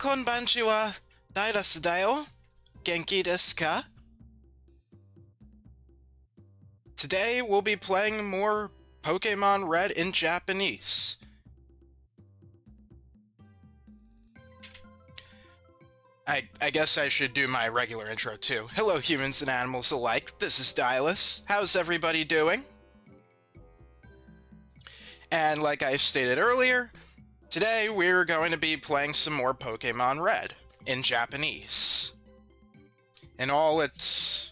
Konbanchi wa Daidasu da yo. Genki desu ka? Today we'll be playing more Pokemon Red in Japanese. I guess I should do my regular intro too. Hello humans and animals alike, this is Dylus. How's everybody doing? And like I stated earlier, today we're going to be playing some more Pokemon Red in Japanese. In all its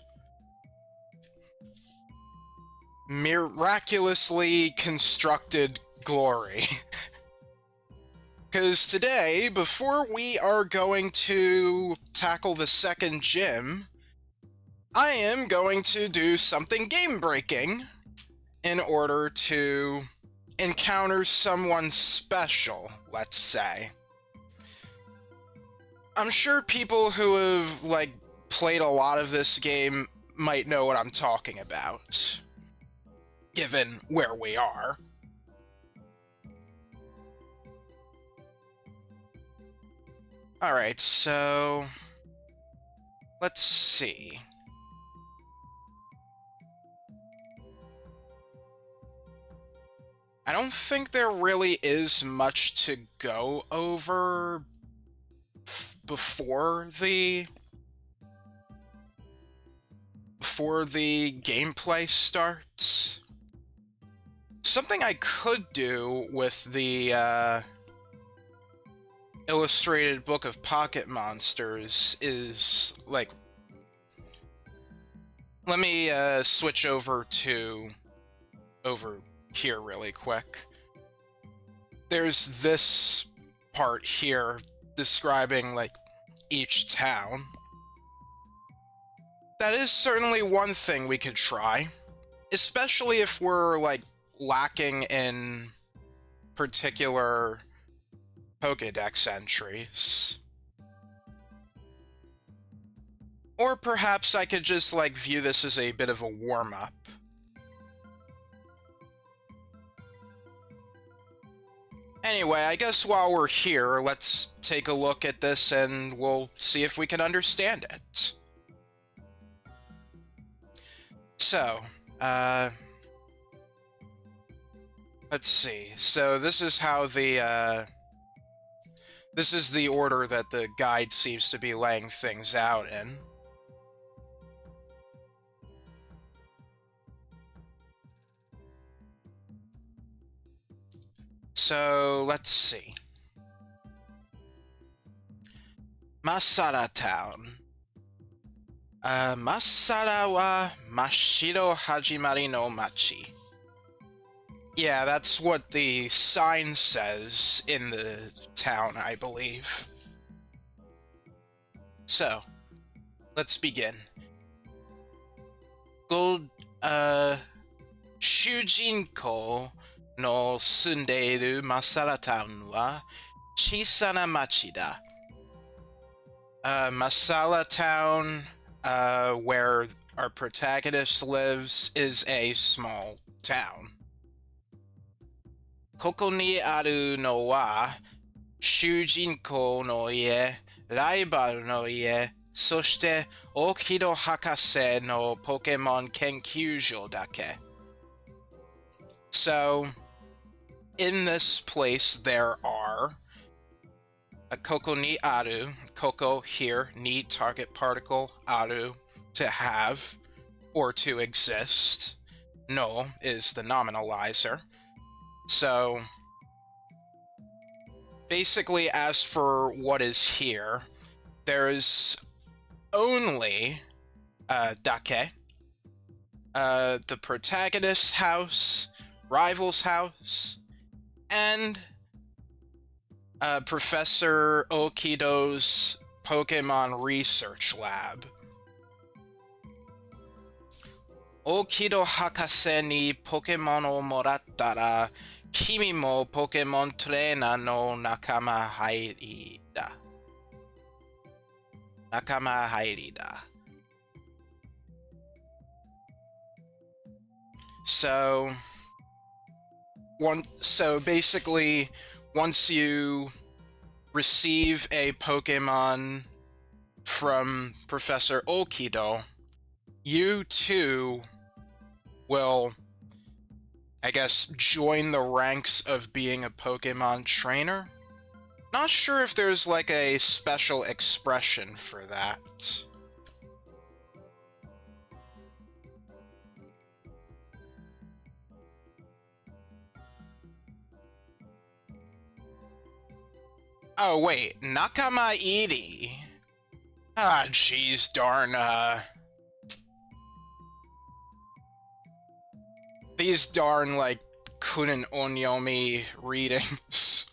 miraculously constructed glory. Because today, before we are going to tackle the second gym, I am going to do something game-breaking in order to encounter someone special, let's say. I'm sure people who have, like, played a lot of this game might know what I'm talking about, given where we are. Alright, so let's see. I don't think there really is much to go over before the gameplay starts. Something I could do with the illustrated book of Pocket Monsters is, like, let me switch over here really quick. There's this part here describing, like, each town. That is certainly one thing we could try, especially if we're, like, lacking in particular Pokédex entries. Or perhaps I could just, like, view this as a bit of a warm-up. Anyway, I guess while we're here, let's take a look at this and we'll see if we can understand it. So, let's see. So this is how this is the order that the guide seems to be laying things out in. So, let's see. Masada Town. Masada wa Mashiro Hajimari no Machi. Yeah, that's what the sign says in the town, I believe. So, let's begin. Shujinko no sundeiru Masada Town wa chisana machi da. Masala Town, where our protagonist lives, is a small town. Koko ni aru no wa shujinko no ie, raibaru no ie, soshite Okido Hakase no Pokémon Kenkyujo dake. So, in this place there are a Koko ni aru, Koko here, ni target particle, aru to have or to exist, no is the nominalizer. So, basically, as for what is here, there is only Dake, the protagonist's house, rival's house, and Professor Okido's Pokemon Research Lab. Okido Hakase ni Pokemon o morattara, kimi mo Pokemon trainer no nakama hairida. Nakama hairida. So basically, once you receive a Pokemon from Professor Okido, you too will, I guess, join the ranks of being a Pokemon trainer. Not sure if there's like a special expression for that. Oh wait, Nakama Iri. Ah, jeez, darn, these darn, like, Kunin Onyomi readings.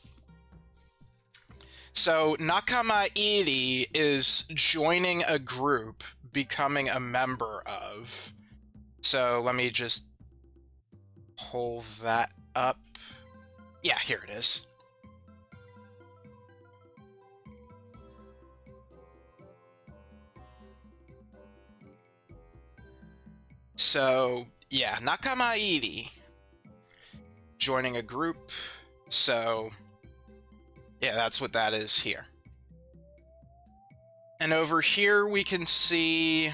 So, Nakama-iri is joining a group, becoming a member of. So, let me just pull that up. Yeah, here it is. So, yeah, Nakama-iri joining a group. So, yeah, that's what that is here. And over here we can see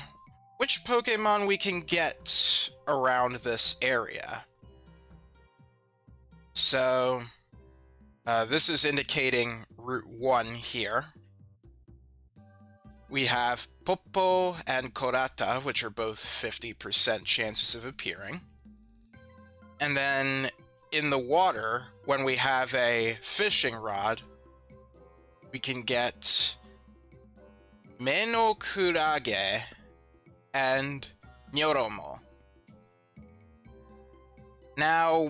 which Pokemon we can get around this area. So, this is indicating Route 1 here. We have Popo and Korata, which are both 50% chances of appearing. And then in the water, when we have a fishing rod, we can get Menokurage and Nyoromo. Now,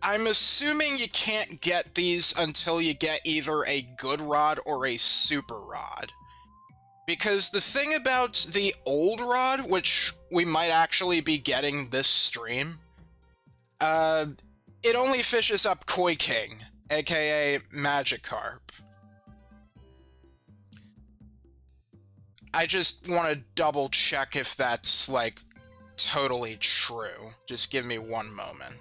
I'm assuming you can't get these until you get either a good rod or a super rod. Because the thing about the old rod, which we might actually be getting this stream, it only fishes up Koi King, aka Magikarp. I just want to double check if that's, like, totally true. Just give me one moment.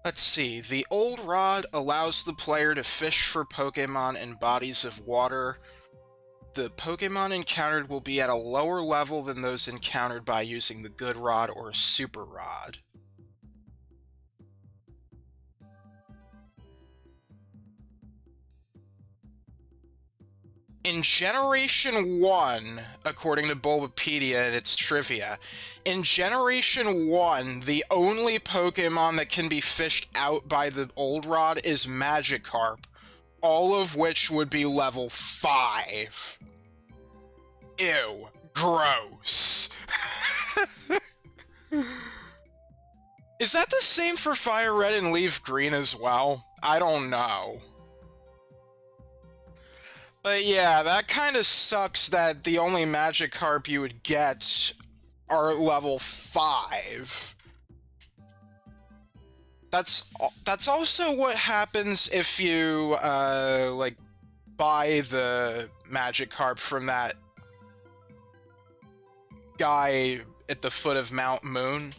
Let's see, the old rod allows the player to fish for Pokemon in bodies of water. The Pokemon encountered will be at a lower level than those encountered by using the good rod or super rod. In Generation 1, according to Bulbapedia and its trivia, in Generation 1, the only Pokemon that can be fished out by the old rod is Magikarp, all of which would be level 5. Ew. Gross. Is that the same for Fire Red and Leaf Green as well? I don't know. But yeah, that kind of sucks that the only Magikarp you would get are level 5. That's also what happens if you, like, buy the Magikarp from that guy at the foot of Mount Moon.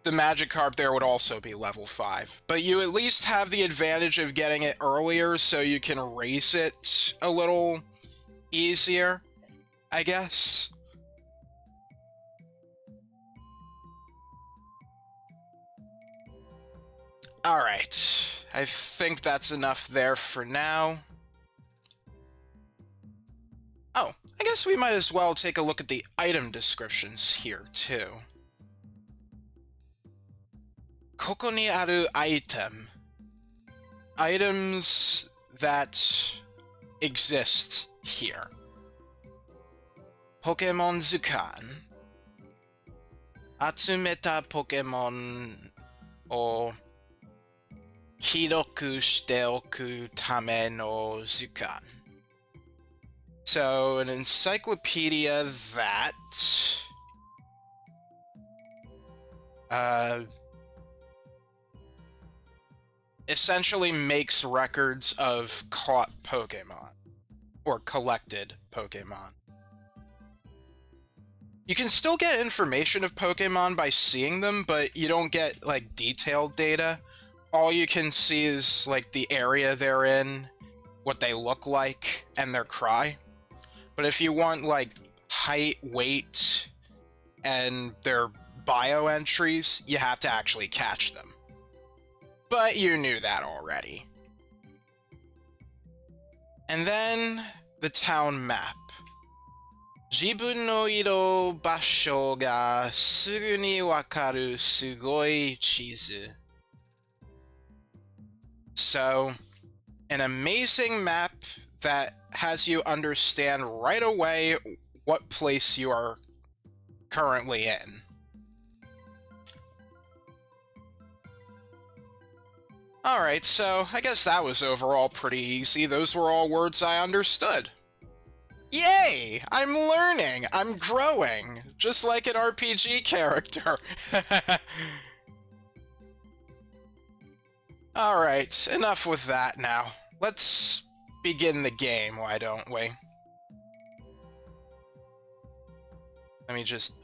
The Magikarp there would also be level 5. But you at least have the advantage of getting it earlier, so you can race it a little easier, I guess. Alright, I think that's enough there for now. Oh, I guess we might as well take a look at the item descriptions here, too. Koko ni aru item. Items that exist here. Pokémon Zukan. Atsumeta Pokémon o hiroku shite oku tame no Zukan. So, an encyclopedia that essentially makes records of caught Pokemon, or collected Pokemon. You can still get information of Pokemon by seeing them, but you don't get, like, detailed data. All you can see is, like, the area they're in, what they look like, and their cry. But if you want, like, height, weight, and their bio entries, you have to actually catch them. But you knew that already. And then the town map. 自分のいる場所がすぐにわかるすごい地図. So, an amazing map that has you understand right away what place you are currently in. Alright, so I guess that was overall pretty easy. Those were all words I understood. Yay! I'm learning! I'm growing! Just like an RPG character. Alright, enough with that now. Let's begin the game, why don't we? Let me just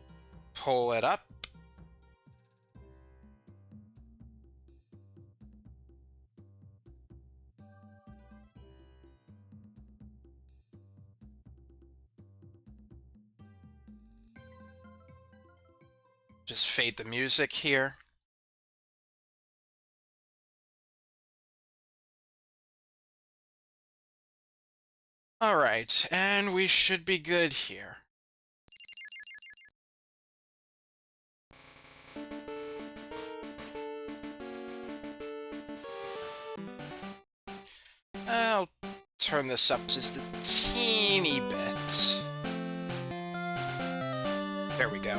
pull it up. Just fade the music here. Alright, and we should be good here. I'll turn this up just a teeny bit. There we go.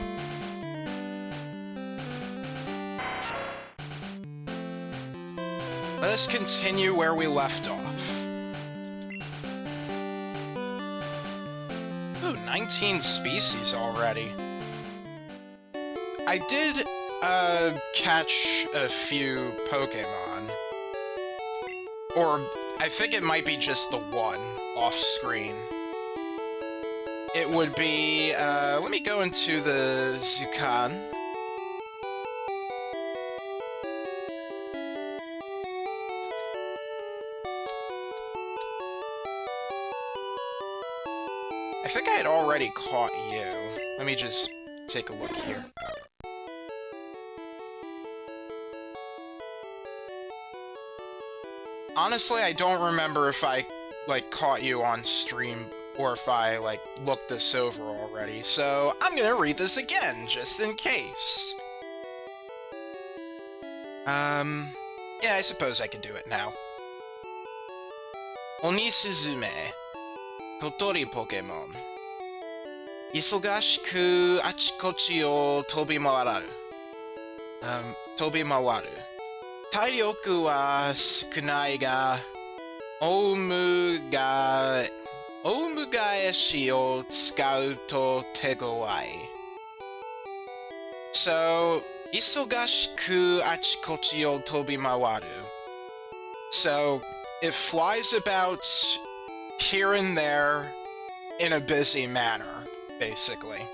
Let us continue where we left off. Ooh, 19 species already. I did, catch a few Pokémon. Or, I think it might be just the one off-screen. It would be, let me go into the Zukan. I think I had already caught you. Let me just take a look here. Honestly, I don't remember if I, like, caught you on stream or if I, like, looked this over already, so I'm gonna read this again, just in case. Yeah, I suppose I can do it now. Oni Suzume. Kotori Pokémon. 忙しくあちこちを飛び回る。体力は少ないが、オウム返しを使うと手強い。So, 忙しくあちこちを飛び回る. So, it flies about here and there in a busy manner, basically.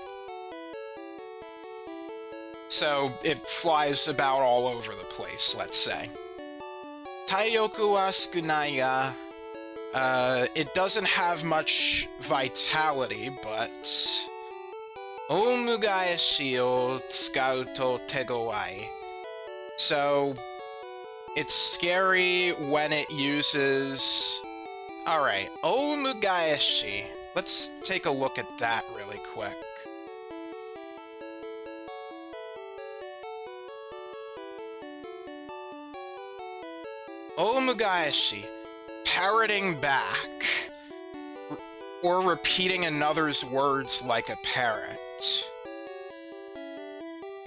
So it flies about all over the place, let's say. Taiyoku wa sukunai ga, it doesn't have much vitality, but oumugaeshi o tsukau to tegowai. So it's scary when it uses... Alright, oumugaeshi. Let's take a look at that really quick. Oumugaeshi, parroting back, or repeating another's words like a parrot.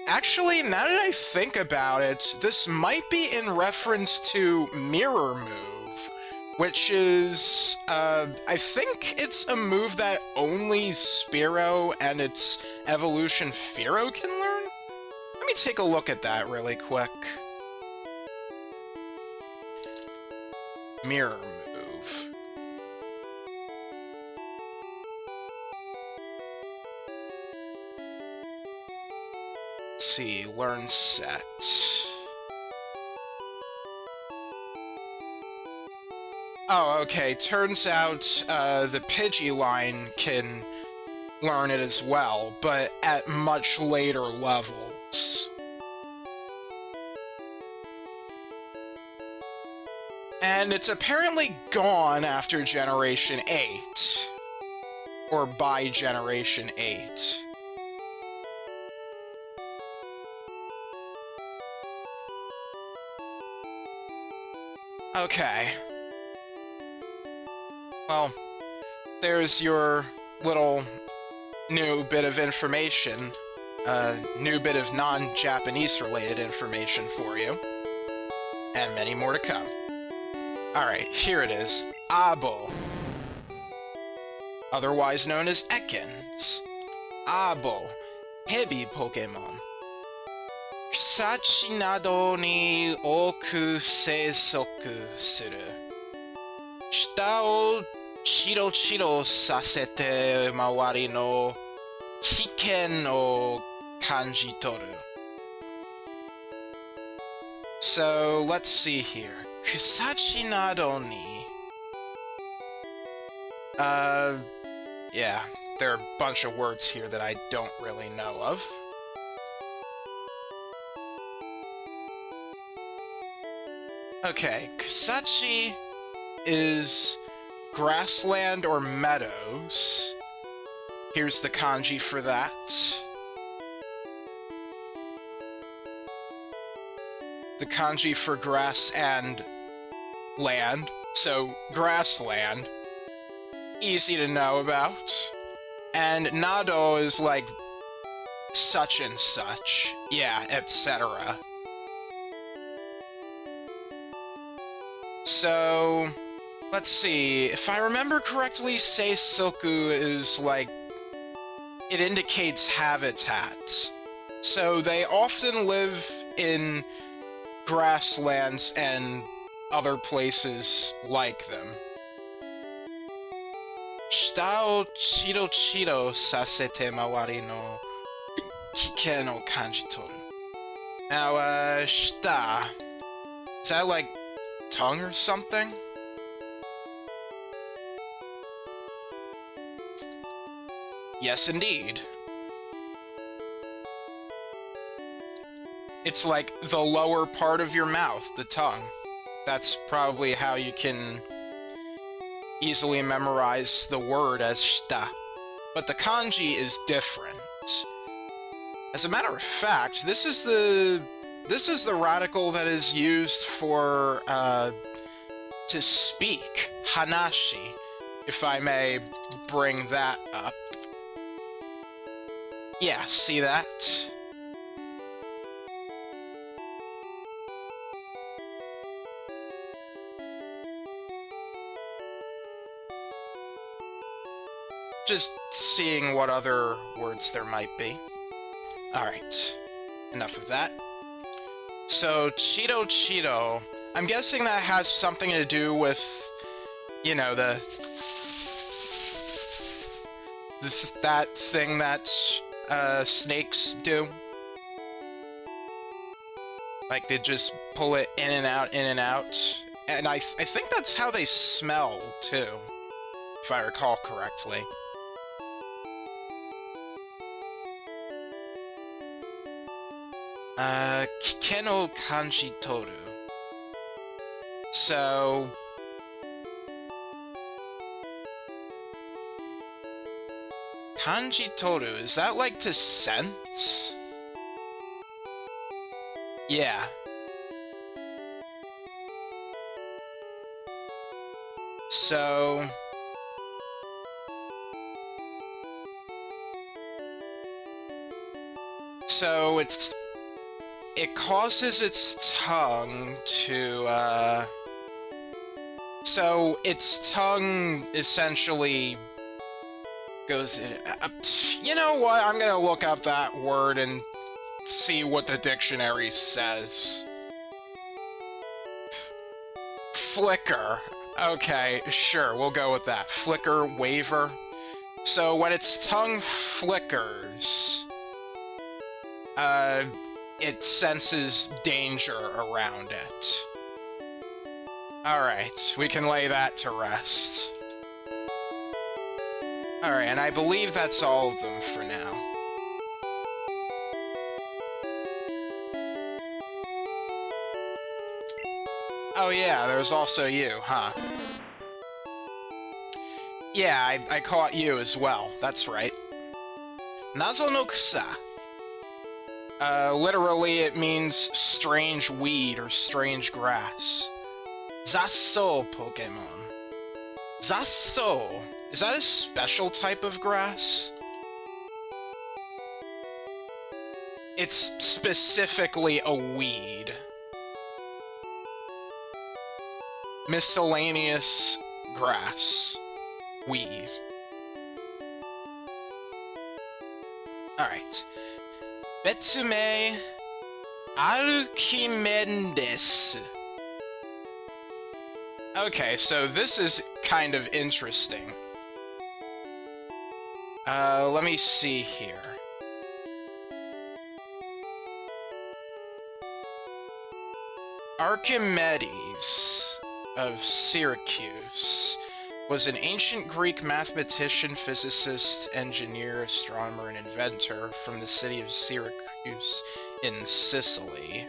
Actually, now that I think about it, this might be in reference to Mirror Move, which is, I think it's a move that only Spearow and its evolution Fearow can learn? Let me take a look at that really quick. Mirror Move. Let's see, learn set. Oh, okay, turns out the Pidgeyline can learn it as well, but at much later levels. And it's apparently gone after Generation 8. Or by Generation 8. Okay. Well, there's your little new bit of information. New bit of non-Japanese related information for you. And many more to come. Alright, here it is. Abo. Otherwise known as Ekans. Abo. Hebi Pokémon. Kusachi nado ni oku seisoku suru. Shita o chiro chiro sasete mawari no kiken o kanjitoru. So, let's see here. Kusachi nado ni. Yeah, there are a bunch of words here that I don't really know of. Okay, Kusachi is grassland or meadows. Here's the kanji for that. The kanji for grass and land. So, grassland. Easy to know about. And nado is like such and such. Yeah, etc. So, let's see. If I remember correctly, Seisoku is like... it indicates habitats. So they often live in grasslands and other places like them. Shita o chiro chiro sasete mawari no kiken no kanjitoru. Now, shita. Is that like tongue or something? Yes, indeed. It's like the lower part of your mouth, the tongue. That's probably how you can easily memorize the word as shita. But the kanji is different. As a matter of fact, this is the radical that is used for to speak, hanashi, if I may bring that up. Yeah, see that? Just seeing what other words there might be. Alright, enough of that. So, Cheeto Cheeto, I'm guessing that has something to do with, you know, that thing that snakes do. Like, they just pull it in and out, in and out. And I think that's how they smell, too, if I recall correctly. Kiken no kanji toru. So... kanji toru, is that like to sense? Yeah. So... so it causes its tongue to, so its tongue essentially goes in... you know what? I'm gonna look up that word and see what the dictionary says. Flicker. Okay, sure, we'll go with that. Flicker, waver. So when its tongue flickers, it senses danger around it. Alright, we can lay that to rest. Alright, and I believe that's all of them for now. Oh yeah, there's also you, huh? Yeah, I caught you as well. That's right. Nazo no kusa. Literally it means strange weed or strange grass. Zasso Pokemon. Zasso! Is that a special type of grass? It's specifically a weed. Miscellaneous grass. Weed. Alright. Betsume Archimedes. Okay, so this is kind of interesting. Let me see here. Archimedes of Syracuse was an ancient Greek mathematician, physicist, engineer, astronomer, and inventor from the city of Syracuse in Sicily.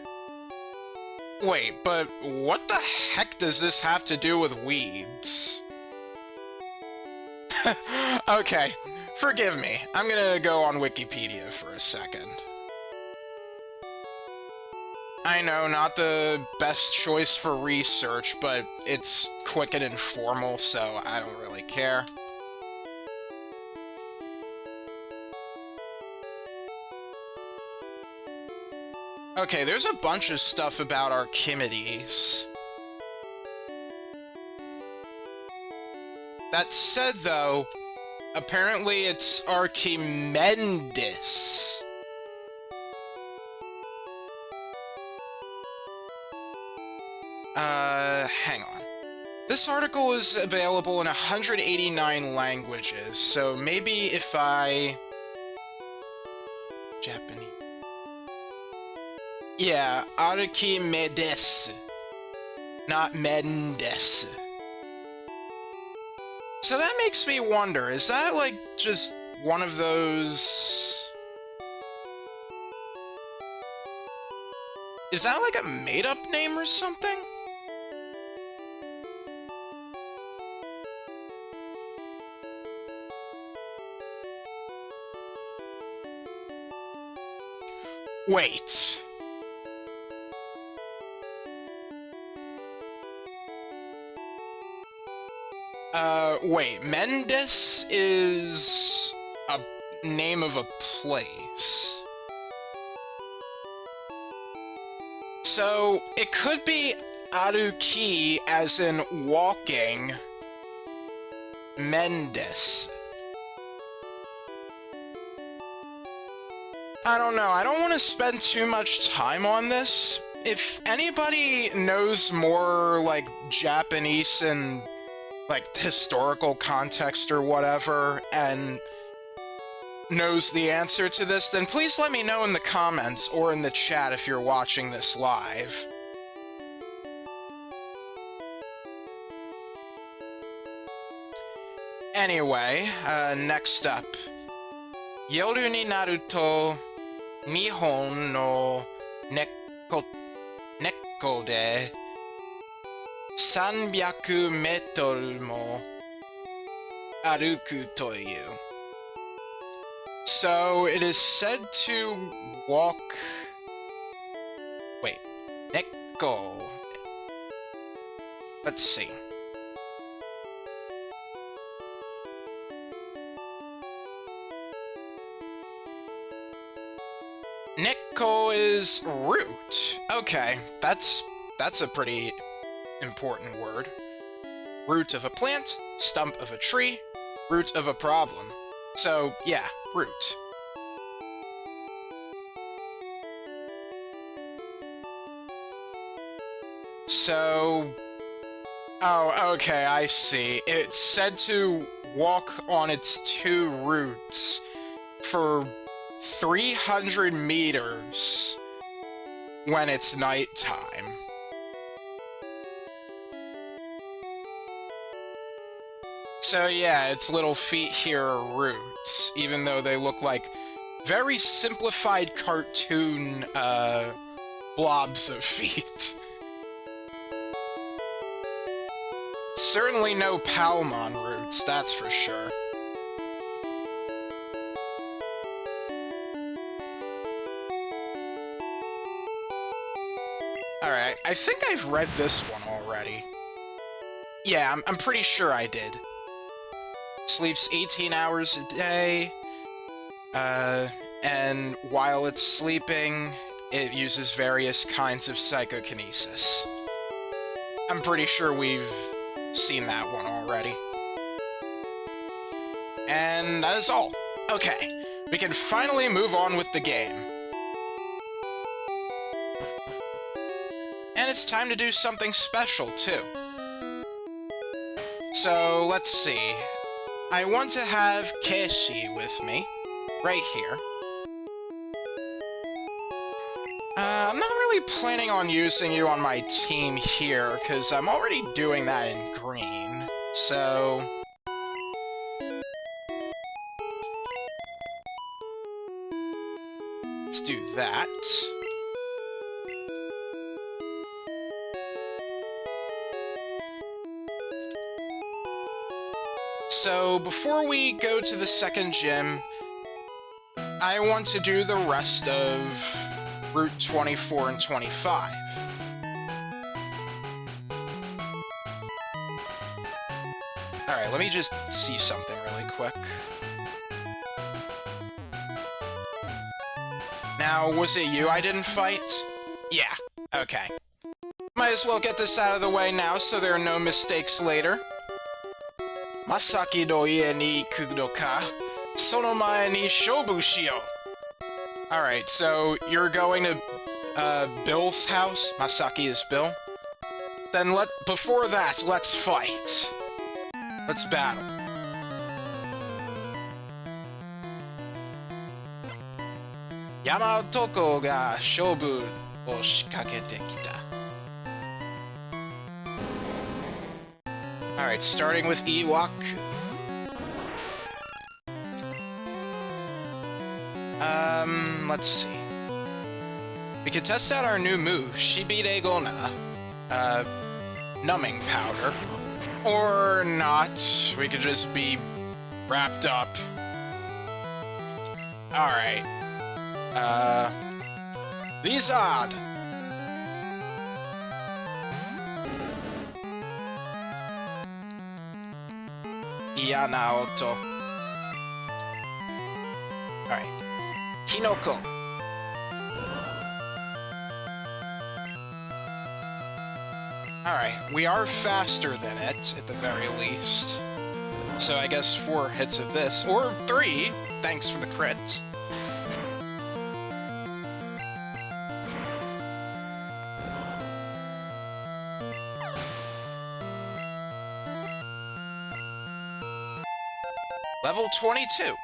Wait, but what the heck does this have to do with weeds? Okay, forgive me. I'm gonna go on Wikipedia for a second. I know, not the best choice for research, but it's quick and informal, so I don't really care. Okay, there's a bunch of stuff about Archimedes. That said, though, apparently it's Archimedes. Hang on. This article is available in 189 languages, so maybe if I... Japanese. Yeah, Archimedes. Not Mendes. So that makes me wonder, is that like just one of those... Is that like a made-up name or something? Wait. Wait, Mendes is a name of a place. So, it could be Aruki as in walking, Mendes. I don't know, I don't want to spend too much time on this. If anybody knows more, like, Japanese and, like, historical context or whatever, and knows the answer to this, then please let me know in the comments or in the chat if you're watching this live. Anyway, next up. Yoru ni naru to Nihon no neko de 300 meter mo aruku toyu. So it is said to walk. Wait, neko. Let's see. Neko is root. Okay, that's a pretty important word. Root of a plant, stump of a tree, root of a problem. So, yeah, root. So... Oh, okay, I see. It's said to walk on its two roots for 300 meters when it's nighttime. So yeah, its little feet here are roots, even though they look like very simplified cartoon blobs of feet. certainly no Palmon routes, that's for sure. Alright, I think I've read this one already. Yeah, I'm pretty sure I did. Sleeps 18 hours a day, and while it's sleeping, it uses various kinds of psychokinesis. I'm pretty sure we've seen that one already. And that is all. Okay, we can finally move on with the game. And it's time to do something special, too. So, let's see. I want to have Keishi with me, right here. I'm not really planning on using you on my team here, because I'm already doing that in green, so... let's do that. So, before we go to the second gym, I want to do the rest of Route 24 and 25. Alright, let me just see something really quick. Now, was it you I didn't fight? Yeah, okay. Might as well get this out of the way now so there are no mistakes later. Masaki no ie ni iku no ka, sono mae ni shoubu shiyou. Alright, so you're going to Bill's house? Masaki is Bill? Then before that, let's fight. Let's battle. Yama otoko ga shoubu o shikakete kita. Alright, starting with Iwaku. Let's see. We could test out our new move, Shibire Gona. Numbing powder. Or not. We could just be wrapped up. Alright. Lizard! Iyana Oto. Alright. Hinoko. Alright, we are faster than it, at the very least. So I guess 4 hits of this, or 3, thanks for the crit. Level 22.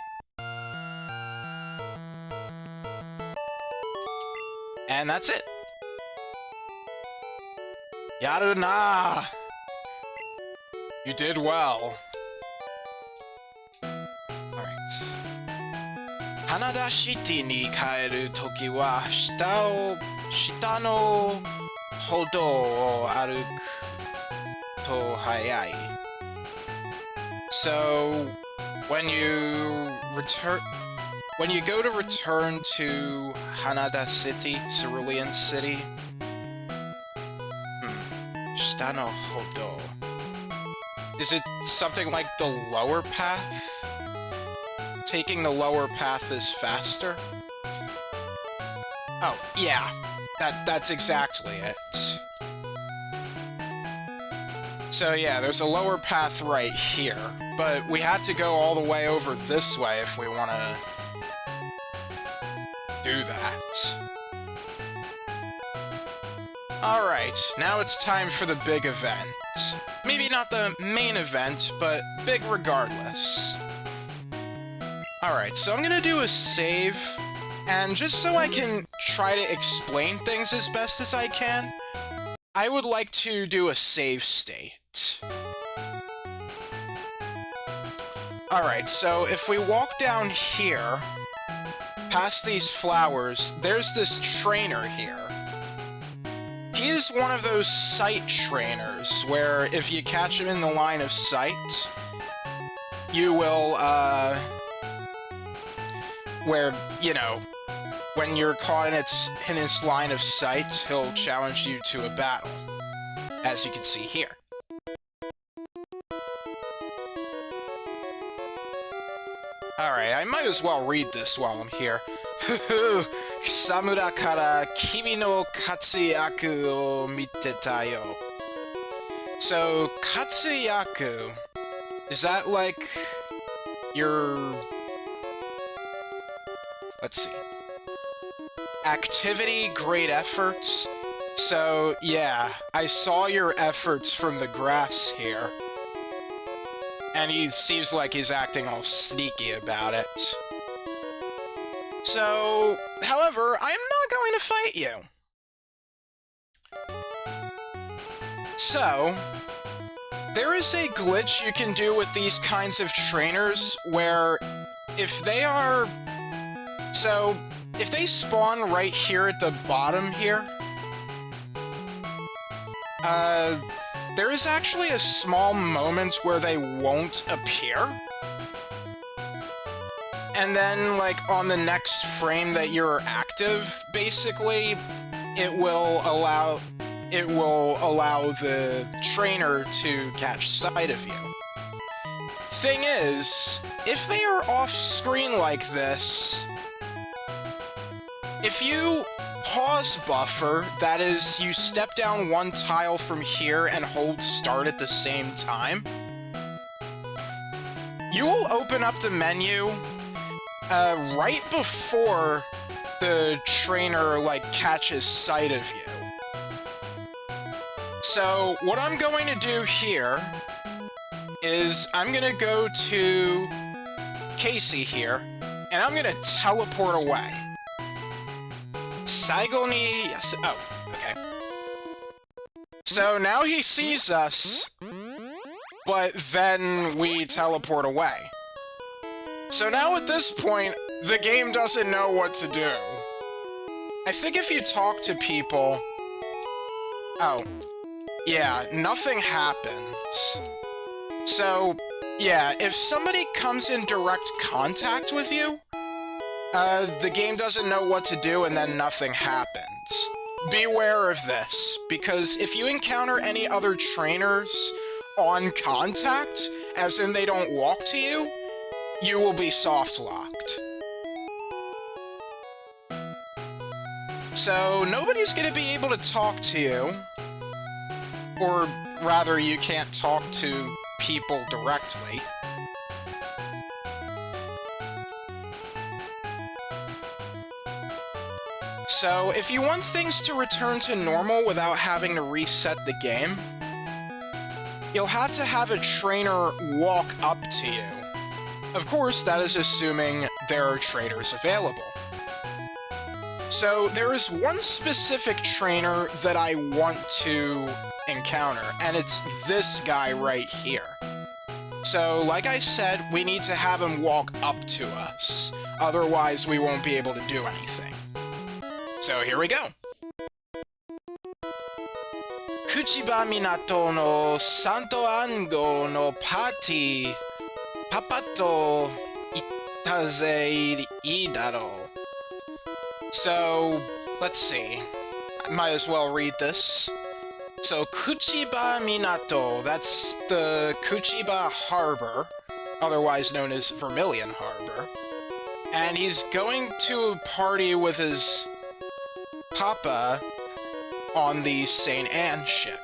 And that's it. Yaru na! You did well. Alright. Hanada City ni kaeru toki wa shita no hodo o aruku to hayai. So, when you go to return to Hanada City, Cerulean City, Shita no Hodo. Is it something like the lower path? Taking the lower path is faster? Oh, yeah. That's exactly it. So yeah, there's a lower path right here, but we have to go all the way over this way if we want to do that. Alright, now it's time for the big event. Maybe not the main event, but big regardless. Alright, so I'm gonna do a save, and just so I can try to explain things as best as I can, I would like to do a save state. Alright, so if we walk down here, past these flowers, there's this trainer here. He is one of those sight trainers, where if you catch him in the line of sight, you will, where, you know, when you're caught in its line of sight, he'll challenge you to a battle, as you can see here. Alright, I might as well read this while I'm here. Samura kara kimi no katsuyaku o miteta yo. So, katsuyaku, is that like your... let's see. Activity, great efforts. So, yeah, I saw your efforts from the grass here. And he seems like he's acting all sneaky about it. So, however, I'm not going to fight you. So, there is a glitch you can do with these kinds of trainers where if they are... so, if they spawn right here at the bottom here, there is actually a small moment where they won't appear. And then, like, on the next frame that you're active, basically, it will allow the trainer to catch sight of you. Thing is, if they are off-screen like this, if you pause buffer, that is, you step down one tile from here and hold start at the same time, you will open up the menu right before the trainer, like, catches sight of you. So, what I'm going to do here is I'm going to go to Casey here, and I'm going to teleport away. Saigo ni... oh, okay. So now he sees us, but then we teleport away. So now at this point, the game doesn't know what to do. I think if you talk to people... oh, yeah, nothing happens. So, yeah, if somebody comes in direct contact with you, the game doesn't know what to do and then nothing happens. Beware of this, because if you encounter any other trainers on contact, as in they don't walk to you, you will be soft-locked. So, nobody's gonna be able to talk to you, or rather, you can't talk to people directly. So, if you want things to return to normal without having to reset the game, you'll have to have a trainer walk up to you. Of course, that is assuming there are trainers available. So, there is one specific trainer that I want to encounter, and it's this guy right here. So, like I said, we need to have him walk up to us. Otherwise, we won't be able to do anything. So, here we go. Kuchiba Minato no Santo Ango no Party Papa to Itaze Idaro. So, let's see. I might as well read this. So, Kuchiba Minato, that's the Kuchiba Harbor, otherwise known as Vermilion Harbor. And he's going to a party with his papa on the St. Anne ship.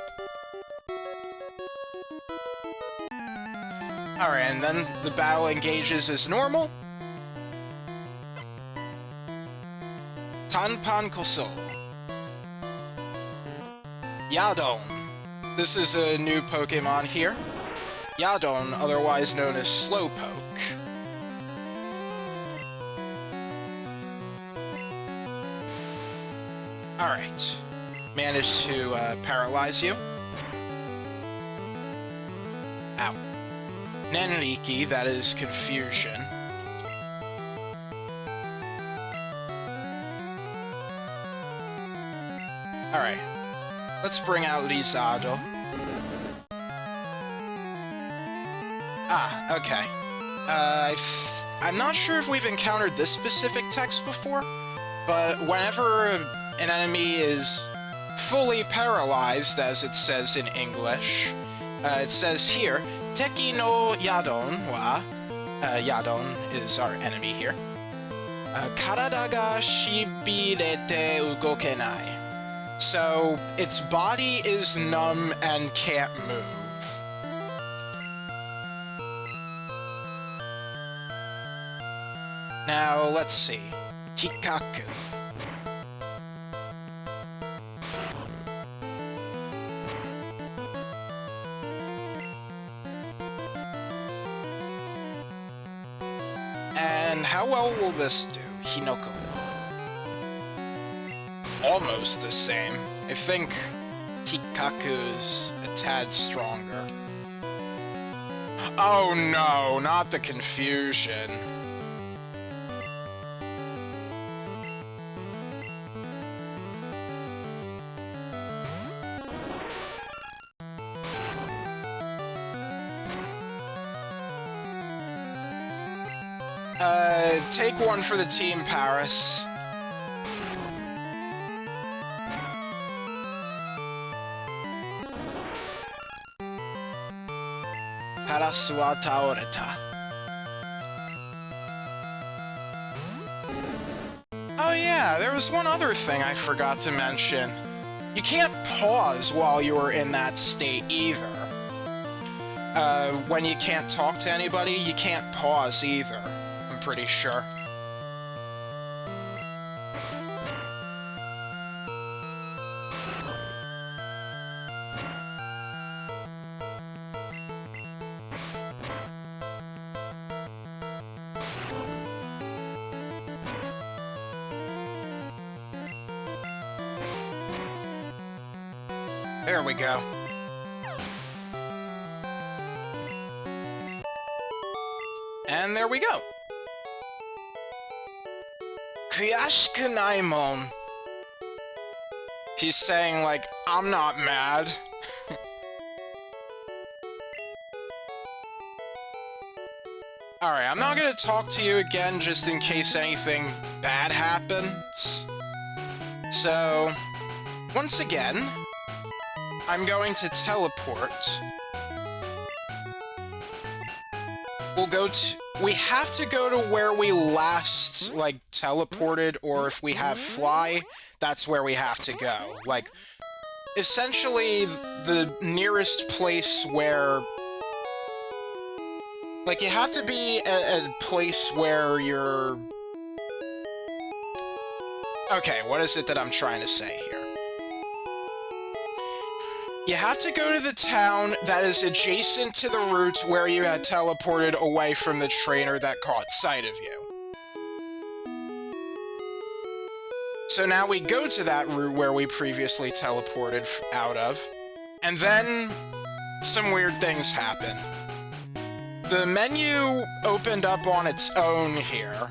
Alright, and then the battle engages as normal. Tanpan Koso. Yadon. This is a new Pokémon here. Yadon, otherwise known as Slowpoke. Alright. Managed to paralyze you. Ow. Nenriki, that is confusion. Alright. Let's bring out Lizardo. Ah, okay. I'm not sure if we've encountered this specific text before, but whenever an enemy is fully paralyzed, as it says in English, it says here, Teki no Yadon wa, Yadon is our enemy here, Karada ga shibirete ugokenai. So, its body is numb and can't move. Now, let's see. Hikaku. And how well will this do? Hinoko. Almost the same. I think Hikaku's a tad stronger. Oh no, not the confusion. Take one for the team, Paris. Paris wa taoreta. Oh yeah, there was one other thing I forgot to mention. You can't pause while you're in that state either. When you can't talk to anybody, you can't pause either. Pretty sure. There we go. And there we go. Kuyashikunaimon. He's saying, like, I'm not mad. Alright, I'm not gonna talk to you again just in case anything bad happens. So, once again, I'm going to teleport. We'll go to... We have to go to where we last, like, teleported, or if we have fly, that's where we have to go. Like, essentially, the nearest place where... Like, you have to be at a place where you're... Okay, what is it that I'm trying to say here? You have to go to the town that is adjacent to the route where you had teleported away from the trainer that caught sight of you. So now we go to that route where we previously teleported out of, and then some weird things happen. The menu opened up on its own here.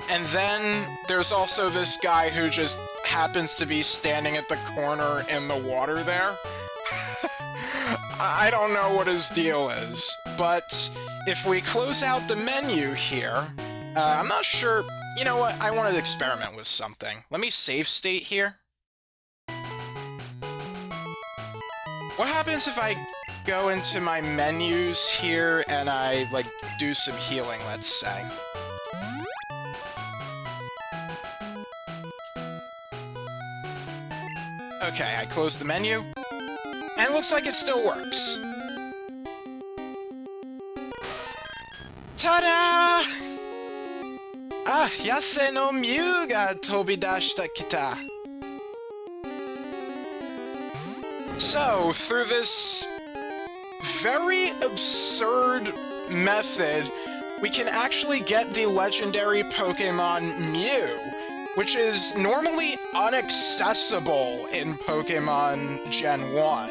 And then there's also this guy who just happens to be standing at the corner in the water there. I don't know what his deal is, but if we close out the menu here, I'm not sure... You know what? I want to experiment with something. Let me save state here. What happens if I go into my menus here and I, like, do some healing, let's say? Okay, I close the menu, and it looks like it still works. Ta-da! Ah, Yase no Mew ga tobidashita kita. So, through this very absurd method, we can actually get the legendary Pokémon Mew, which is normally inaccessible in Pokémon Gen 1.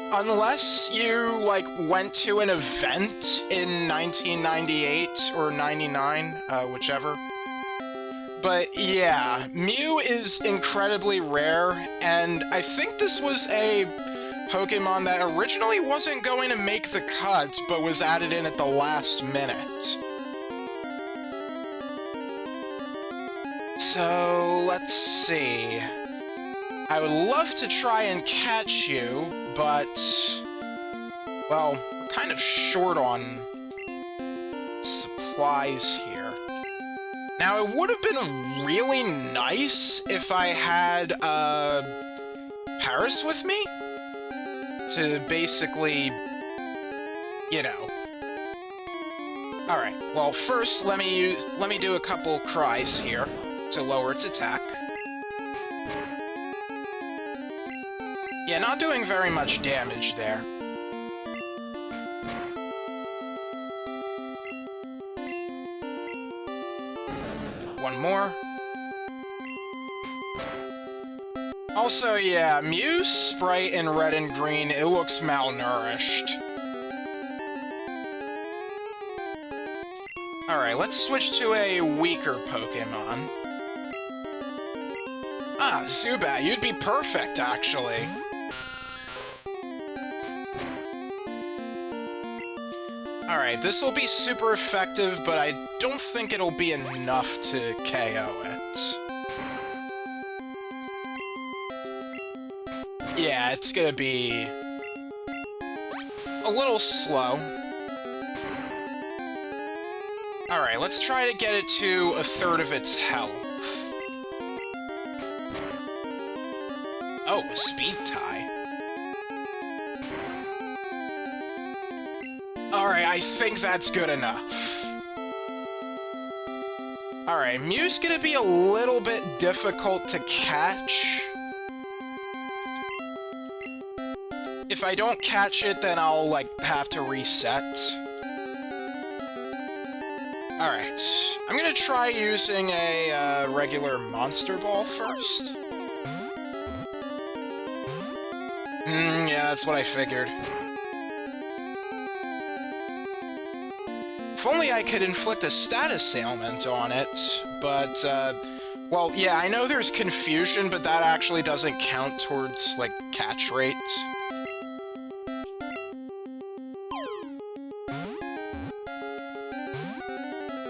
Unless you, like, went to an event in 1998 or 99, whichever. But yeah, Mew is incredibly rare, and I think this was a Pokemon that originally wasn't going to make the cut, but was added in at the last minute. So, let's see. I would love to try and catch you, but, well, we're kind of short on supplies here. Now, it would have been really nice if I had, Paris with me to basically, you know. Alright, well, first, let me do a couple cries here to lower its attack. Yeah, not doing very much damage there. One more. Also, yeah, Mew's sprite in red and green, it looks malnourished. Alright, let's switch to a weaker Pokemon. Ah, Zubat, you'd be perfect, actually. Alright, this will be super effective, but I don't think it'll be enough to KO it. Yeah, it's gonna be a little slow. Alright, let's try to get it to a third of its health. Oh, a speed tie. Alright, I think that's good enough. Alright, Mew's gonna be a little bit difficult to catch. If I don't catch it, then I'll, like, have to reset. Alright, I'm gonna try using a regular Monster Ball first. Yeah, that's what I figured. If only I could inflict a status ailment on it, but, well, yeah, I know there's confusion, but that actually doesn't count towards, like, catch rate.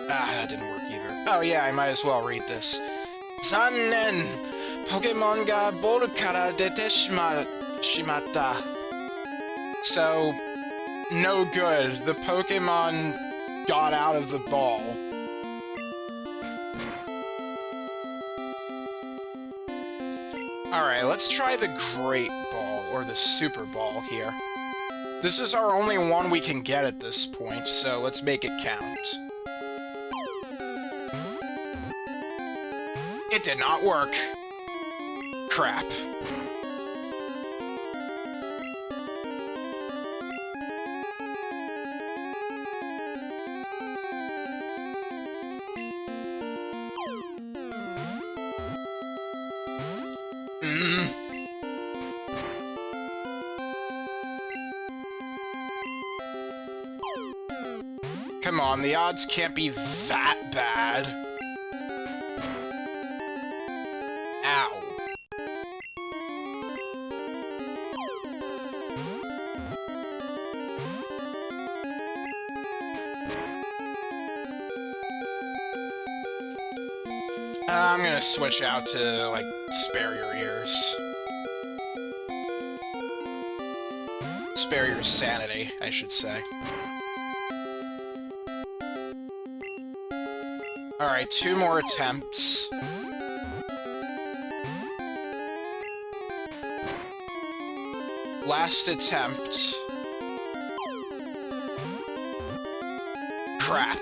Ah, that didn't work either. Oh yeah, I might as well read this. Zannen! Pokemon ga boru kara dete shimatta. So, no good. The Pokemon got out of the ball. Alright, let's try the Great Ball, or the Super Ball here. This is our only one we can get at this point, so let's make it count. It did not work. Crap. Come on, the odds can't be that bad. Ow. I'm gonna switch out to, like, spare your ears. Spare your sanity, I should say. Alright, 2 more attempts. Last attempt. Crap.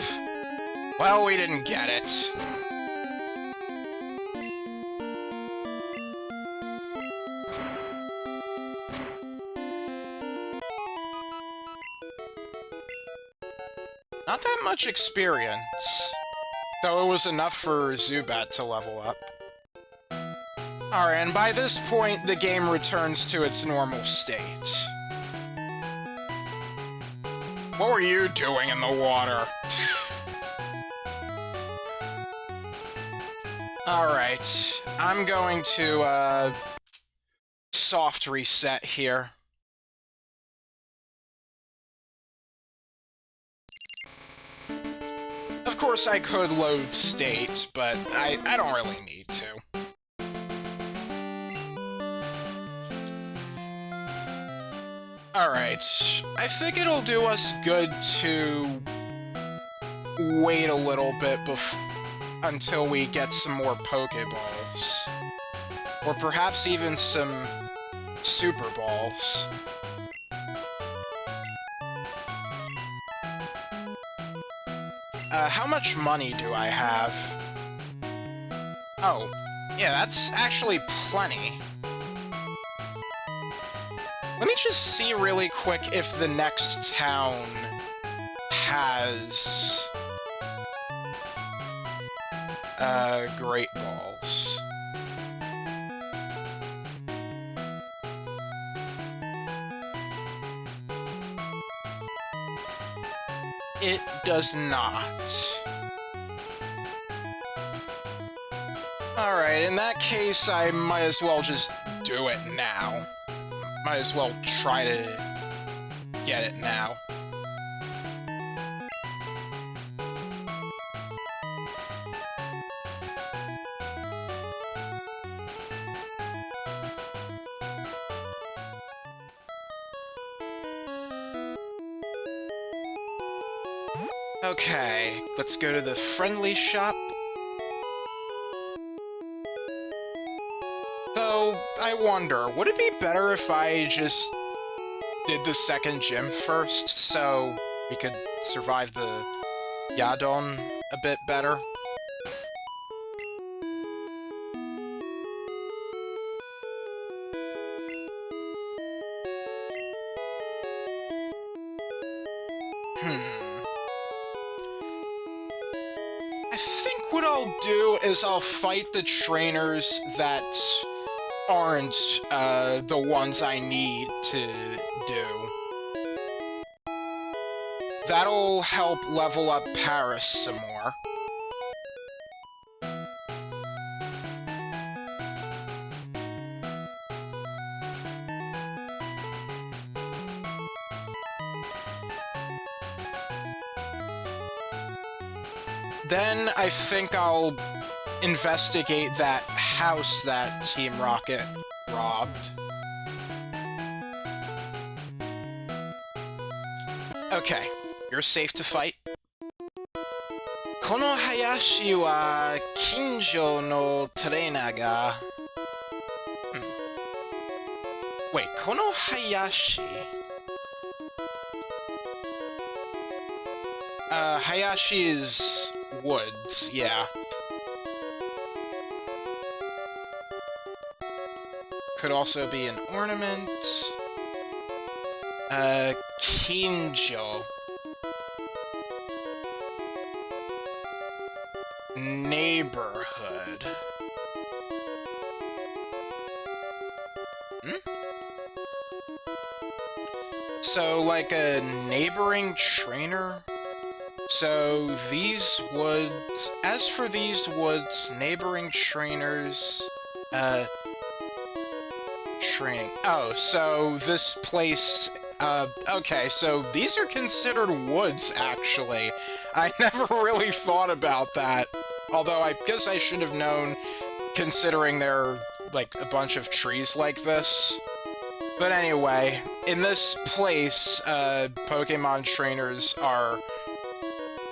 Well, we didn't get it. Not that much experience. Though it was enough for Zubat to level up. Alright, and by this point, the game returns to its normal state. What were you doing in the water? Alright, I'm going to, soft reset here. Of course I could load state, but I don't really need to. Alright, I think it'll do us good to wait a little bit until we get some more Pokeballs. Or perhaps even some Super Balls. How much money do I have? Oh, yeah, that's actually plenty. Let me just see really quick if the next town has Great Balls. It does not. Alright, in that case, I might as well just do it now. Might as well try to get it now. Okay, let's go to the friendly shop. Though, I wonder, would it be better if I just did the second gym first, so we could survive the Yadon a bit better? What I'll do is I'll fight the trainers that aren't the ones I need to do. That'll help level up Paris some more. Then I think I'll investigate that house that Team Rocket robbed. Okay, you're safe to fight. Kono hayashi wa kinjo no trainer ga... Wait, Kono Hayashi... Hayashi is woods, yeah. Could also be an ornament. Kinjo. Neighborhood. So, like a neighboring trainer? So, these woods... As for these woods, neighboring trainers... Training... Oh, so this place... okay, so these are considered woods, actually. I never really thought about that. Although, I guess I should have known, considering there are, like, a bunch of trees like this. But anyway, in this place, Pokemon trainers are...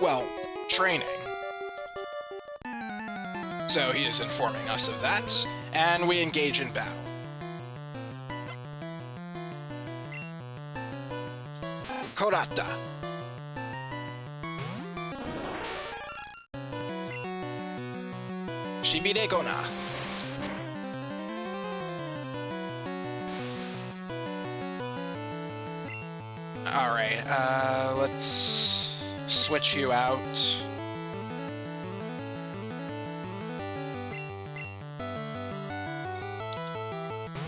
well, training. So he is informing us of that, and we engage in battle. Korata. Shibide Gona. Alright, let's switch you out.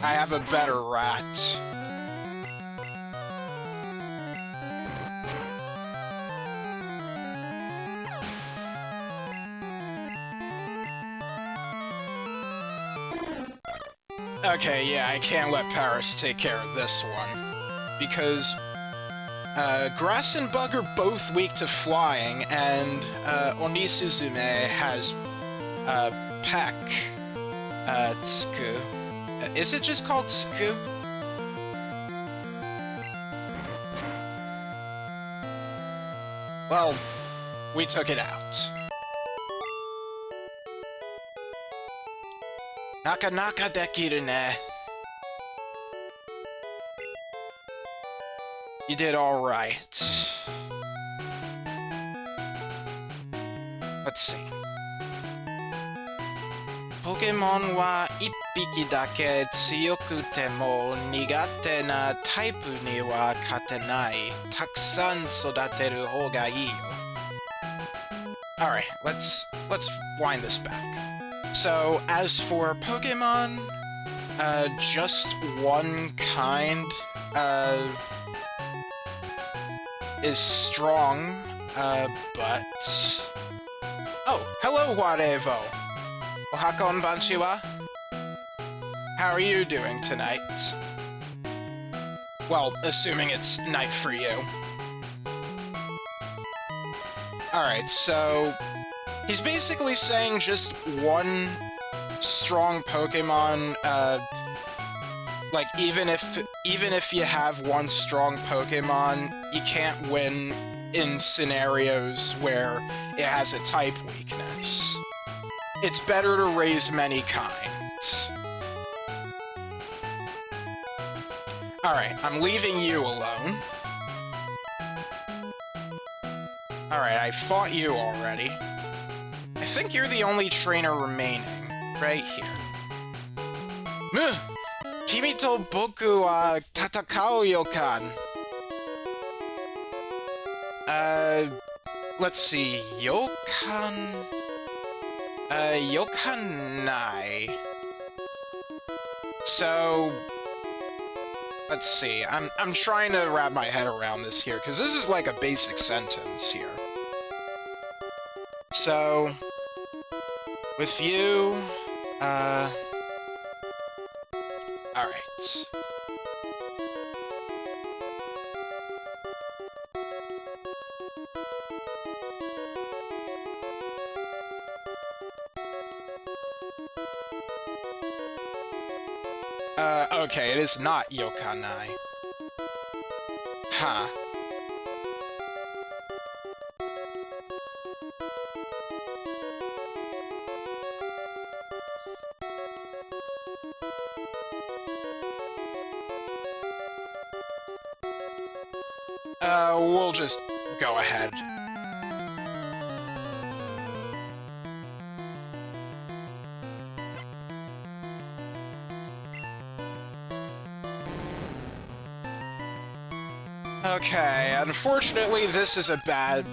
I have a better rat. Okay, yeah, I can't let Paris take care of this one. Because Grass and Bug are both weak to flying, and Onisuzume has Peck. Tsuku. Is it just called Tsuku? Well, we took it out. Naka naka dekiru ne. You did alright. Let's see. Pokémon wa 1匹だけ強くても苦手なタイプには勝てない。たくさん育てる方がいいよ。Alright, let's wind this back. So, as for Pokémon, just one kind is strong, but... Oh, hello, Warevo! Ohakon Banchiwa? How are you doing tonight? Well, assuming it's night for you. Alright, so... he's basically saying just one strong Pokemon, like, even if you have one strong Pokemon, you can't win in scenarios where it has a type weakness. It's better to raise many kinds. Alright, I'm leaving you alone. Alright, I fought you already. I think you're the only trainer remaining, right here. Kimi to boku wa tatakau yokan. Let's see, yokan... yokanai. So... let's see, I'm trying to wrap my head around this here, because this is like a basic sentence here. So... with you... alright. Okay, it is not yokanai. Huh. We'll just go ahead. Okay, unfortunately this is a bad,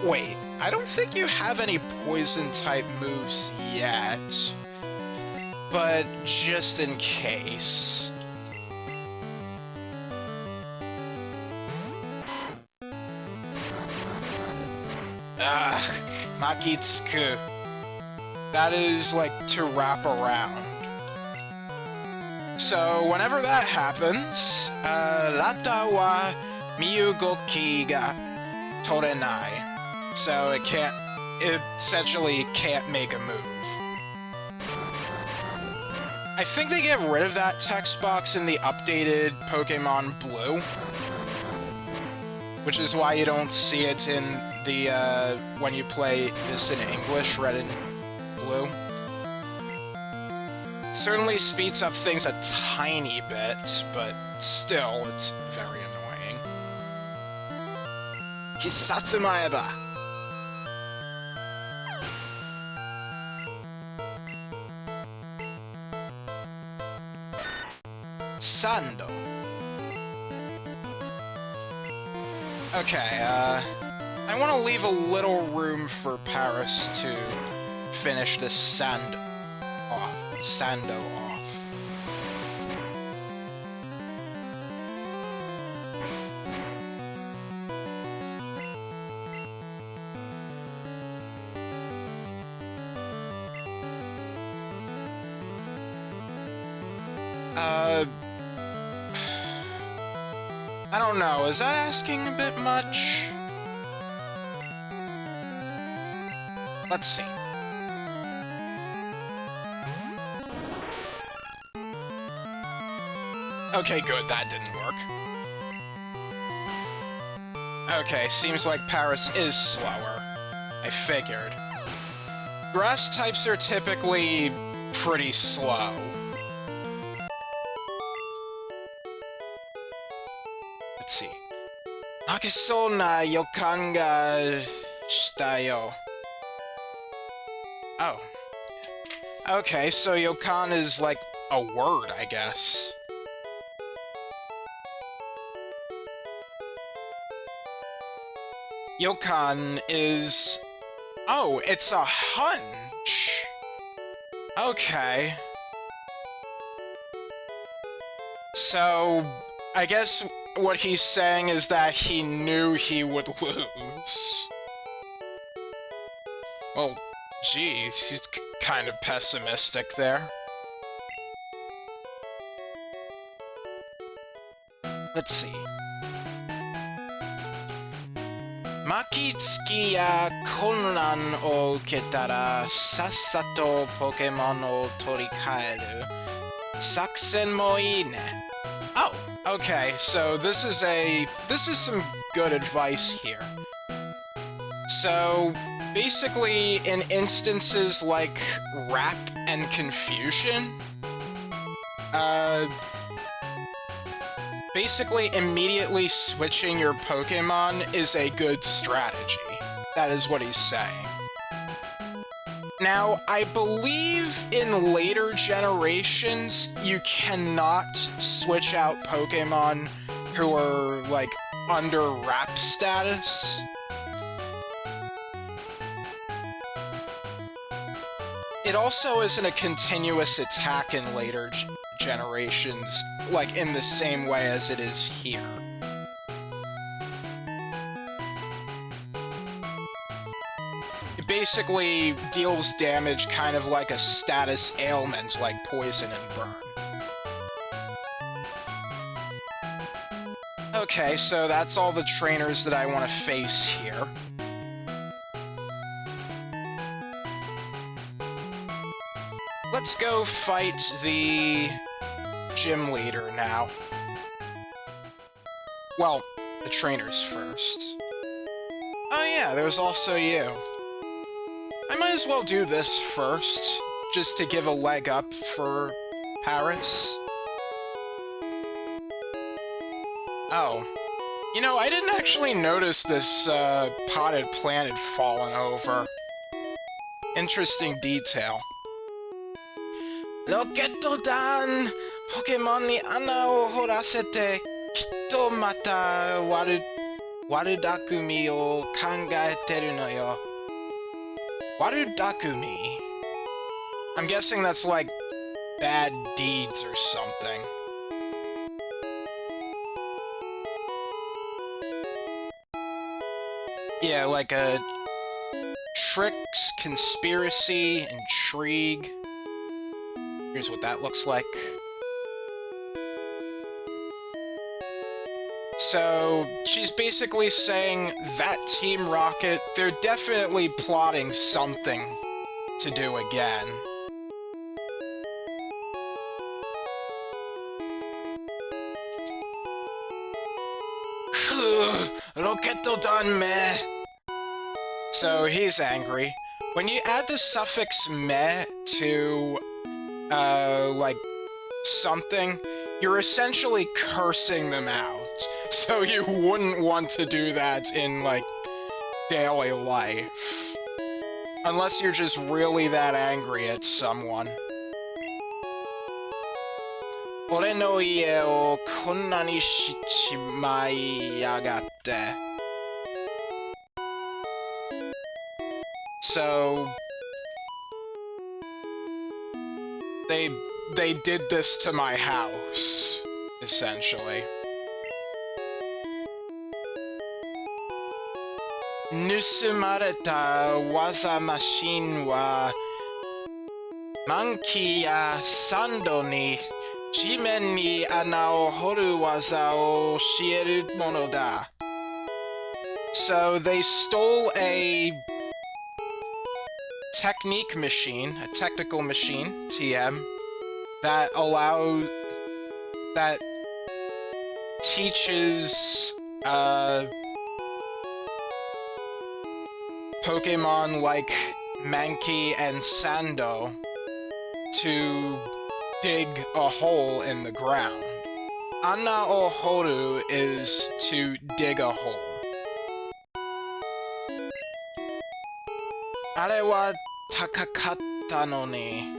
wait, I don't think you have any poison-type moves yet, but just in case. Makitsuku. That is, like, to wrap around. So, whenever that happens, Rata wa Miyugoki ga torenai. So it essentially can't make a move. I think they get rid of that text box in the updated Pokemon Blue. Which is why you don't see it in the, when you play this in English, Red and Blue. Certainly speeds up things a tiny bit, but still, it's very annoying. Hisatsumaeba. Sando. Okay, I want to leave a little room for Paris to finish this Sando off. I don't know, is that asking a bit much? Let's see. Okay, good, that didn't work. Okay, seems like Paris is slower. I figured. Grass types are typically pretty slow. Let's see. Nakiso na yokan ga shita yo. Oh. Okay, so yokan is like a word, I guess. Yokan is... Oh, it's a hunch! Okay. So, I guess what he's saying is that he knew he would lose. Well, geez, he's kind of pessimistic there. Let's see. Makitsuki ya konran o uketara sassato Pokémon o torikaeru. Sakusen mo ii ne. Oh, okay, so this is some good advice here. So, basically, in instances like rap and confusion, basically immediately switching your Pokémon is a good strategy. That is what he's saying. Now, I believe in later generations, you cannot switch out Pokémon who are, like, under rap status. It also isn't a continuous attack in later generations, like in the same way as it is here. It basically deals damage kind of like a status ailment, like poison and burn. Okay, so that's all the trainers that I want to face here. Let's go fight the gym leader now. Well, the trainers first. Oh yeah, there's also you. I might as well do this first, just to give a leg up for Paris. Oh. You know, I didn't actually notice this potted plant had fallen over. Interesting detail. Rocket-dan! Pokémon ni ana o horasete, kitto mata warudakumi o kangaeteru no yo. Warudakumi? I'm guessing that's like bad deeds or something. Yeah, like a tricks, conspiracy, intrigue. Here's what that looks like. So, she's basically saying that Team Rocket, they're definitely plotting something to do again. Rocket-dan me! So, he's angry. When you add the suffix me to like, something, you're essentially cursing them out. So you wouldn't want to do that in, like, daily life. Unless you're just really that angry at someone. Ore no ie o konna ni shichimai yagatte. So... They did this to my house, essentially. Nusumareta waza machine wa Manki ya Sando ni 地面に穴を掘る技を教えるものだ. So they stole a technique machine, a technical machine, TM, that teaches Pokemon like Mankey and Sando to dig a hole in the ground. Ana o horu is to dig a hole. Are wa takakatta no ni.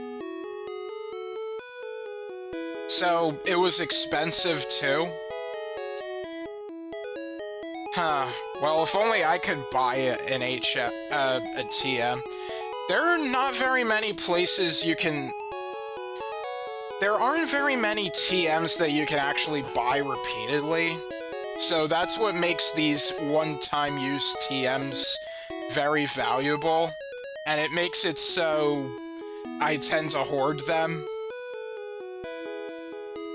So it was expensive too? Huh. Well, if only I could buy a TM. There are not very many places you can... There aren't very many TMs that you can actually buy repeatedly. So that's what makes these one-time use TMs very valuable. And it makes it so I tend to hoard them.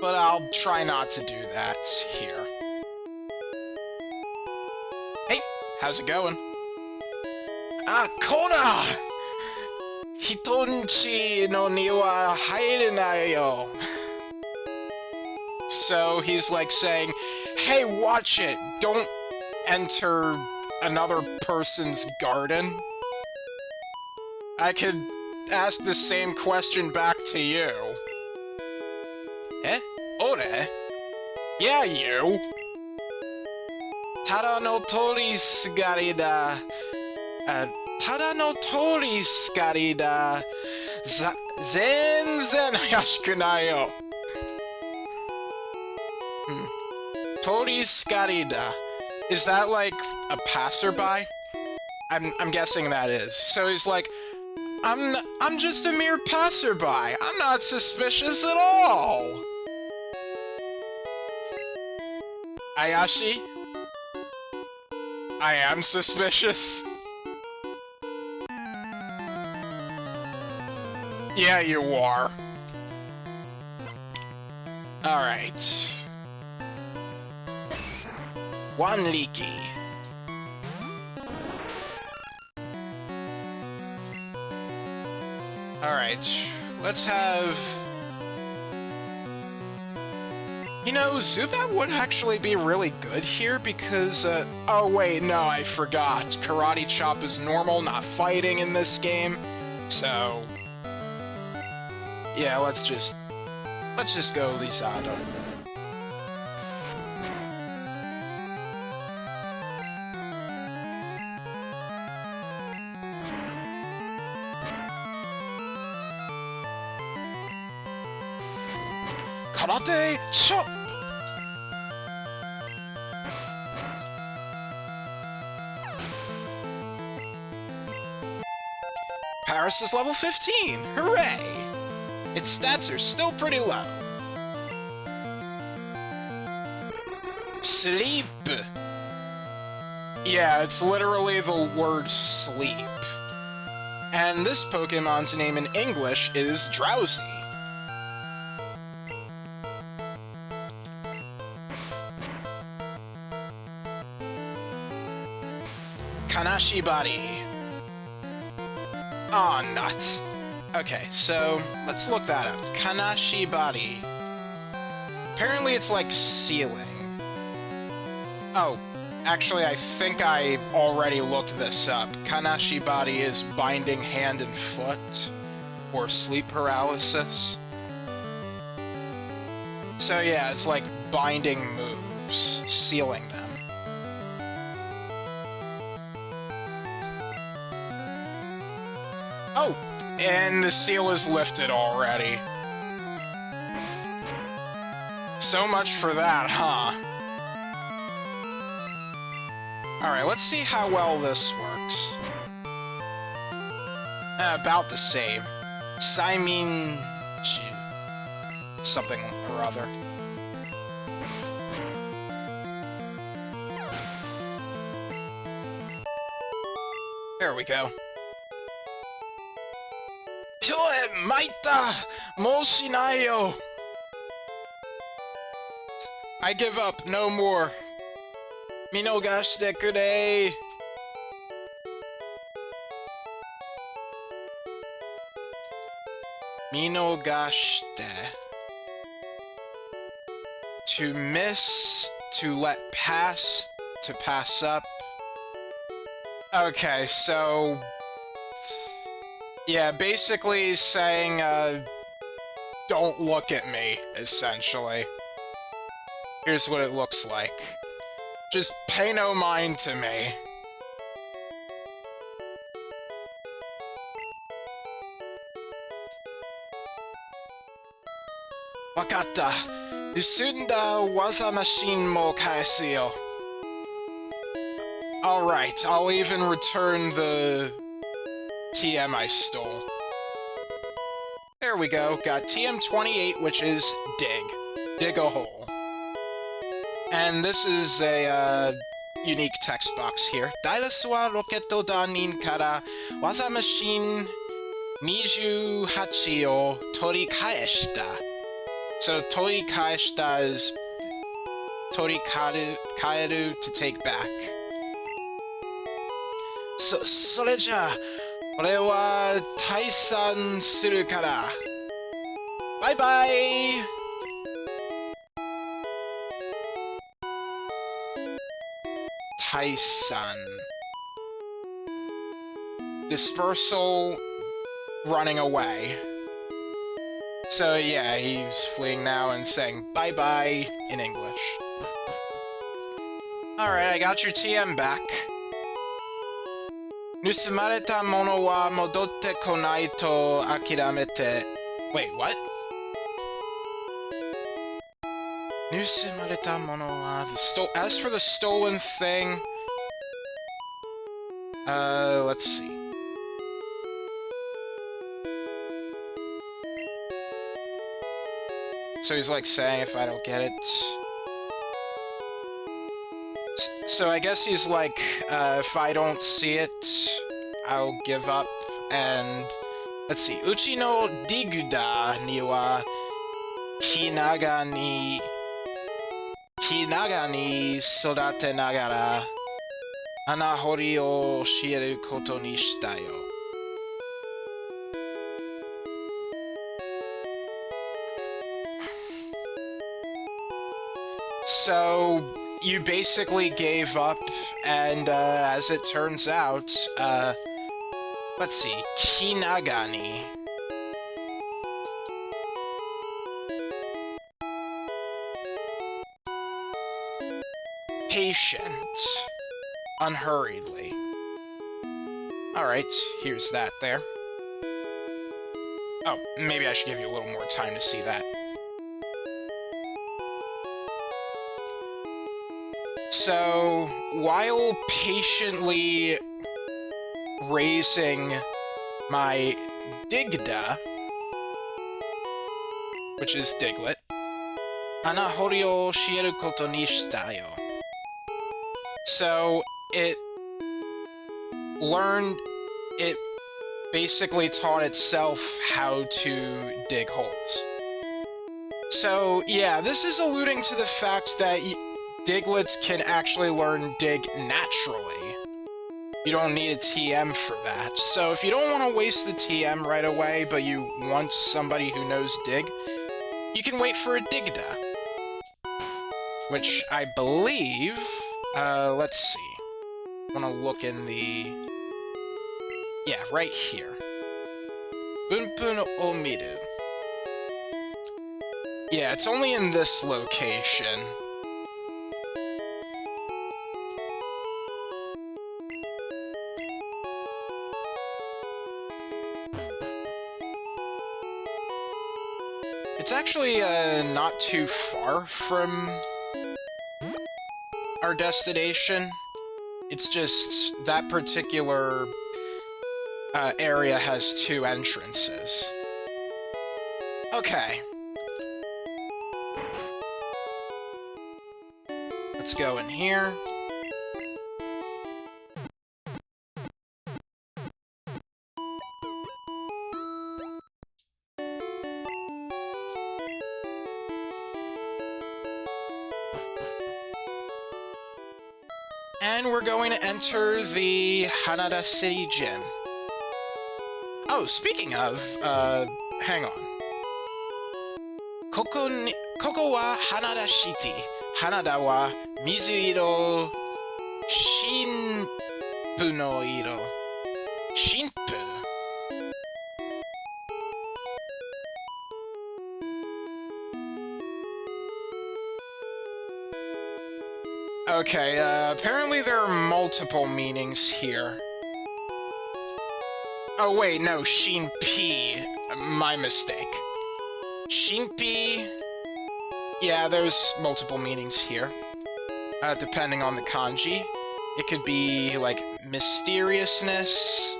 But I'll try not to do that here. Hey, how's it going? Ah, Kona! Hitonchi no ni wa hairenai yo. So he's like saying, hey, watch it! Don't enter another person's garden. I could ask the same question back to you. Eh? Ore? Yeah, you! Tada no tori sugari da. Tada no tori sugari da. Zenzen hayashiku nai yo. Tori sugari da. Is that like a passerby? I'm guessing that is. So he's like, I'm just a mere passerby. I'm not suspicious at all. Ayashi? I am suspicious. Yeah, you are. Alright. One leaky. Alright, let's have... You know, Zubat would actually be really good here because, oh wait, no, I forgot. Karate Chop is normal, not fighting in this game. So... yeah, let's just go Lizado. Karate Chop! Paris is level 15! Hooray! Its stats are still pretty low. Sleep! Yeah, it's literally the word sleep. And this Pokemon's name in English is Drowsy. Kanashibari. Aw, nuts. Okay, so let's look that up. Kanashibari. Apparently it's like sealing. Oh, actually I think I already looked this up. Kanashibari is binding hand and foot, or sleep paralysis. So yeah, it's like binding moves, sealing them. Oh! And the seal is lifted already. So much for that, huh? Alright, let's see how well this works. About the same. Saimin... something or other. There we go. Hyoe maita! Mou shinai yo! I give up. No more. Minogashite kure. Minogashite. To miss, to let pass, to pass up. Okay, so... yeah, basically saying, don't look at me, essentially. Here's what it looks like. Just pay no mind to me. Wakatta. Usunda waza machine mo kaesu yo. Alright, I'll even return the TM I stole. There we go. Got TM28, which is dig. Dig a hole. And this is a unique text box here. Daidasu wa roketo da nin kara waza machine 28 o torikaeshita. So torikaeshita is torikaeru to take back. So, それじゃあ、俺は退散するから。バイバイ。退散。Dispersal, running away. So yeah, he's fleeing now and saying bye-bye in English. Alright, I got your TM back. 盗まれたものは戻ってこないと諦めて... Wait, what? 盗まれたものは... As for the stolen thing... let's see. So he's like saying if I don't get it... So I guess he's like, if I don't see it, I'll give up, and... Let's see. Uchi no Diguda ni wa Hinaga ni sodate nagara Anahori o shieru koto ni shita yo. So... you basically gave up, and, as it turns out, let's see, Kinagani. Patient. Unhurriedly. Alright, here's that there. Oh, maybe I should give you a little more time to see that. So, while patiently raising my Digda, which is Diglett, Anahori o shieru koto ni shita yo. So, it basically taught itself how to dig holes. So, yeah, this is alluding to the fact that Diglets can actually learn dig naturally. You don't need a TM for that. So if you don't want to waste the TM right away, but you want somebody who knows dig, you can wait for a Digda. Which I believe... let's see. I want to look in the... yeah, right here. Bunpun o Miru. Yeah, it's only in this location. It's actually, not too far from our destination. It's just that particular area has 2 entrances. Okay. Let's go in here. And we're going to enter the Hanada City Gym. Oh, speaking of, hang on. Koko wa Hanada City. Hanada wa mizuiro shinpu no iro. Shinpu? Okay, apparently there are multiple meanings here. Oh wait, no, Shinpi. My mistake. Shinpi. Yeah, there's multiple meanings here. Depending on the kanji. It could be, like, mysteriousness,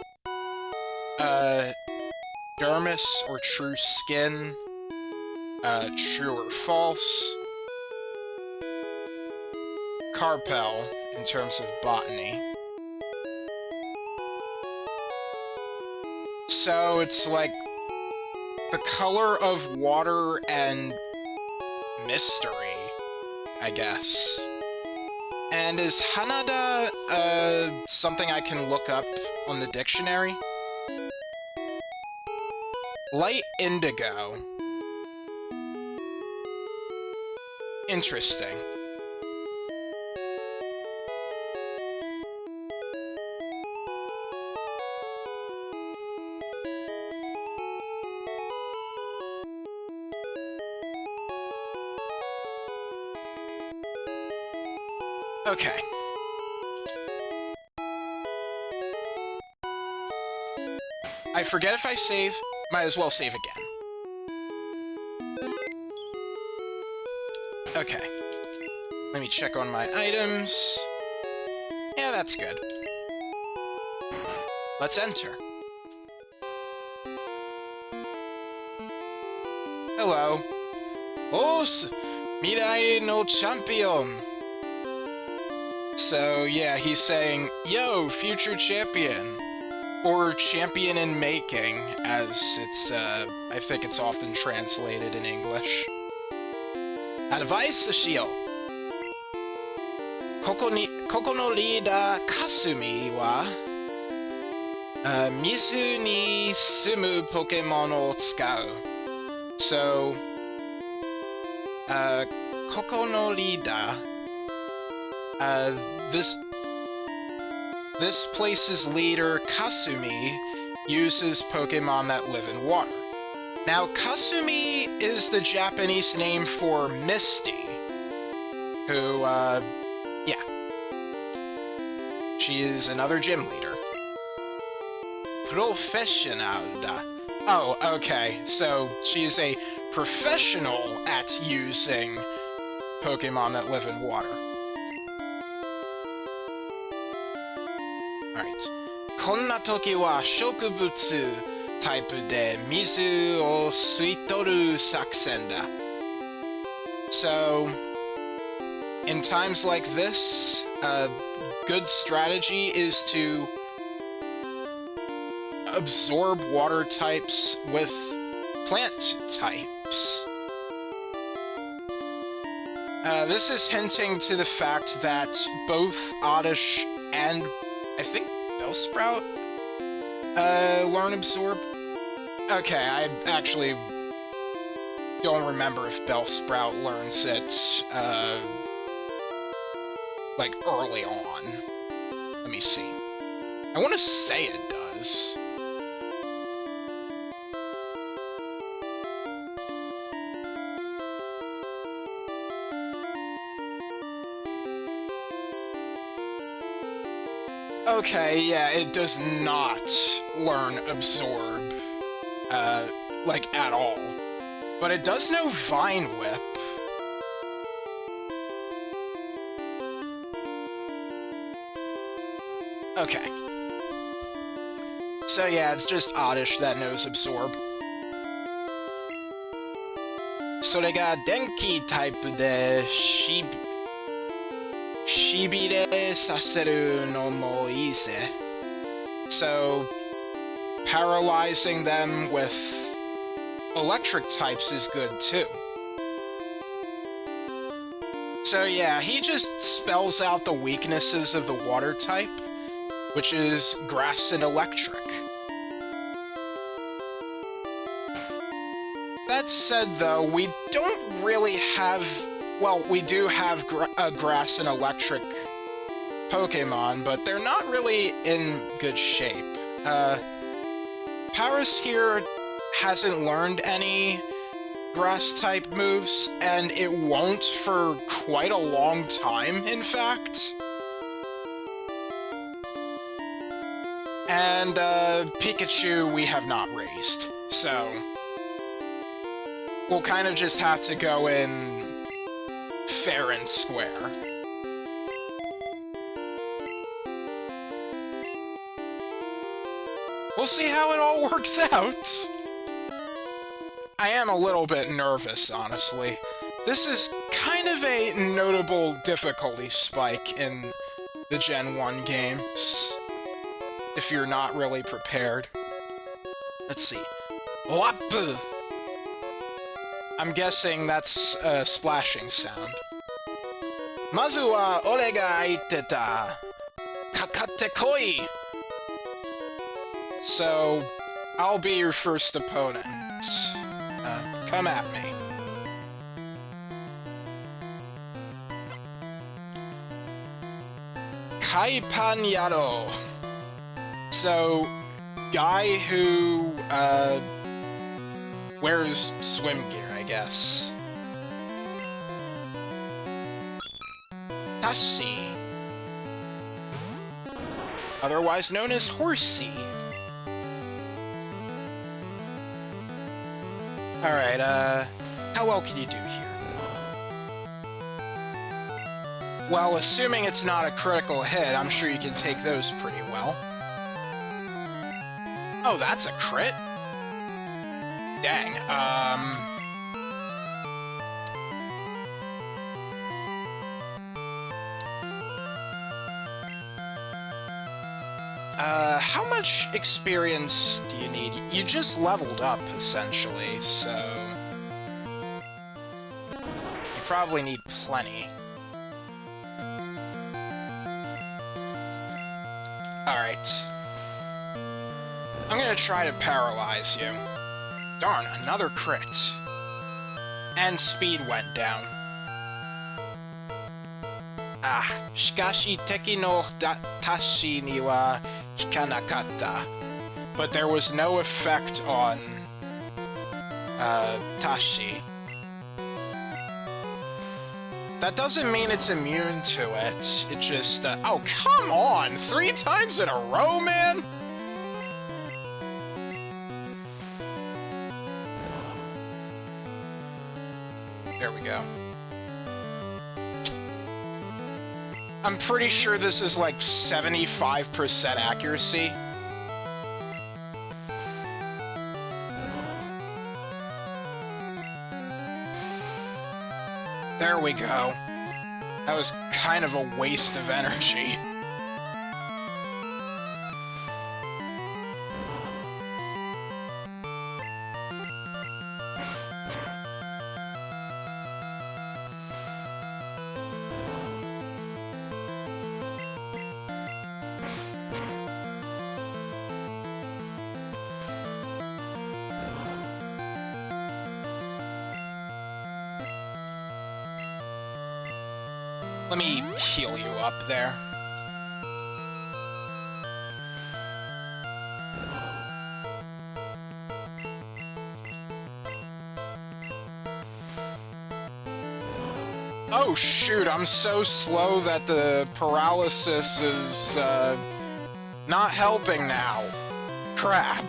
dermis or true skin, true or false, carpel in terms of botany. So it's like the color of water and mystery, I guess. And is Hanada, something I can look up on the dictionary? Light indigo. Interesting. Okay. I forget if I save, might as well save again. Okay. Let me check on my items. Yeah, that's good. Let's enter. Hello. Os Mirai no Champion. So, yeah, he's saying, yo, future champion. Or champion in making, as it's, I think it's often translated in English. Advice shio. Koko no leader Kasumi wa mizu ni sumu Pokémon o tsukau. So, Koko no leader. This place's leader, Kasumi, uses Pokemon that live in water. Now, Kasumi is the Japanese name for Misty, who, yeah. She is another gym leader. Professional. Oh, okay, so she's a professional at using Pokemon that live in water. Alright. Konna toki wa shokubutsu type de mizu o suitoru sakusen da. So, in times like this, a good strategy is to absorb water types with plant types. This is hinting to the fact that both Oddish and, I think, Bellsprout learn Absorb. Okay, I actually don't remember if Bellsprout learns it, like, early on. Let me see. I want to say it does. Okay, yeah, it does not learn Absorb, like, at all. But it does know Vine Whip. Okay. So yeah, it's just Oddish that knows Absorb. それが電気タイプでしびれさせるのもいいぜ. So, paralyzing them with electric types is good too. So yeah, he just spells out the weaknesses of the water type, which is grass and electric. That said, though, we don't really have... Well, we do have grass and electric Pokemon, but they're not really in good shape. Paris here hasn't learned any grass-type moves, and it won't for quite a long time, in fact. And, Pikachu we have not raised, so... we'll kind of just have to go in fair and square. We'll see how it all works out. I am a little bit nervous, honestly. This is kind of a notable difficulty spike in the Gen 1 games, if you're not really prepared. Let's see. Whop! I'm guessing that's a splashing sound. Mazu wa ore ga aiteta. Kakatte koi! So, I'll be your first opponent. Come at me. Kaipan Yaro. So, guy who, wears swim gear, I guess. Tashi. Otherwise known as Horsey. Alright, how well can you do here? Well, assuming it's not a critical hit, I'm sure you can take those pretty well. Oh, that's a crit? Dang, how much experience do you need? You just leveled up, essentially, so... you probably need plenty. Alright. I'm gonna try to paralyze you. Darn, another crit. And speed went down. Ah, shikashi teki no tashi ni wa kikanakatta. But there was no effect on, Tashi. That doesn't mean it's immune to it. It just, oh, come on! 3 times in a row, man? There we go. I'm pretty sure this is like 75% accuracy. There we go. That was kind of a waste of energy. Let me heal you up there. Oh shoot, I'm so slow that the paralysis is, not helping now. Crap.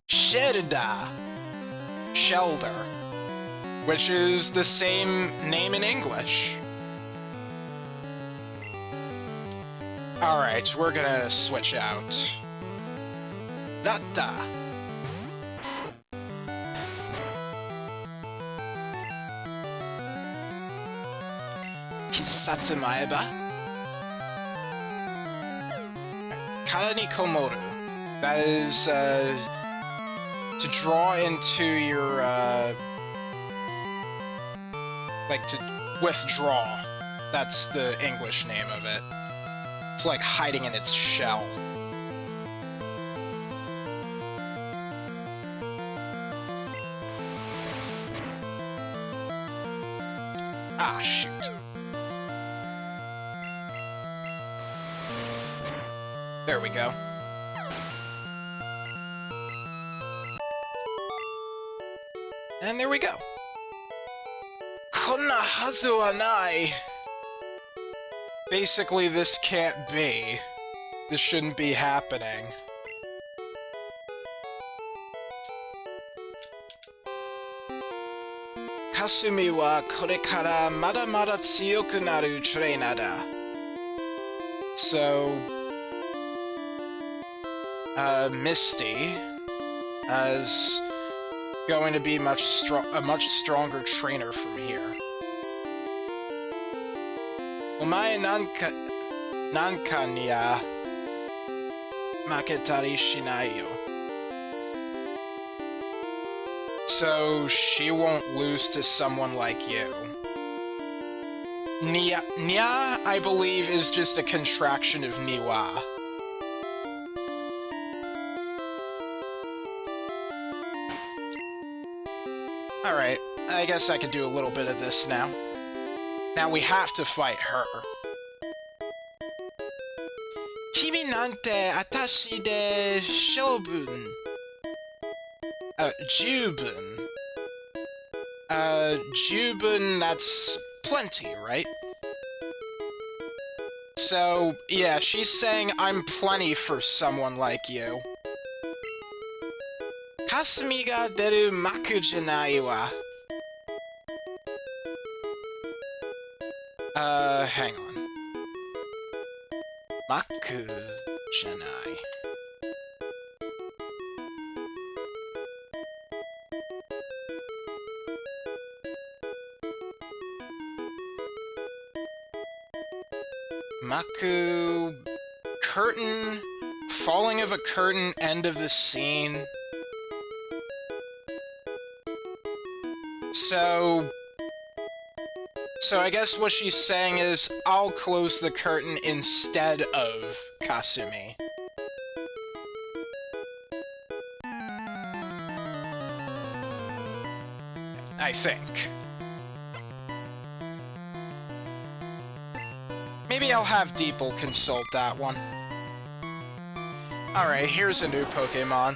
Shelda. Shelter. Which is the same name in English. Alright, we're gonna switch out. Datta. Kisatsu maeba. Kara ni komoru. That is, to draw into your, Like, to withdraw. That's the English name of it. It's like hiding in its shell. Ah, shoot. There we go. And there we go. Konna hazu wa nai. Basically, this can't be. This shouldn't be happening. Kasumi wa kore kara mada mada tsuyoku naru trainer da. So, Misty is going to be a much stronger trainer from here. Omae nanka ni ya maketari shinai yo. So she won't lose to someone like you. Nya, I believe, is just a contraction of niwa. Alright, I guess I could do a little bit of this now. Now we have to fight her. Kimi nante atashi de shoubun. Jubun. Jubun, that's plenty, right? So, yeah, she's saying I'm plenty for someone like you. Kasumi ga deru maku janai wa. Hang on. Maku janai. Maku... curtain... falling of a curtain, end of the scene. So I guess what she's saying is, I'll close the curtain instead of Kasumi. I think. Maybe I'll have Deeple consult that one. Alright, here's a new Pokémon.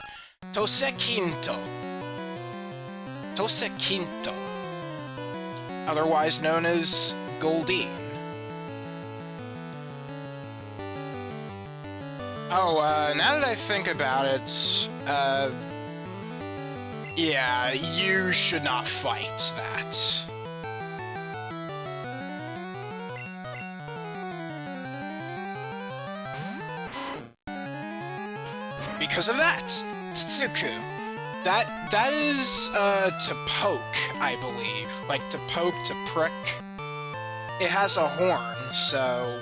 Tosekinto. Tosekinto. Otherwise known as Goldeen. Oh, now that I think about it, yeah, you should not fight that. Because of that, Tsuku. That is, to poke, I believe. Like, to poke, to prick. It has a horn, so...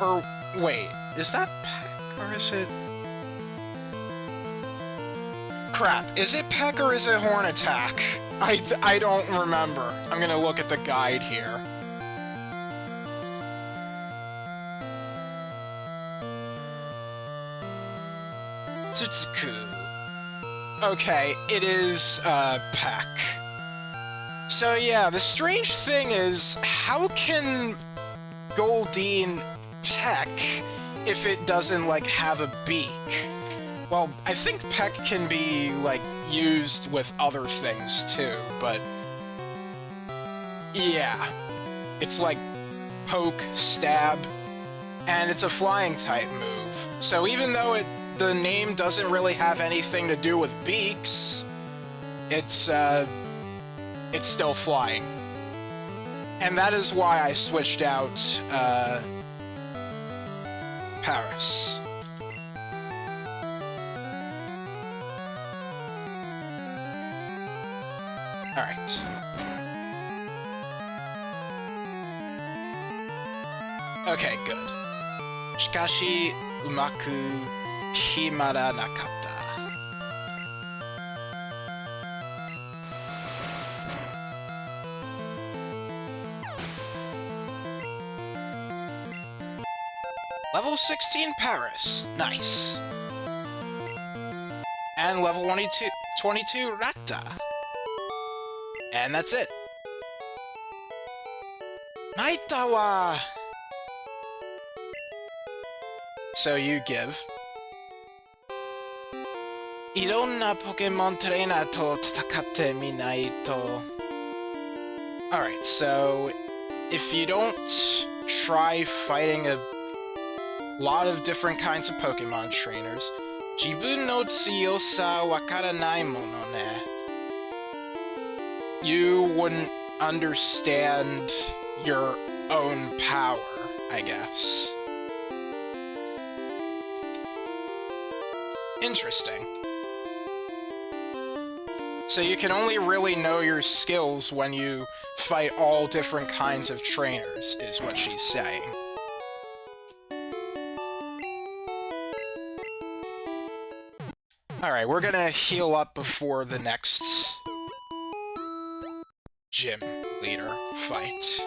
Or, wait, is that peck, or is it... Crap, is it peck or is it horn attack? I don't remember. I'm gonna look at the guide here. Tsutsuku. Okay, it is, peck. So yeah, the strange thing is, how can Goldeen peck if it doesn't, like, have a beak? Well, I think peck can be, like, used with other things, too, but... yeah. It's like poke, stab, and it's a flying type move. So even though the name doesn't really have anything to do with beaks, it's still flying. And that is why I switched out, Paris. Alright. Okay, good. Shikashi, umaku himara nakata. Level 16 Paris. Nice. And level 22 Rata. And that's it. Naitawa! So you give. いろんなポケモントレーナーと戦ってみないと. Alright, so if you don't try fighting a lot of different kinds of Pokemon trainers, 自分の強さわからないものね. You wouldn't understand your own power, I guess. Interesting. So you can only really know your skills when you fight all different kinds of trainers, is what she's saying. Alright, we're gonna heal up before the next gym leader fight.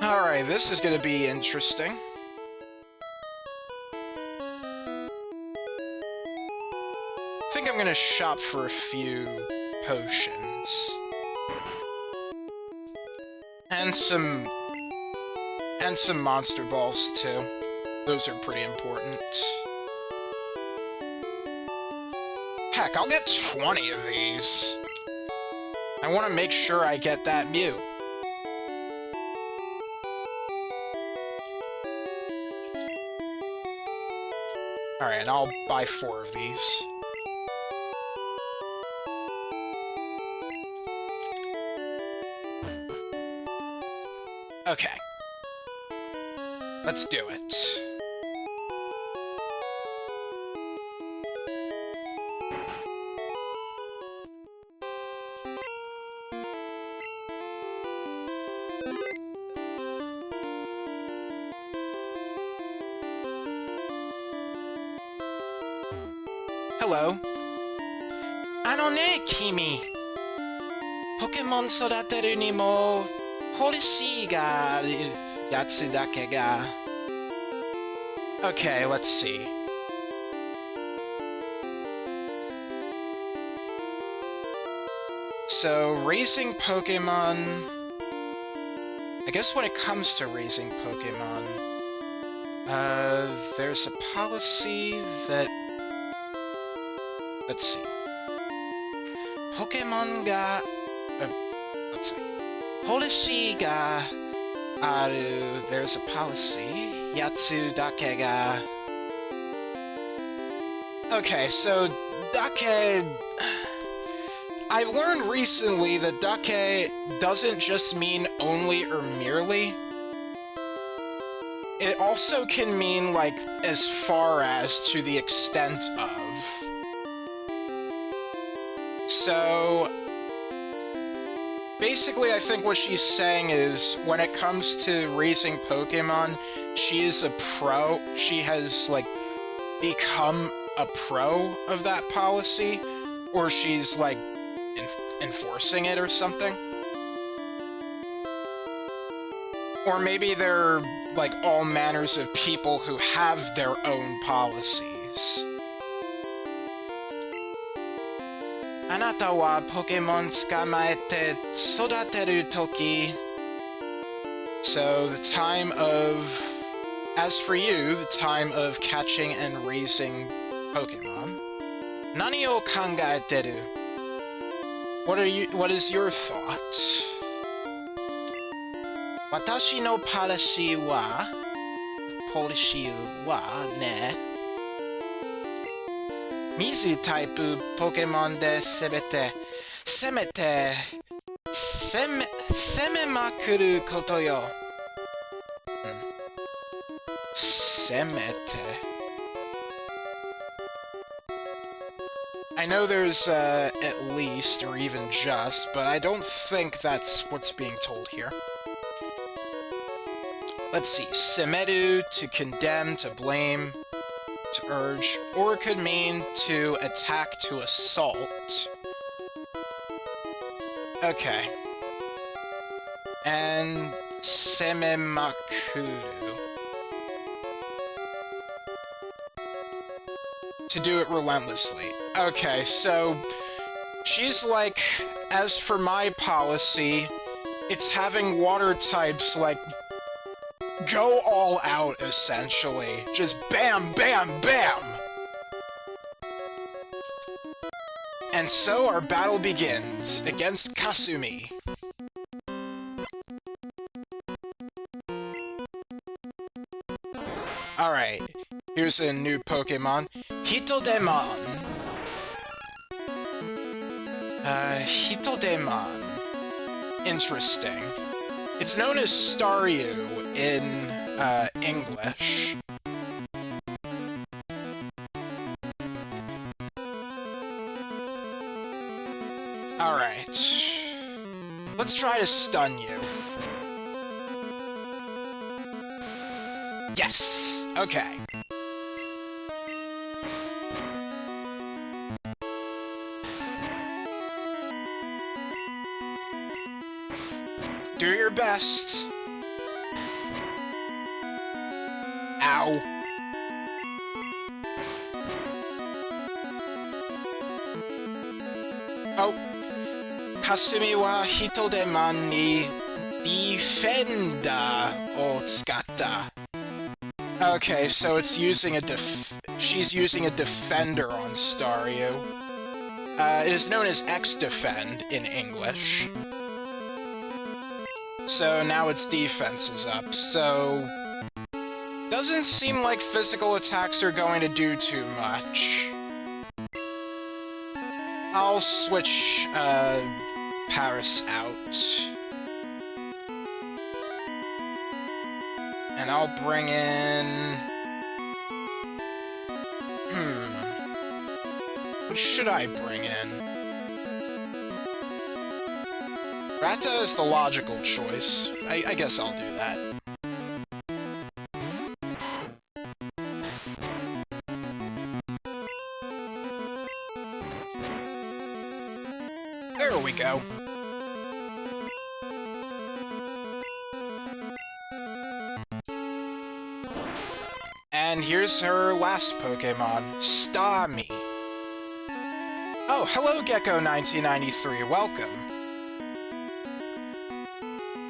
Alright, this is gonna be interesting. I think I'm gonna shop for a few potions. And some monster balls too. Those are pretty important. Heck, I'll get 20 of these. I want to make sure I get that Mew. Alright, and I'll buy 4 of these. Okay. Let's do it. Hello. あのね、君。ポケモン育てるにもポリシーがあるやつだけが。Okay, let's see. So, raising Pokemon... I guess when it comes to raising Pokemon, there's a policy that... Let's see. Pokemon ga... let's see. Policy ga aru... There's a policy. Yatsu dake ga... Okay, so dake... I've learned recently that dake doesn't just mean only or merely. It also can mean, like, as far as to the extent of. So, basically I think what she's saying is, when it comes to raising Pokemon, she is a pro. She has, like, become a pro of that policy, or she's, like, enforcing it or something. Or maybe they're, like, all manners of people who have their own policies. あなたはポケモン捕まえて育てるとき So the time of... As for you, the time of catching and raising Pokemon. 何を考えてる? What is your thought? 私のポリシーはね、水タイプポケモンで攻めまくることよ。攻めて。I know there's at least, or even just, but I don't think that's what's being told here. Let's see, semeru, to condemn, to blame, to urge, or it could mean to attack, to assault. Okay. And Sememakuru. To do it relentlessly. Okay, so she's like, as for my policy, it's having water types, like, go all out, essentially. Just bam, bam, bam! And so our battle begins, against Kasumi. Alright, here's a new Pokémon. Hitodemon. Hitodemon. Interesting. It's known as Staryu in, English. Alright. Let's try to stun you. Yes! Okay. Do your best. Ow. Oh. Kasumi wa hitodemon ni defenda o tsukatta. Okay, so it's using she's using a defender on Staryu. It is known as X-Defend in English. So now its defense is up, so... Doesn't seem like physical attacks are going to do too much. I'll switch, Paris out. And I'll bring in... What should I bring in? Rata is the logical choice. I guess I'll do that. There we go. And here's her last Pokémon, Starmie. Oh, hello Gecko1993, welcome.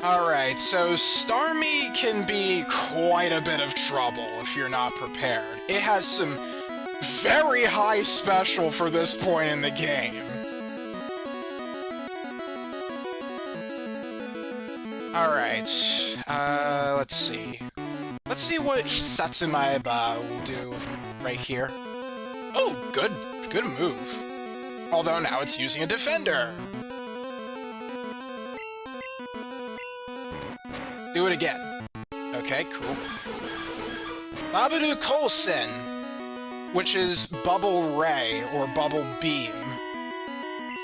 Alright, so Starmie can be quite a bit of trouble if you're not prepared. It has some very high special for this point in the game. Alright, let's see. Let's see what Satsumaeba will do right here. Oh, good move. Although now it's using a defender. Do it again. Okay, cool. Babalu Kolsen, which is Bubble Ray or Bubble Beam.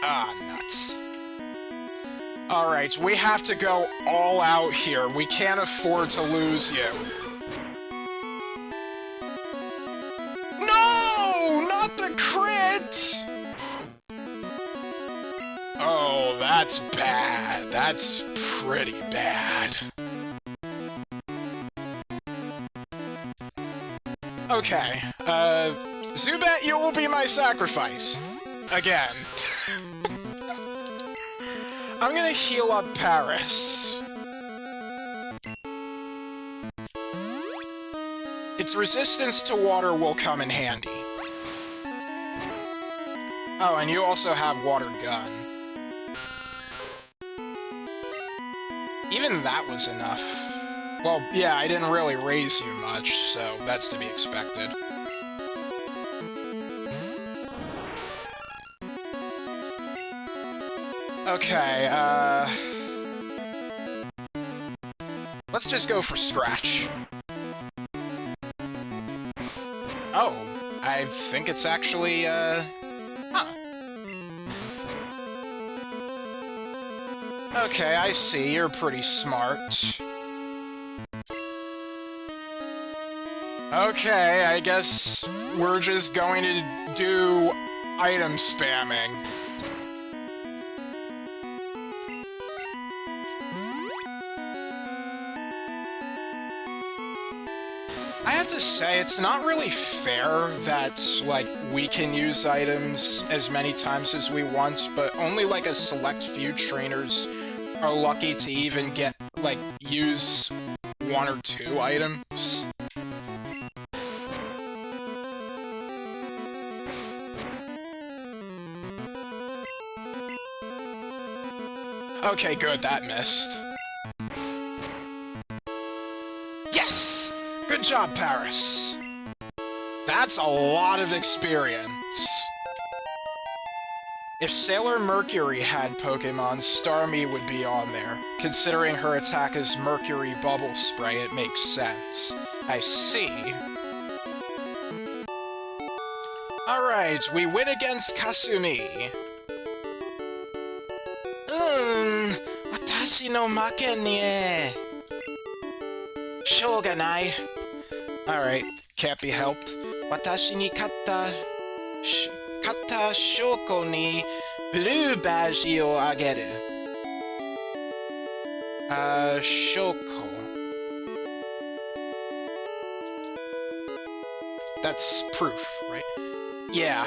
Ah, nuts. Alright, we have to go all out here. We can't afford to lose you. No! Not the crit! Oh, that's bad. That's pretty bad. Okay, Zubat, you will be my sacrifice. Again. I'm gonna heal up Paris. Its resistance to water will come in handy. Oh, and you also have Water Gun. Even that was enough. Well, yeah, I didn't really raise you much, so that's to be expected. Okay, let's just go for Scratch. Oh, I think it's actually, Okay, I see, you're pretty smart. Okay, I guess we're just going to do item spamming. to say, it's not really fair that, like, we can use items as many times as we want, but only, like, a select few trainers are lucky to even get, like, use 1 or 2 items. Okay, good, that missed. Yes! Good job, Paris! That's a lot of experience. If Sailor Mercury had Pokemon, Starmie would be on there. Considering her attack is Mercury Bubble Spray, it makes sense. I see. Alright, we win against Kasumi. 私の負けね。しょうがない。Alright, can't be helped. 私に勝った証拠にブルーバージをあげる。証拠。That's proof, right? Yeah.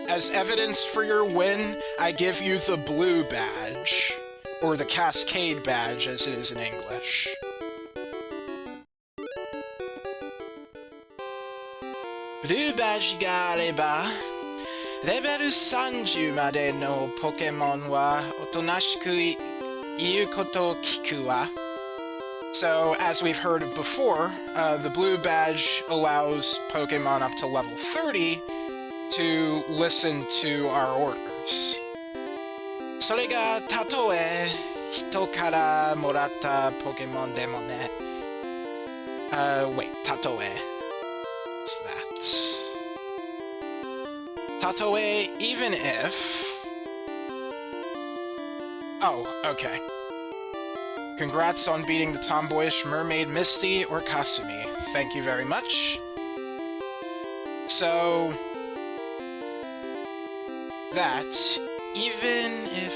As evidence for your win, I give you the blue badge. Or the Cascade badge, as it is in English. Blue badge があれば、レベル30までのポケモンはおとなしく言うことを聞くわ。So, as we've heard before, the blue badge allows Pokemon up to level 30 to listen to our orders. それがたとえ人からもらったポケモンでもね。Wait, たとえ。What's that? たとえ, even if. Oh, okay. Congrats on beating the tomboyish mermaid Misty or Kasumi. Thank you very much. So, that, even if,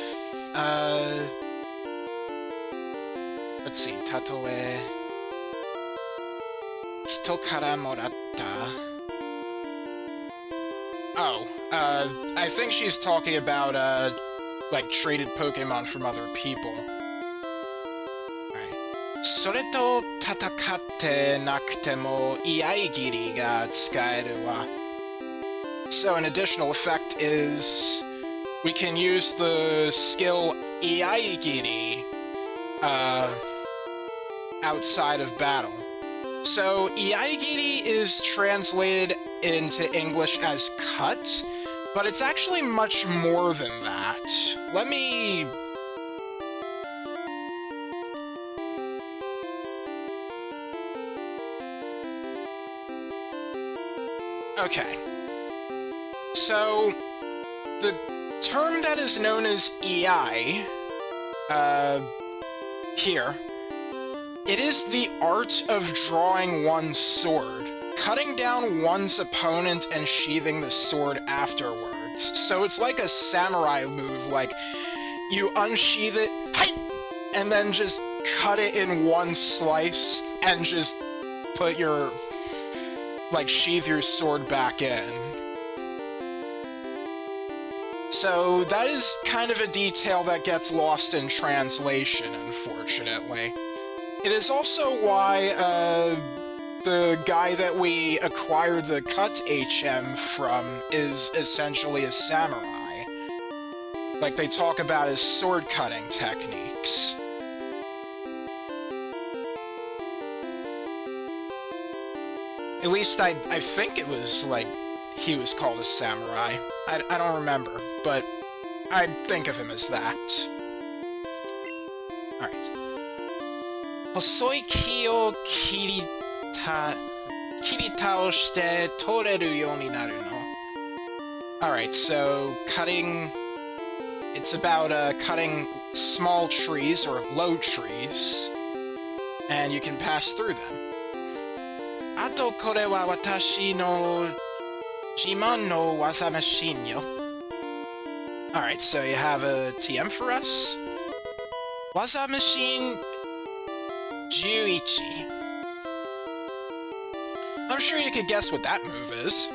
let's see, Tatoe, hito kara moratta. Oh, I think she's talking about, like, traded Pokemon from other people. Right. それと戦ってなくても居合切りが使えるわ。So an additional effect is we can use the skill Iaigiri outside of battle. So Iaigiri is translated into English as cut, but it's actually much more than that. Let me... Okay. So, the term that is known as EI, here, it is the art of drawing one's sword, cutting down one's opponent and sheathing the sword afterwards. So it's like a samurai move, like, you unsheath it, and then just cut it in one slice, and just put your, like, sheath your sword back in. So that is kind of a detail that gets lost in translation, unfortunately. It is also why, the guy that we acquired the cut HM from is essentially a samurai. Like, they talk about his sword-cutting techniques. At least I think it was, like, he was called a samurai. I don't remember, but I think of him as that. Alright. 細い木を切り倒して取れるようになるの. Alright, so cutting... It's about cutting small trees, or low trees, and you can pass through them. あとこれは私の自慢の技マシンよ. Alright, so you have a TM for us? 技マシン11. I'm sure you could guess what that move is.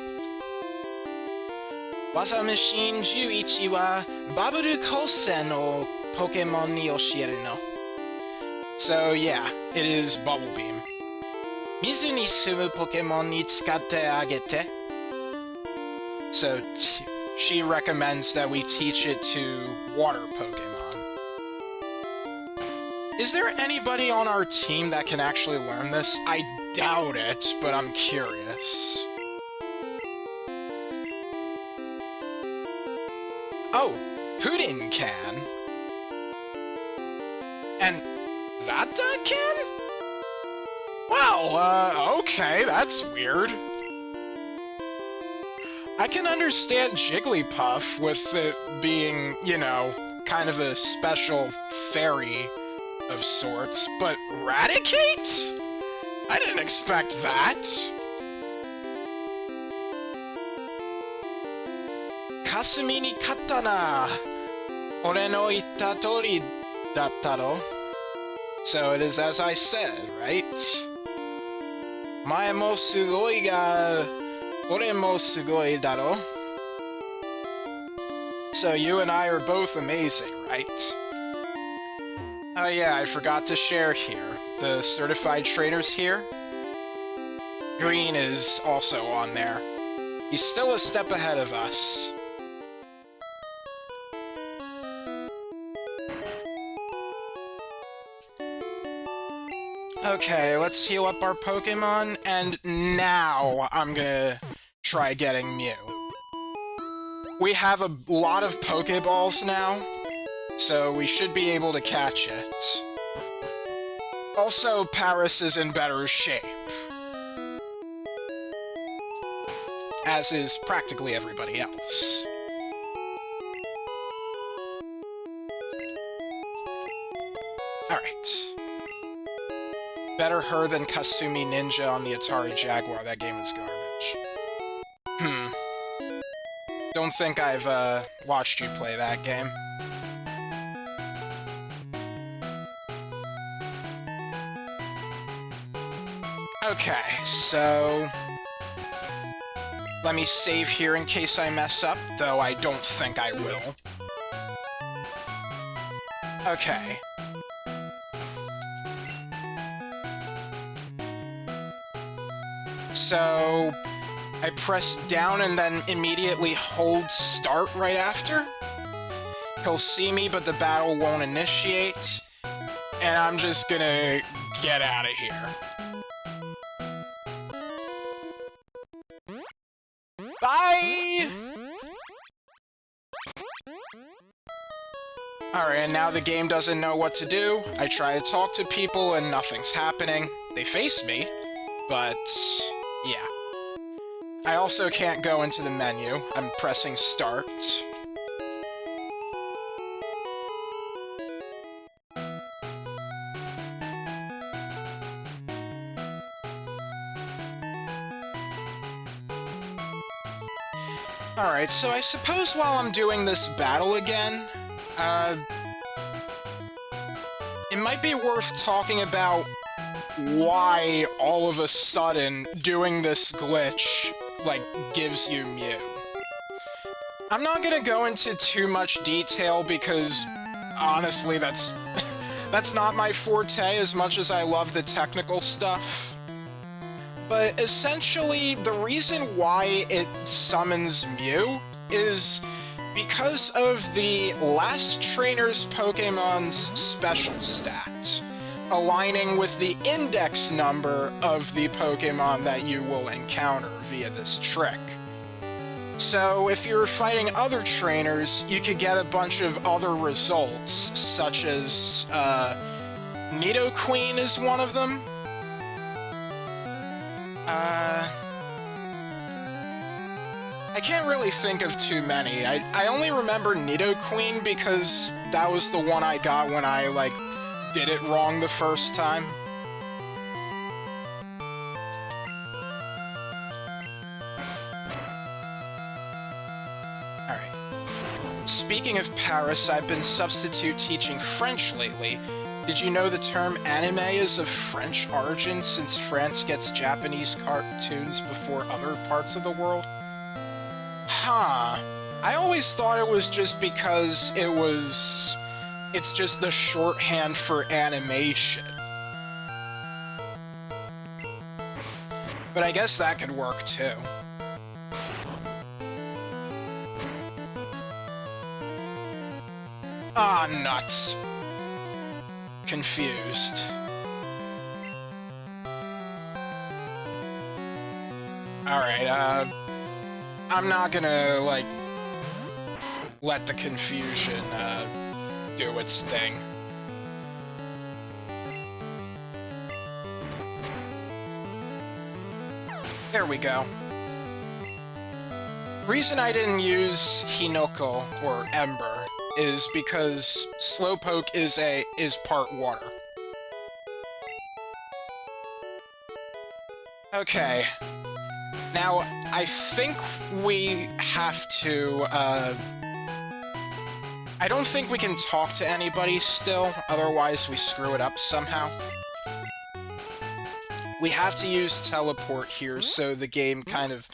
Waza Machine 11 wa Baburu Kosen no Pokémon ni oshieru no. So yeah, it is Bubble Beam. Mizu ni sumu Pokémon ni tsukatte agete. So she recommends that we teach it to water Pokémon. Is there anybody on our team that can actually learn this? I doubt it, but I'm curious. Oh, Puddin can. And Rata can? Well, okay, that's weird. I can understand Jigglypuff with it being, you know, kind of a special fairy of sorts, but Raticate? I didn't expect that. Kasumi ni katta na. Ore no itta tori datta ro. So it is as I said, right? Mae mo sugoi ga ore mo sugoi daro. So you and I are both amazing, right? Oh yeah, I forgot to share here. The certified trainers here. Green is also on there. He's still a step ahead of us. Okay, let's heal up our Pokémon, and now I'm gonna try getting Mew. We have a lot of Pokéballs now, so we should be able to catch it. Also, Paris is in better shape. As is practically everybody else. Alright. Better her than Kasumi Ninja on the Atari Jaguar. That game is garbage. Don't think I've, watched you play that game. Okay, so... let me save here in case I mess up, though I don't think I will. Okay. So... I press down and then immediately hold start right after? He'll see me, but the battle won't initiate. And I'm just gonna get out of here. Bye! Alright, and now the game doesn't know what to do. I try to talk to people and nothing's happening. They face me, but yeah. I also can't go into the menu. I'm pressing start. Alright, so I suppose while I'm doing this battle again, it might be worth talking about why all of a sudden doing this glitch, like, gives you Mew. I'm not gonna go into too much detail because, honestly, that's not my forte as much as I love the technical stuff. But essentially, the reason why it summons Mew is because of the last trainer's Pokemon's special stat, aligning with the index number of the Pokemon that you will encounter via this trick. So if you're fighting other trainers, you could get a bunch of other results, such as, Nidoqueen is one of them. I can't really think of too many. I only remember Nidoqueen because that was the one I got when I, like, did it wrong the first time. Alright. Speaking of Paris, I've been substitute teaching French lately, Did you know the term anime is of French origin since France gets Japanese cartoons before other parts of the world? Huh. I always thought it was just because it's just the shorthand for animation. But I guess that could work too. Ah, nuts. Confused. Alright, I'm not gonna, like, let the confusion, do its thing. There we go. Reason I didn't use Hinoko, or Ember, is because Slowpoke is part water. Okay. Now, I think we have to, I don't think we can talk to anybody still, otherwise we screw it up somehow. We have to use teleport here so the game kind of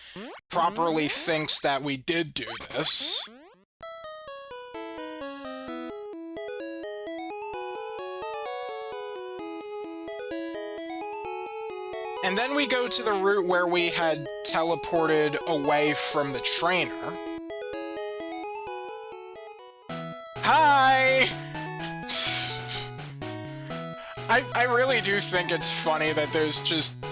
properly thinks that we did do this. And then we go to the route where we had teleported away from the trainer. Hi! I really do think it's funny that there's just...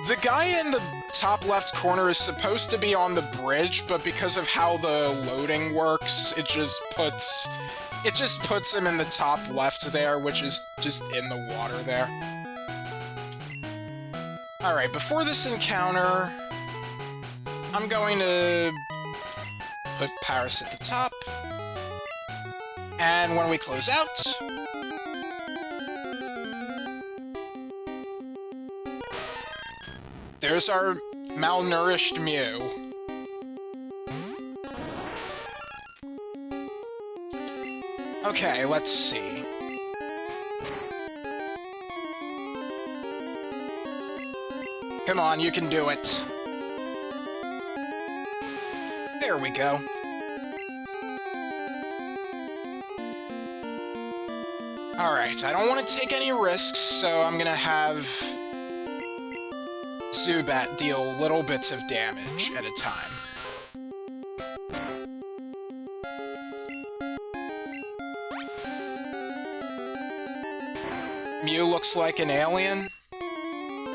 The guy in the top left corner is supposed to be on the bridge, but because of how the loading works, it just puts him in the top left there, which is just in the water there. Alright, before this encounter, I'm going to put Paris at the top. And when we close out, there's our malnourished Mew. Okay, let's see. Come on, you can do it. There we go. Alright, I don't want to take any risks, so I'm gonna have Zubat deal little bits of damage at a time. Mew looks like an alien?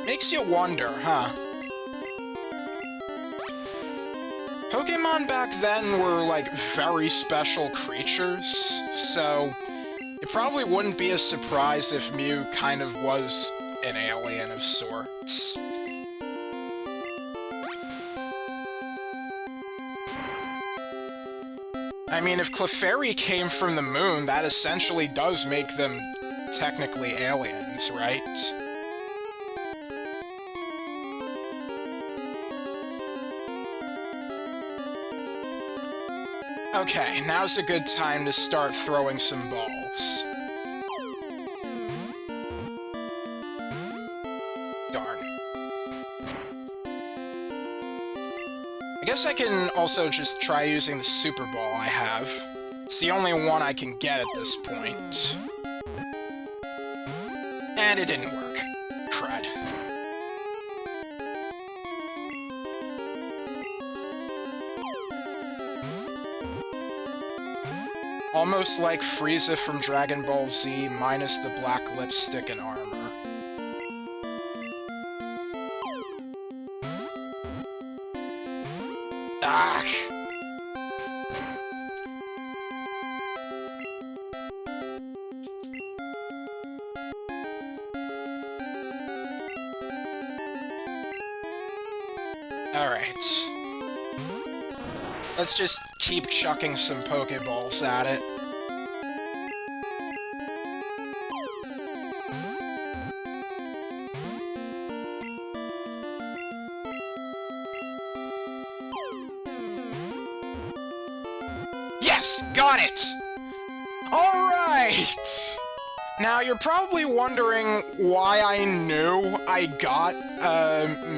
Makes you wonder, huh? Pokémon back then were, like, very special creatures, so it probably wouldn't be a surprise if Mew kind of was an alien of sorts. I mean, if Clefairy came from the moon, that essentially does make them technically aliens, right? Okay, now's a good time to start throwing some balls. Darn. I guess I can also just try using the Super Ball I have. It's the only one I can get at this point. And it didn't work. Crud. Almost like Frieza from Dragon Ball Z, minus the black lipstick and armor. Ah! Alright. Let's just keep chucking some Pokeballs at it. Yes! Got it! Alright! Now, you're probably wondering why I knew I got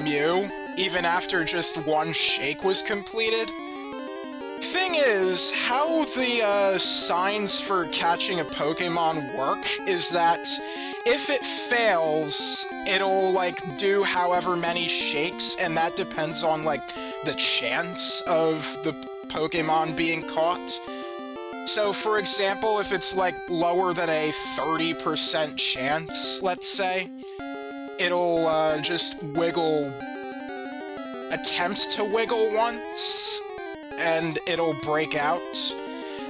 Mew, even after just one shake was completed. Thing is, how the signs for catching a Pokemon work is that if it fails, it'll, like, do however many shakes, and that depends on, like, the chance of the Pokemon being caught. So, for example, if it's, like, lower than a 30% chance, let's say, it'll, just attempt to wiggle once, and it'll break out.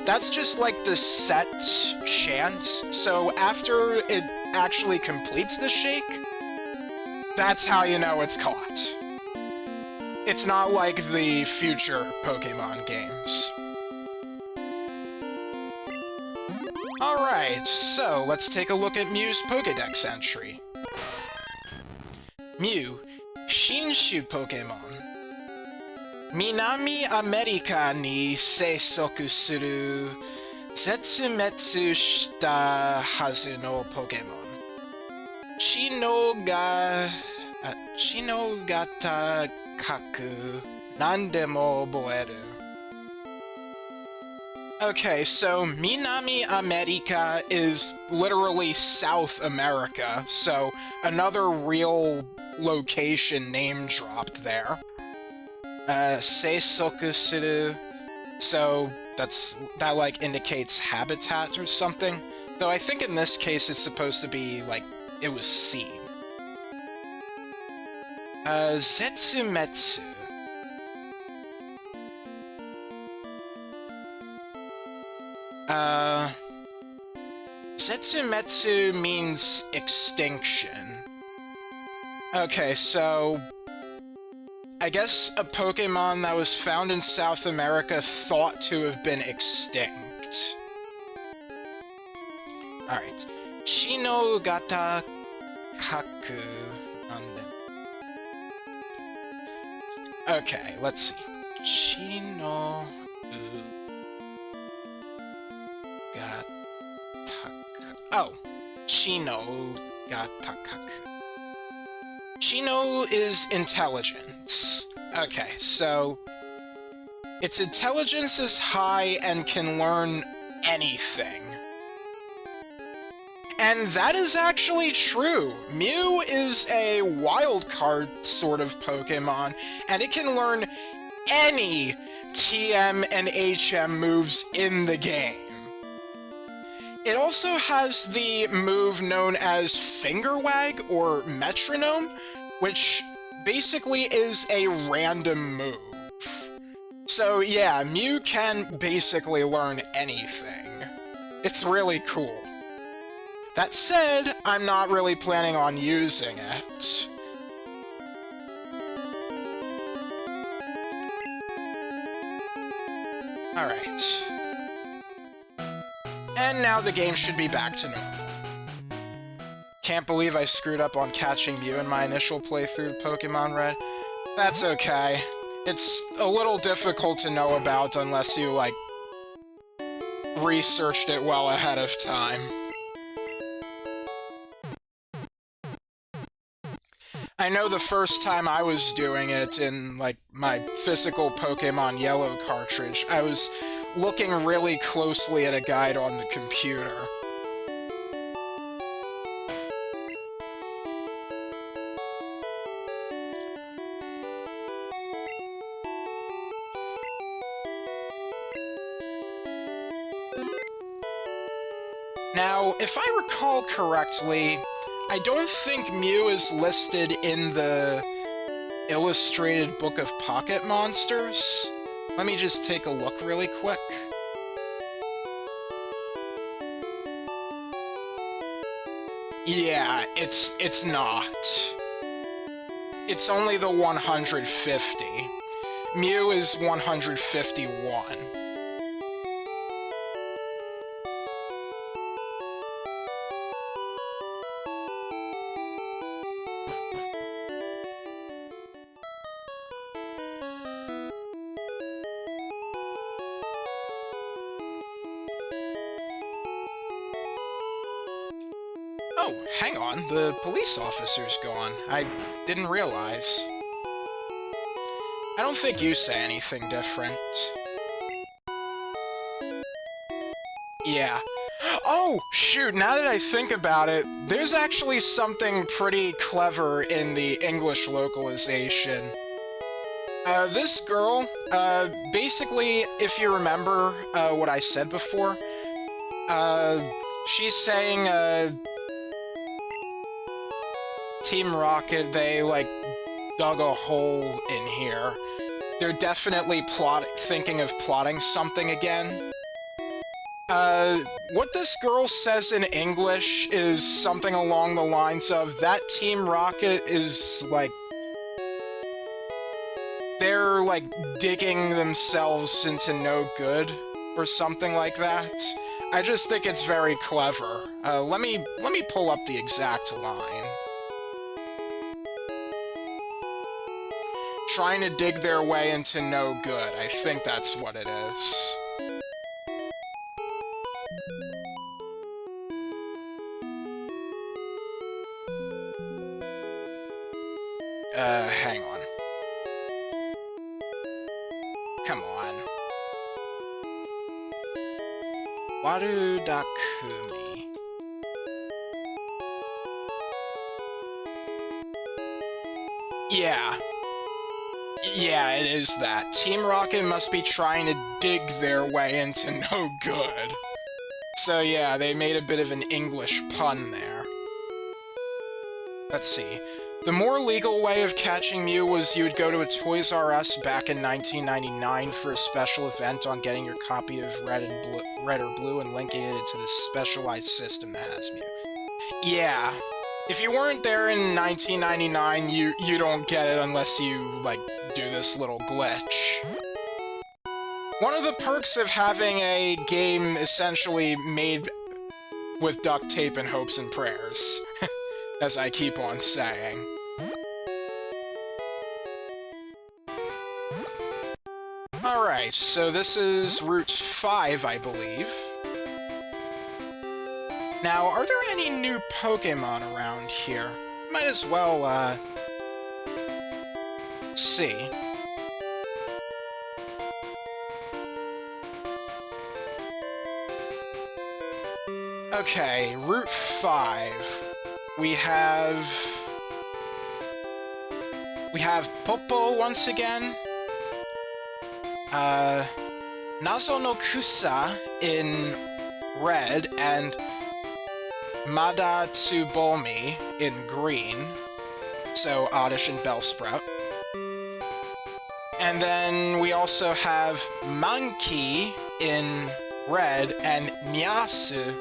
That's just, like, the set chance, so after it actually completes the shake, that's how you know it's caught. It's not like the future Pokemon games. Alright, so let's take a look at Mew's Pokédex entry. Mew, Shinshu Pokémon. Minami America ni seisoku suru zetsumetsu shita hazu no Pokémon. Shinogata kaku nandemo boeru. Okay, so Minami America is literally South America, so another real location name dropped there. Seisoku suru, so that like indicates habitat or something, though I think in this case it's supposed to be like it was seen. Zetsumetsu. Zetsumetsu means extinction. Okay, so I guess a Pokemon that was found in South America thought to have been extinct. Alright. Shinogata kaku nande. Okay, let's see. Oh, Shinogata-kaku. Shino is intelligence. Okay, so its intelligence is high and can learn anything. And that is actually true. Mew is a wild card sort of Pokemon, and it can learn any TM and HM moves in the game. It also has the move known as Finger Wag or Metronome, which basically is a random move. So yeah, Mew can basically learn anything. It's really cool. That said, I'm not really planning on using it. Alright. And now the game should be back to normal. Can't believe I screwed up on catching Mew in my initial playthrough of Pokémon Red. That's okay. It's a little difficult to know about unless you, like, researched it well ahead of time. I know the first time I was doing it in, like, my physical Pokémon Yellow cartridge, I was looking really closely at a guide on the computer. Now, if I recall correctly, I don't think Mew is listed in the Illustrated Book of Pocket Monsters. Let me just take a look really quick. Yeah, it's not. It's only the 150. Mew is 151. Oh, hang on, the police officer's gone. I didn't realize. I don't think you say anything different. Yeah. Oh, shoot, now that I think about it, there's actually something pretty clever in the English localization. This girl, basically, if you remember, what I said before, she's saying, Team Rocket, they, like, dug a hole in here. They're definitely thinking of plotting something again. What this girl says in English is something along the lines of, that Team Rocket is, like, they're, like, digging themselves into no good, or something like that. I just think it's very clever. Let me pull up the exact line. Trying to dig their way into no good. I think that's what it is. Hang on. Come on. Waru Dakumi. Yeah. Yeah, it is that. Team Rocket must be trying to dig their way into no good. So yeah, they made a bit of an English pun there. Let's see. The more legal way of catching Mew was you would go to a Toys R Us back in 1999 for a special event on getting your copy of Red or Blue and linking it to this specialized system that has Mew. Yeah. If you weren't there in 1999, you don't get it unless you, like, do this little glitch. One of the perks of having a game essentially made with duct tape and hopes and prayers, as I keep on saying. Alright, so this is Route 5, I believe. Now, are there any new Pokémon around here? Might as well, see. Okay, Route 5. We have Popo once again. Nazo no Kusa in red, and Mada Tsubomi in green. So Oddish and Bellsprout. And then we also have Mankey in red and Miyasu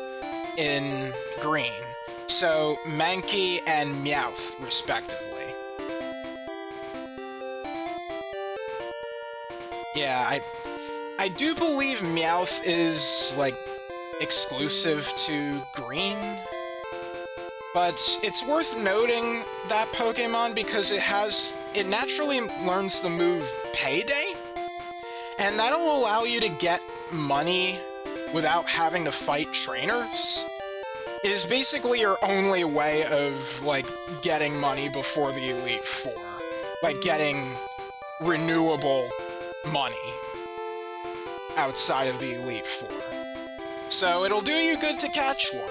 in green. So Mankey and Meowth, respectively. Yeah, I do believe Meowth is, like, exclusive to green. But it's worth noting that Pokémon because it naturally learns the move Payday, and that'll allow you to get money without having to fight trainers. It is basically your only way of, like, getting money before the Elite Four. Like, getting renewable money outside of the Elite Four. So it'll do you good to catch one.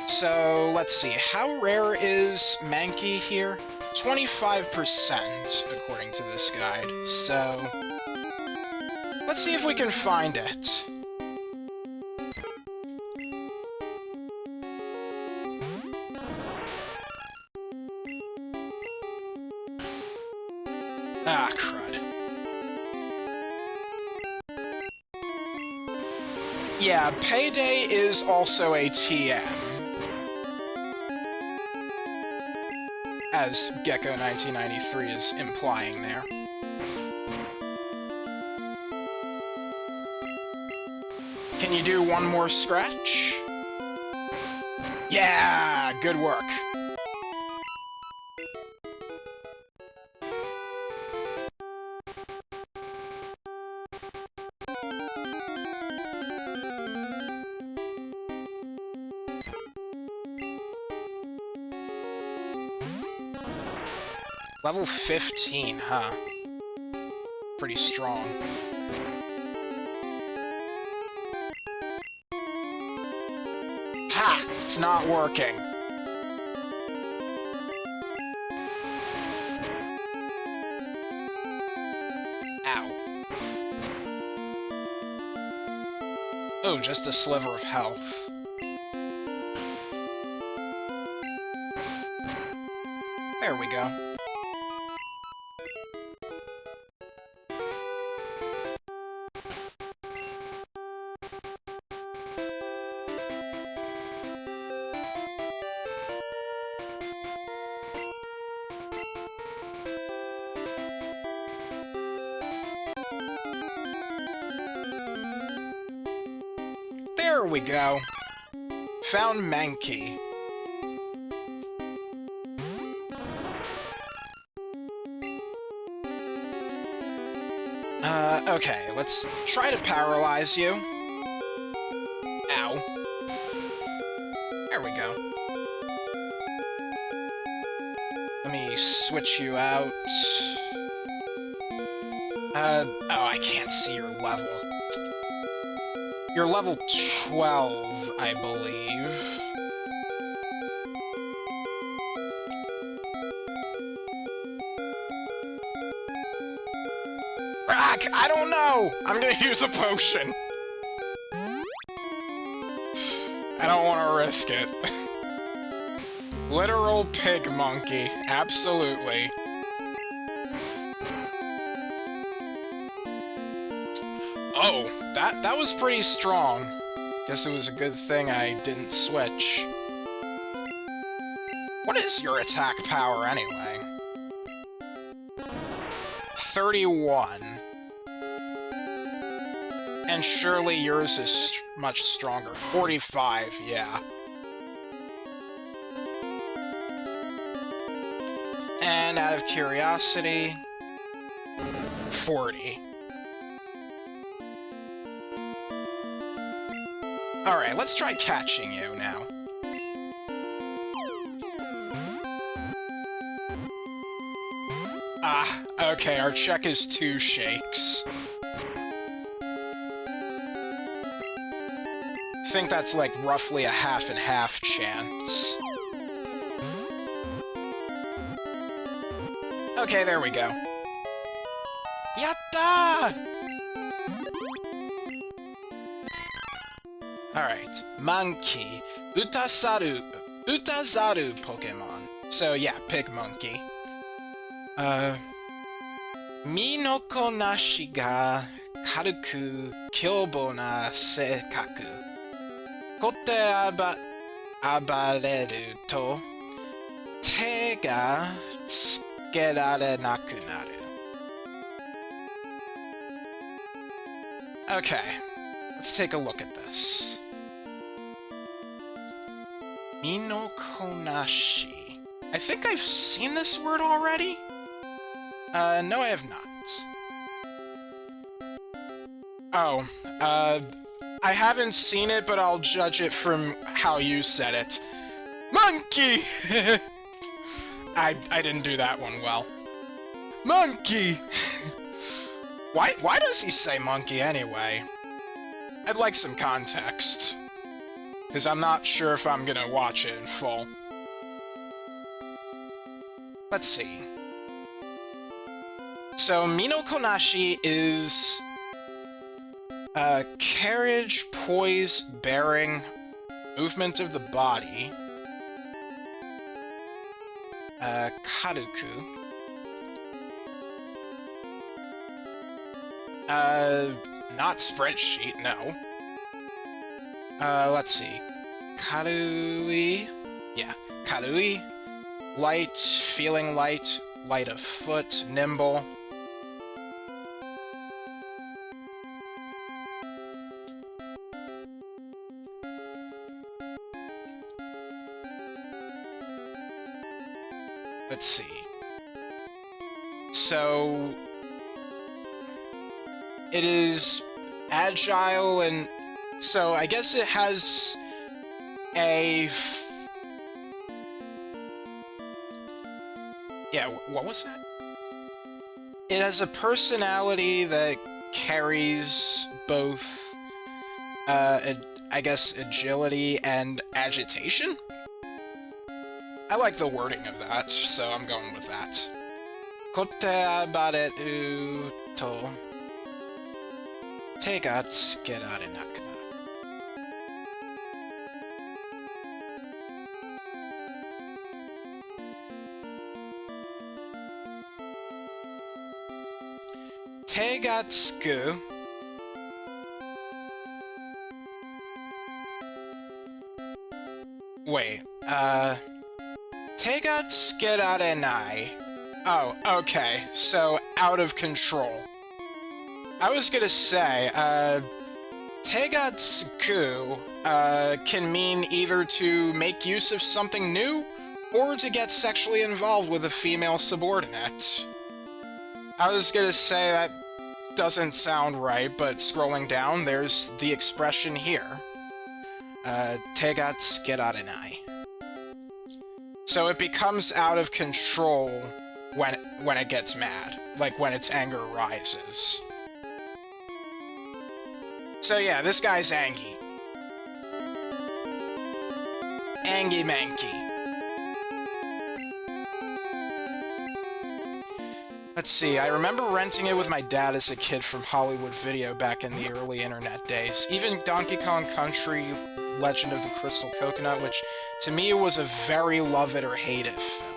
So, let's see, how rare is Mankey here? 25%, according to this guide, so... let's see if we can find it. Ah, crud. Yeah, Payday is also a TM. As Gecko1993 is implying there. Can you do one more scratch? Yeah! Good work. Level 15, huh? Pretty strong. Ha! It's not working. Ow. Oh, just a sliver of health. There we go. There we go. Found Mankey. Okay, let's try to paralyze you. Ow. There we go. Let me switch you out. Oh, I can't see your level. You're level 12, I believe. I don't know! I'm gonna use a potion. I don't want to risk it. Literal pig monkey. Absolutely. Oh, that was pretty strong. Guess it was a good thing I didn't switch. What is your attack power anyway? 31. And surely yours is much stronger. 45, yeah. And out of curiosity, 40. Alright, let's try catching you now. Ah, okay, our check is 2 shakes. I think that's like roughly a half and half chance. Okay, there we go. Yatta! Alright, Monkey. Utazaru Pokémon. So yeah, pig monkey. Minoko nashi ga karuku kyobo na sekaku. Kote abareru to te ga tsukerare naku naru. Okay, let's take a look at this. Minokonashi. I think I've seen this word already? No I have not. Oh, I haven't seen it, but I'll judge it from how you said it. Monkey! I didn't do that one well. Monkey! Why does he say monkey anyway? I'd like some context. Because I'm not sure if I'm gonna watch it in full. Let's see. So, Minokonashi is carriage, poise, bearing, movement of the body. Karuku. Not spreadsheet, no. Let's see. Karui. Yeah, Karui. Light, feeling light, light of foot, nimble. Let's see. So it is agile, and so I guess it has a Yeah, what was that? It has a personality that carries both, I guess, agility and agitation? I like the wording of that, so I'm going with that. Kote abare to te ga tsukerare naku naru. Te ga tsuku. Wait, te ga tsukerare nai. Oh, okay, so out of control. I was gonna say, te ga tsuku, can mean either to make use of something new, or to get sexually involved with a female subordinate. I was gonna say that doesn't sound right, but scrolling down, there's the expression here. Te ga tsukerare nai. So it becomes out of control when it gets mad, like when its anger rises. So yeah, this guy's Angie. Angie Manky. Let's see, I remember renting it with my dad as a kid from Hollywood Video back in the early internet days. Even Donkey Kong Country Legend of the Crystal Coconut, which to me was a very love it or hate it film.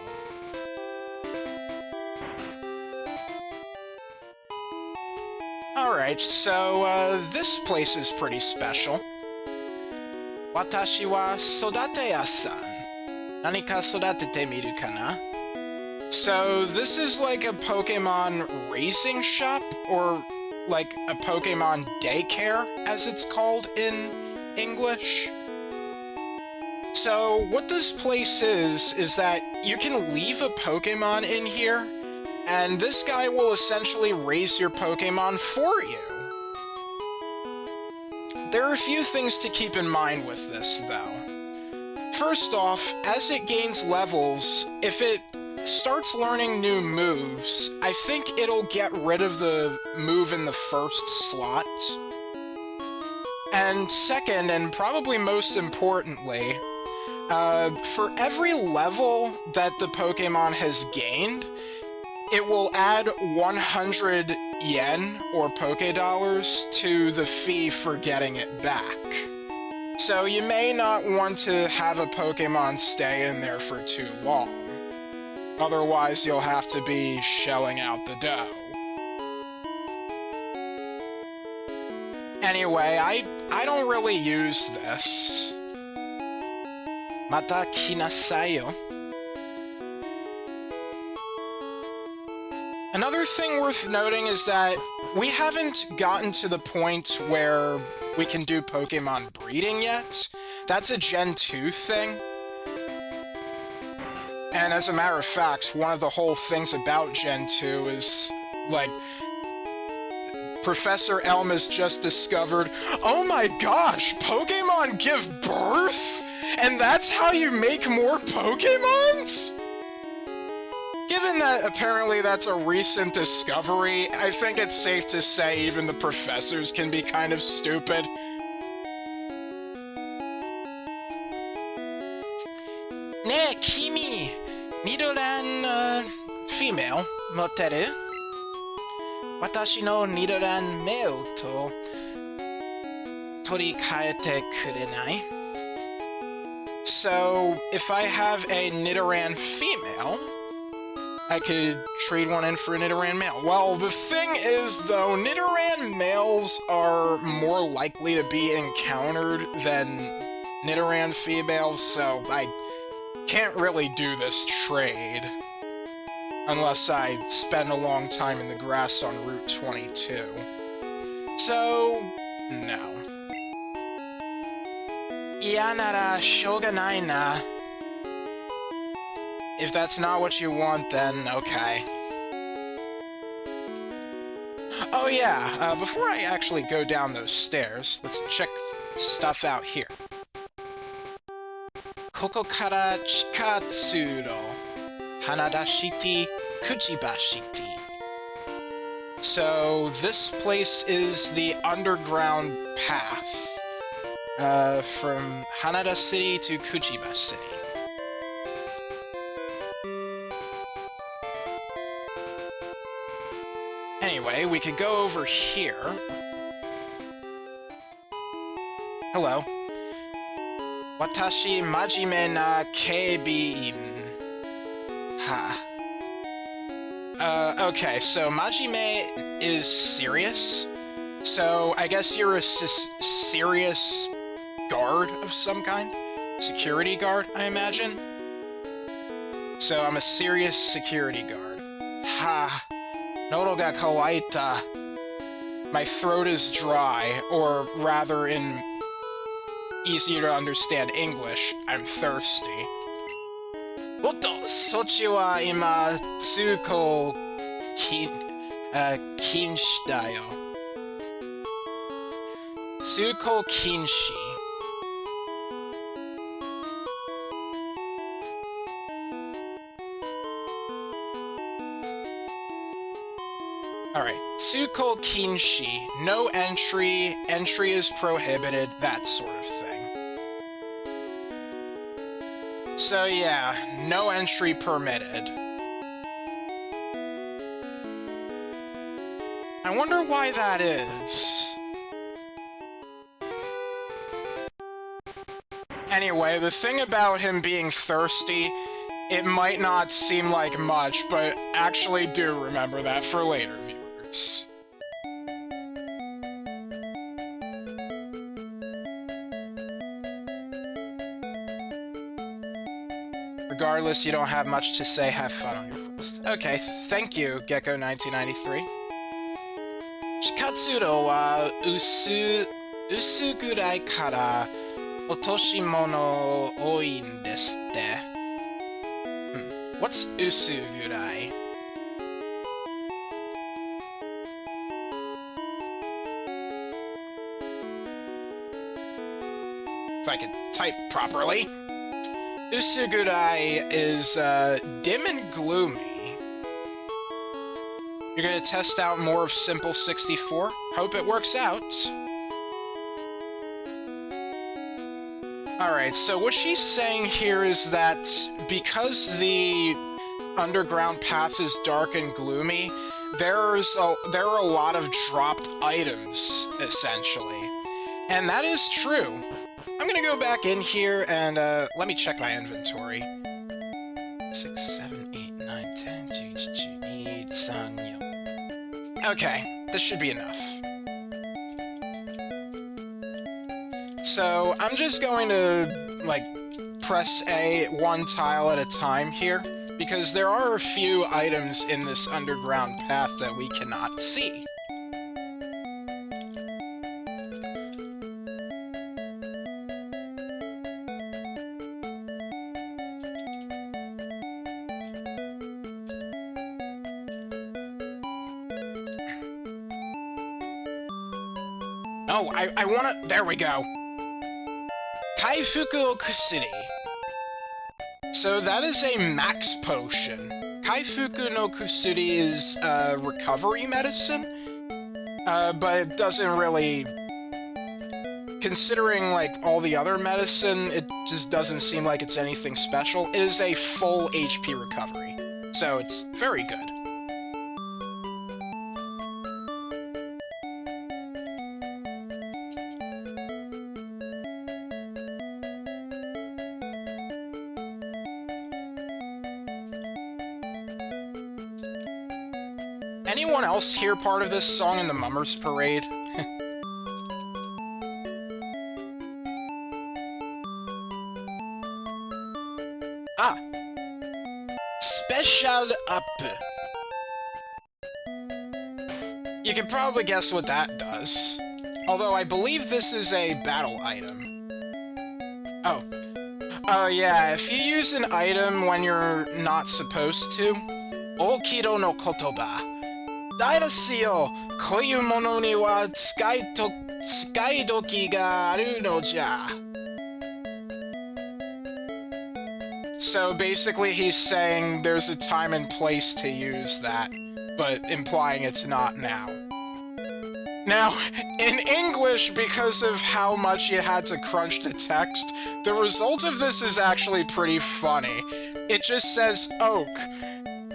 Alright, so this place is pretty special. Watashi wa sodateya-san. Nani ka sodatete miru kana? So this is like a Pokemon raising shop, or like a Pokemon daycare, as it's called in English. So what this place is that you can leave a Pokemon in here, and this guy will essentially raise your Pokemon for you. There are a few things to keep in mind with this, though. First off, as it gains levels, if it starts learning new moves, I think it'll get rid of the move in the first slot. And second, and probably most importantly, for every level that the Pokemon has gained, it will add 100 yen, or Pokédollars, to the fee for getting it back. So you may not want to have a Pokemon stay in there for too long. Otherwise, you'll have to be shelling out the dough. Anyway, I don't really use this. Mata kinasai yo. Another thing worth noting is that we haven't gotten to the point where we can do Pokemon breeding yet. That's a Gen 2 thing. And as a matter of fact, one of the whole things about Gen 2 is, like, Professor Elma's just discovered, oh my gosh, Pokemon give birth? And that's how you make more Pokemons? Given that apparently that's a recent discovery, I think it's safe to say even the professors can be kind of stupid. Ne, Kimi! Nidoran, female, moteru? Watashi no Nidoran male to torikaete kurenai? So, if I have a Nidoran female, I could trade one in for a Nidoran male. Well, the thing is, though, Nidoran males are more likely to be encountered than Nidoran females, so I can't really do this trade. Unless I spend a long time in the grass on Route 22. So, no. Iya nara shouganai na. If that's not what you want, then okay. Oh yeah, before I actually go down those stairs, let's check stuff out here. Koko kara chikatsuro Hanada City, Kuchiba City. So this place is the underground path from Hanada City to Kuchiba City. Anyway, we could go over here. Hello. Watashi majime na keibi-in. Ha. Okay, so majime is serious. So I guess you're a serious guard of some kind? Security guard, I imagine? So I'm a serious security guard. Ha. Nodo ga kawaita. My throat is dry, or rather in easier to understand English, I'm thirsty. Otto, sochi wa ima tsuko kinshi da yo. Tsuko kinshi. Alright, Tsuko Kinshi, no entry, entry is prohibited, that sort of thing. So yeah, no entry permitted. I wonder why that is. Anyway, the thing about him being thirsty, it might not seem like much, but actually do remember that for later viewers. Regardless, you don't have much to say, have fun on your quest. Okay, thank you, Gecko1993. Shikatsuro wa usu gurai kara otoshimono oi desu. What's usu gurai? If I could type properly. Usugurai is dim and gloomy. You're gonna test out more of Simple 64? Hope it works out. Alright, so what she's saying here is that because the underground path is dark and gloomy, there are a lot of dropped items, essentially. And that is true. I'm gonna go back in here and let me check my inventory. 6, 7, 8, 9, 10, 11, 12, Okay, this should be enough. So I'm just going to like press A one tile at a time here, because there are a few items in this underground path that we cannot see. Oh, I wanna... There we go. Kaifuku Okusuri. So that is a max potion. Kaifuku no Kusuri is recovery medicine, but it doesn't really... Considering, like, all the other medicine, it just doesn't seem like it's anything special. It is a full HP recovery, so it's very good. Anyone else hear part of this song in the Mummers Parade? Ah! Special up! You can probably guess what that does. Although I believe this is a battle item. Oh. Oh yeah, if you use an item when you're not supposed to, Okiro no kotoba. Dairasu yo, koiu mono ni wa tsukaidoki ga aru no ja. So basically he's saying there's a time and place to use that, but implying it's not now. Now, in English, because of how much you had to crunch the text, the result of this is actually pretty funny. It just says oak.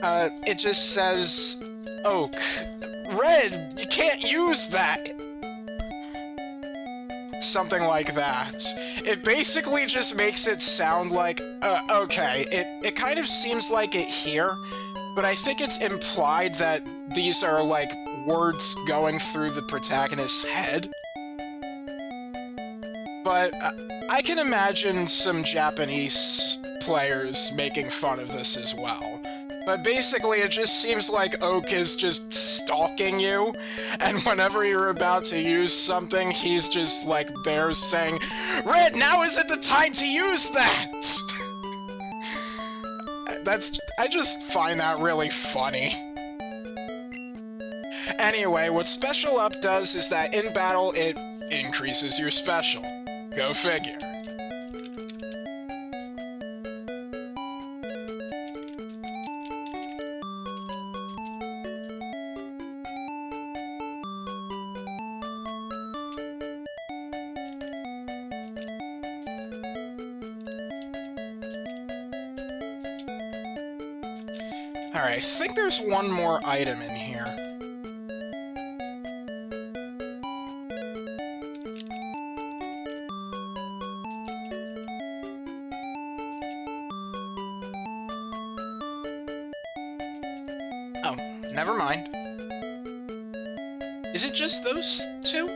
It just says oak. Red, you can't use that! Something like that. It basically just makes it sound like, okay, it kind of seems like it here, but I think it's implied that these are, like, words going through the protagonist's head. But I can imagine some Japanese players making fun of this as well. But basically, it just seems like Oak is just stalking you, and whenever you're about to use something, he's just, like, there saying, Red, now isn't the time to use that! I just find that really funny. Anyway, what Special Up does is that in battle, it increases your special. Go figure. Alright, I think there's one more item in here. Oh, never mind. Is it just those two?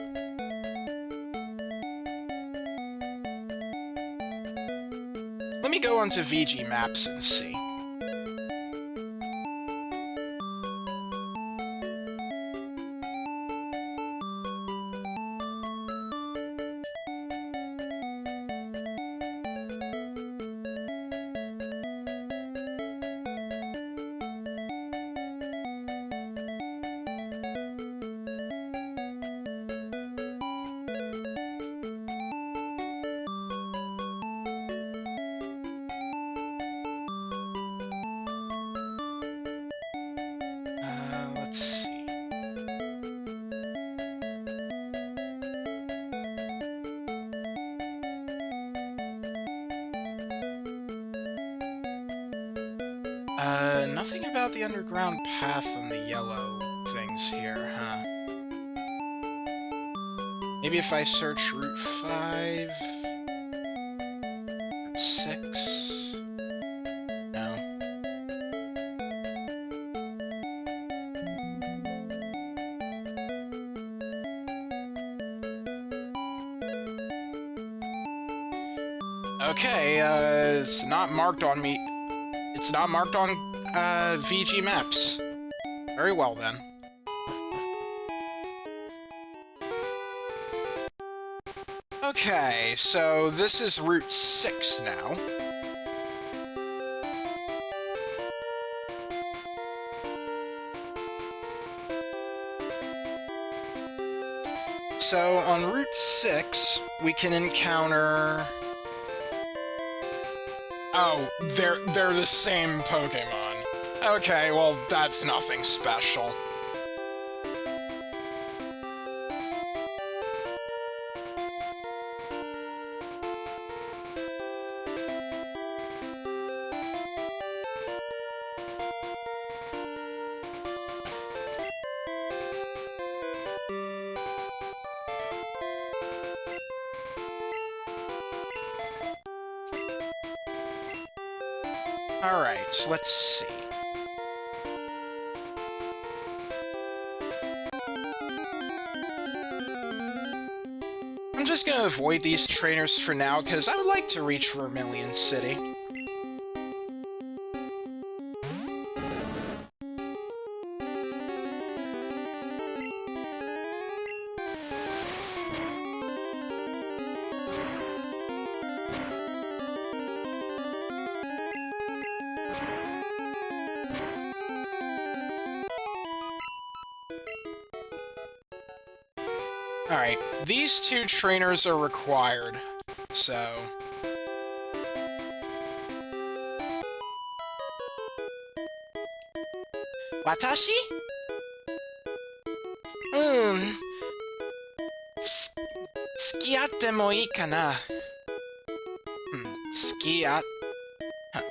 Let me go onto VG Maps and see. Let's see. Nothing about the underground path and the yellow things here, huh? Maybe if I search Route 5... Route 6... No. Okay, it's not marked on me. It's not marked on, VG Maps. Very well, then. Okay, so this is Route 6 now. So, on Route 6, we can encounter... Oh, they're the same Pokémon. Okay, well, that's nothing special. Alright, so let's see. I'm just gonna avoid these trainers for now, because I would like to reach Vermilion City. Alright, these two trainers are required, so... Watashi? Skiatte mo ii kana? Skiat... Huh.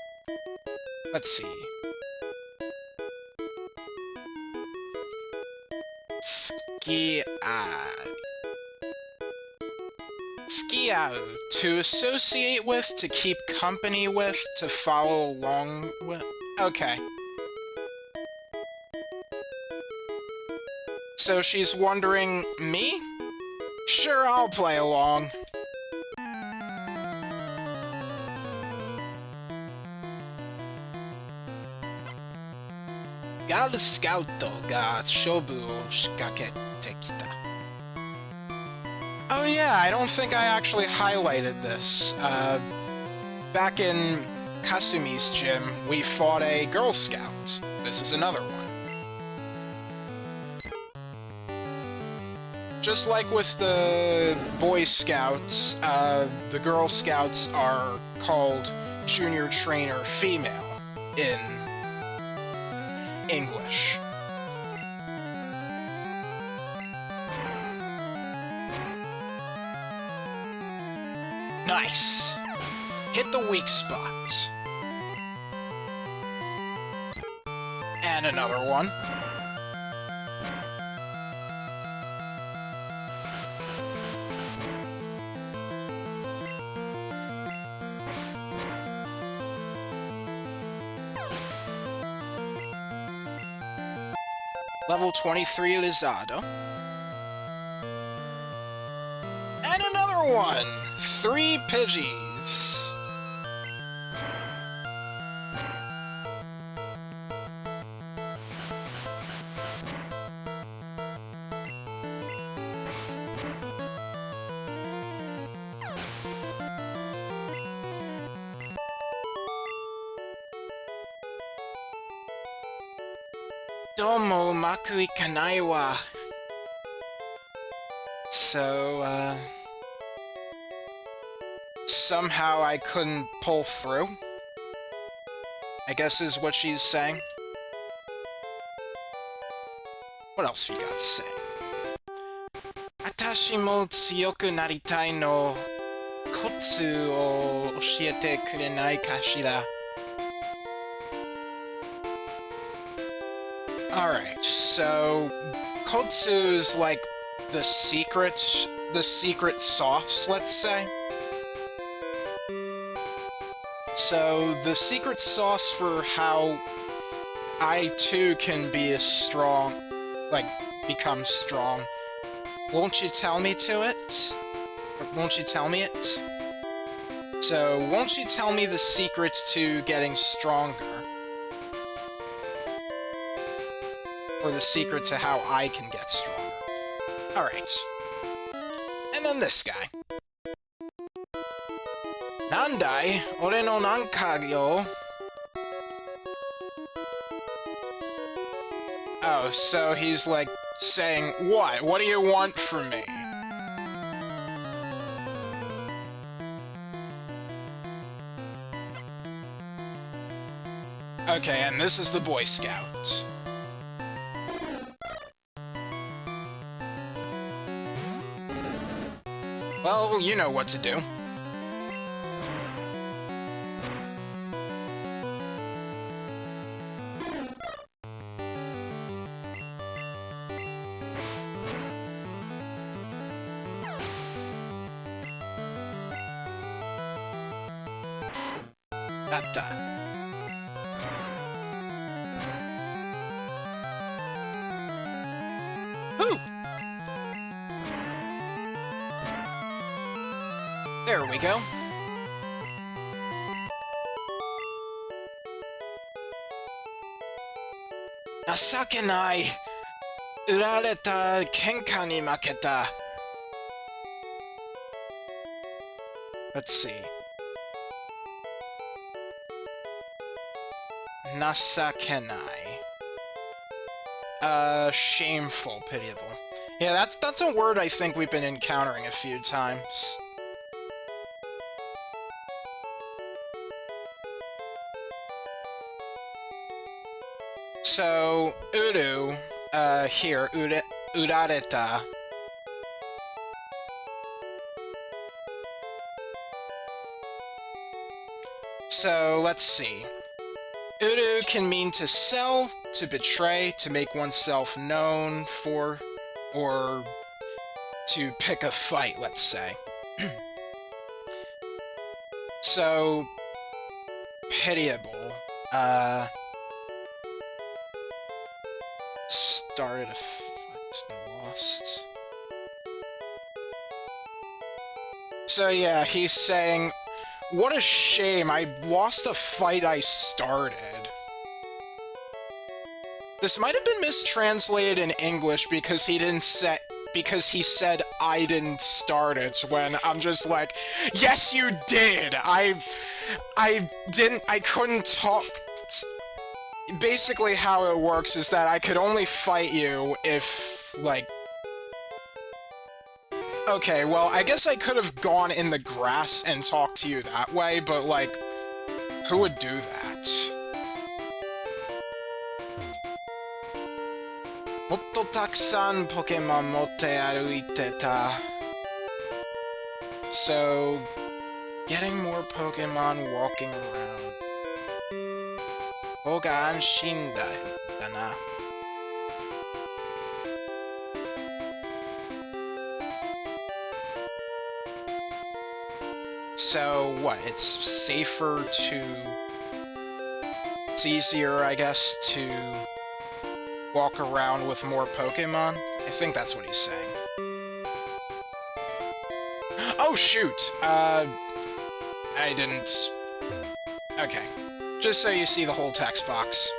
Let's see. Skiau. To associate with, to keep company with, to follow along with... Okay. So she's wondering, me? Sure, I'll play along. Gal Scouto ga shobu o shikakete kita. Oh yeah, I don't think I actually highlighted this. Back in Kasumi's gym, we fought a Girl Scout. This is another one. Just like with the Boy Scouts, the Girl Scouts are called Junior Trainer Female in English. Nice! Hit the weak spot. And another one. Level 23 Lizardo. And another one! 3 Pidgeys. Domo umaku ikanai wa. So, somehow I couldn't pull through, I guess is what she's saying. What else have you got to say? Atashi mo tsuyoku naritai no kotsu o oshiete kurenai kashira? Alright, so kotsu is like the secret sauce, let's say. So, the secret sauce for how I too can be as strong, like, become strong. Won't you tell me to it? Or won't you tell me it? So, won't you tell me the secret to getting stronger? Or the secret to how I can get stronger. Alright. And then this guy. Nandai, ore no nanka yo. Oh, so he's like saying, what? What do you want from me? Okay, and this is the Boy Scout. Well, you know what to do. Whew! There we go. Nasakenai! Urareta kenka ni maketa. Let's see. Nasakenai. Shameful, pitiable. Yeah, that's a word I think we've been encountering a few times. So, Uru, here, Urareta. So, let's see. Uru can mean to sell, to betray, to make oneself known for, or to pick a fight, let's say. So, pitiable. Started a fight and lost. So yeah, he's saying, what a shame, I lost a fight I started. This might have been mistranslated in English because he didn't say, because he said I didn't start it, when I'm just like, yes you did! I couldn't talk. Basically how it works is that I could only fight you if, like... Okay, well, I guess I could have gone in the grass and talked to you that way, but, like, who would do that? Motto takusan Pokémon motte aruite ta. So, getting more Pokémon walking around. Hoga anshin da na. So, what? It's safer to... It's easier, I guess, to walk around with more Pokémon? I think that's what he's saying. Oh, shoot! I didn't... Okay. Just so you see the whole text box.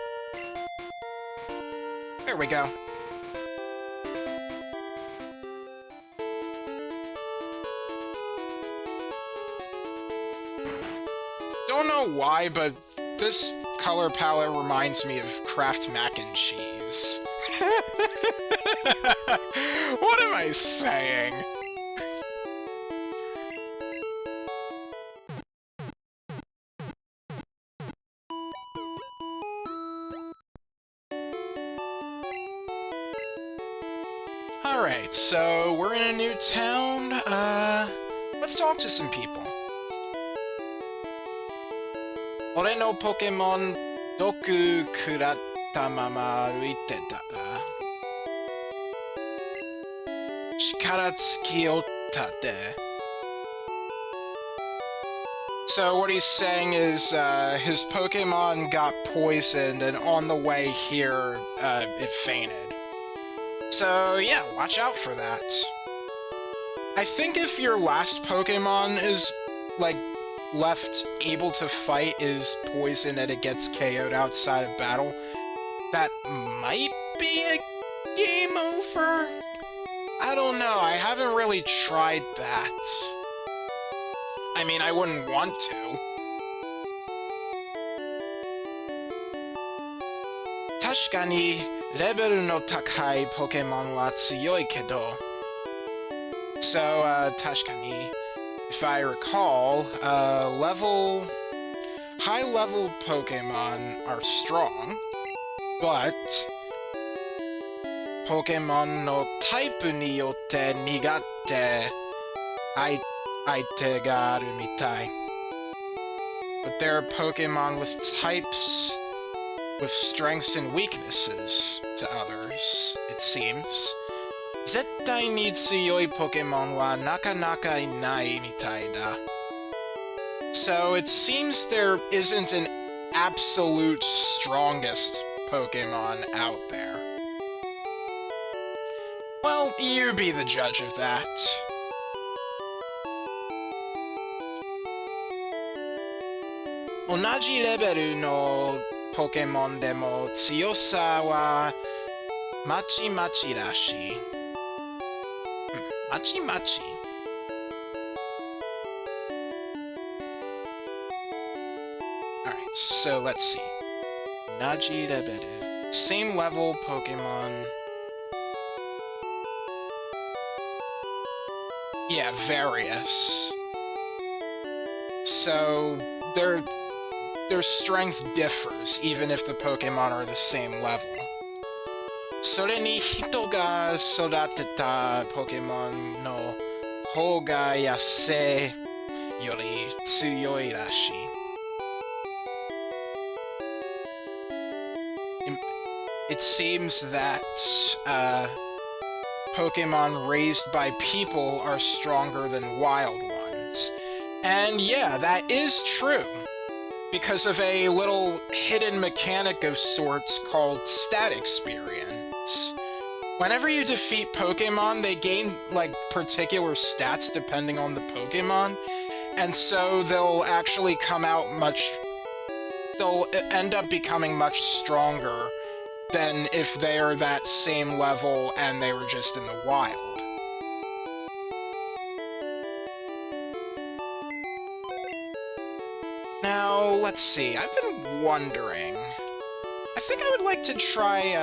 There we go. Don't know why, but this color palette reminds me of Kraft mac and cheese. What am I saying? Alright, so we're in a new town. Let's talk to some people. Ore no Pokémon doku kuratta mama aruite ta. Shikara tsuki otta de. So what he's saying is, his Pokémon got poisoned, and on the way here, it fainted. So yeah, watch out for that. I think if your last Pokémon is, like, left able to fight is poisoned and it gets KO'd outside of battle, that might be a game over? I don't know, I haven't really tried that. I mean, I wouldn't want to. Tashikani, level no takai Pokémon wa tsuyoi kedo. So, tashikani, if I recall, high-level Pokémon are strong, but Pokémon no type ni yotte nigatte aite ga aru mitai. But there are Pokémon with types with strengths and weaknesses to others, it seems. Zettai ni tsuyoi Pokémon wa nakanaka inai mitai da. So it seems there isn't an absolute strongest Pokémon out there. Well, you be the judge of that. Onaji level no Pokémon demo tsuyosa wa machi-machi rashi. Machi-machi? Alright, so let's see. Naji level. Same level Pokémon. Yeah, various. So, their strength differs, even if the Pokemon are the same level. それに人が育てたポケモンの方が野生より強いらしい。It seems that Pokemon raised by people are stronger than wild ones. And yeah, that is true. Because of a little hidden mechanic of sorts called stat experience. Whenever you defeat Pokemon, they gain, like, particular stats depending on the Pokemon. And so they'll actually come out they'll end up becoming much stronger than if they're that same level and they were just in the wild. Now, let's see, I've been wondering. I think I would like to try,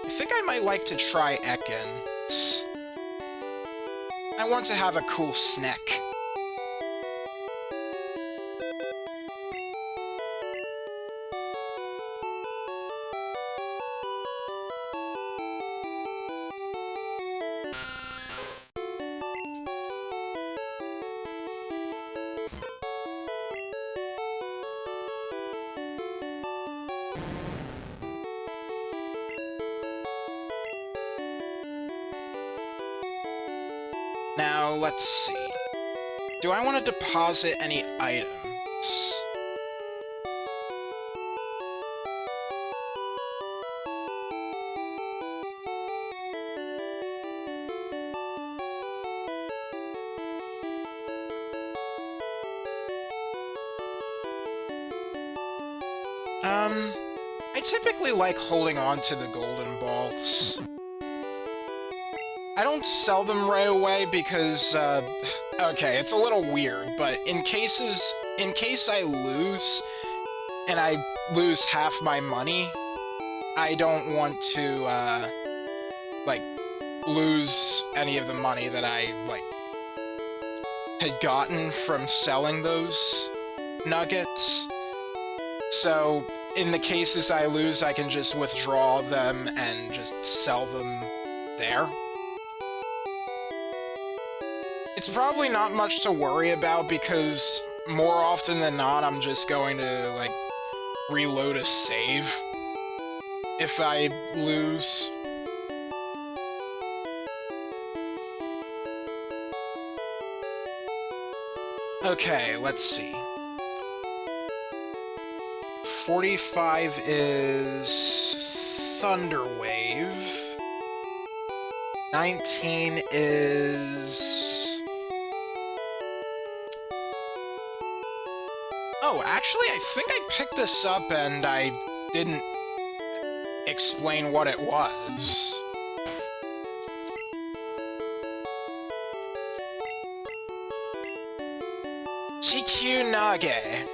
I think I might like to try Ekans. I want to have a cool snack. Now, let's see. Do I want to deposit any items? I typically like holding on to the golden balls. I don't sell them right away because, okay, it's a little weird, but in case I lose, and I lose half my money, I don't want to, like, lose any of the money that I, like, had gotten from selling those nuggets. So, in the cases I lose, I can just withdraw them and just sell them there. It's probably not much to worry about because more often than not, I'm just going to, like, reload a save if I lose. Okay, let's see. 45 is Thunder Wave. 19 is... Oh, actually, I think I picked this up and I didn't explain what it was. CQ Nage.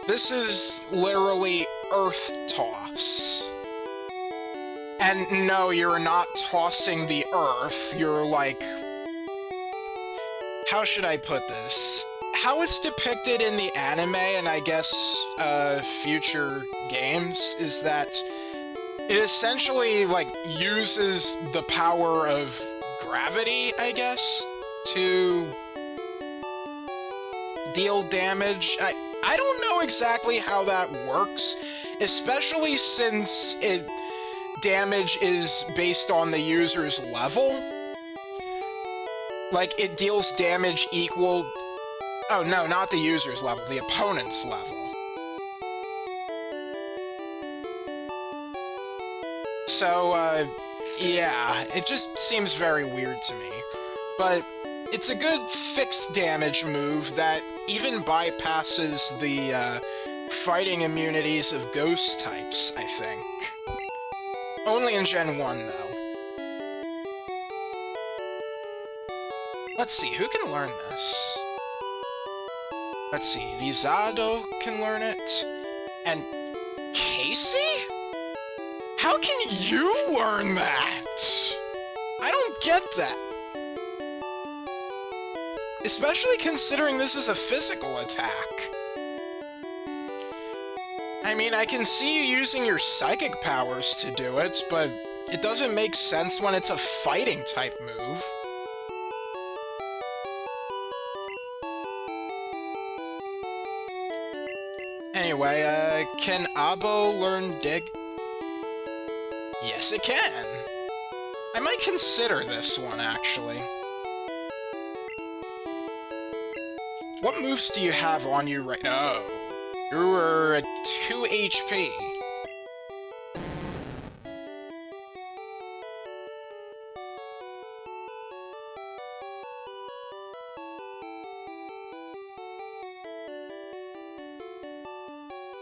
This is literally Earth Toss. And no, you're not tossing the Earth, you're like... How should I put this? How it's depicted in the anime, and I guess, future games, is that it essentially, like, uses the power of gravity, I guess, to deal damage. I don't know exactly how that works, especially since damage is based on the user's level. Like, it deals damage equal... Oh, no, not the user's level, the opponent's level. So, yeah, it just seems very weird to me. But it's a good fixed damage move that even bypasses the, fighting immunities of ghost types, I think. Only in Gen 1, though. Let's see, who can learn this? Let's see, Rizado can learn it, and Casey? How can you learn that? I don't get that. Especially considering this is a physical attack. mean, I can see you using your psychic powers to do it, but it doesn't make sense when it's a fighting type move. Anyway, can Abo learn Dig? Yes, it can. I might consider this one, actually. What moves do you have on you right now? You're at 2 HP.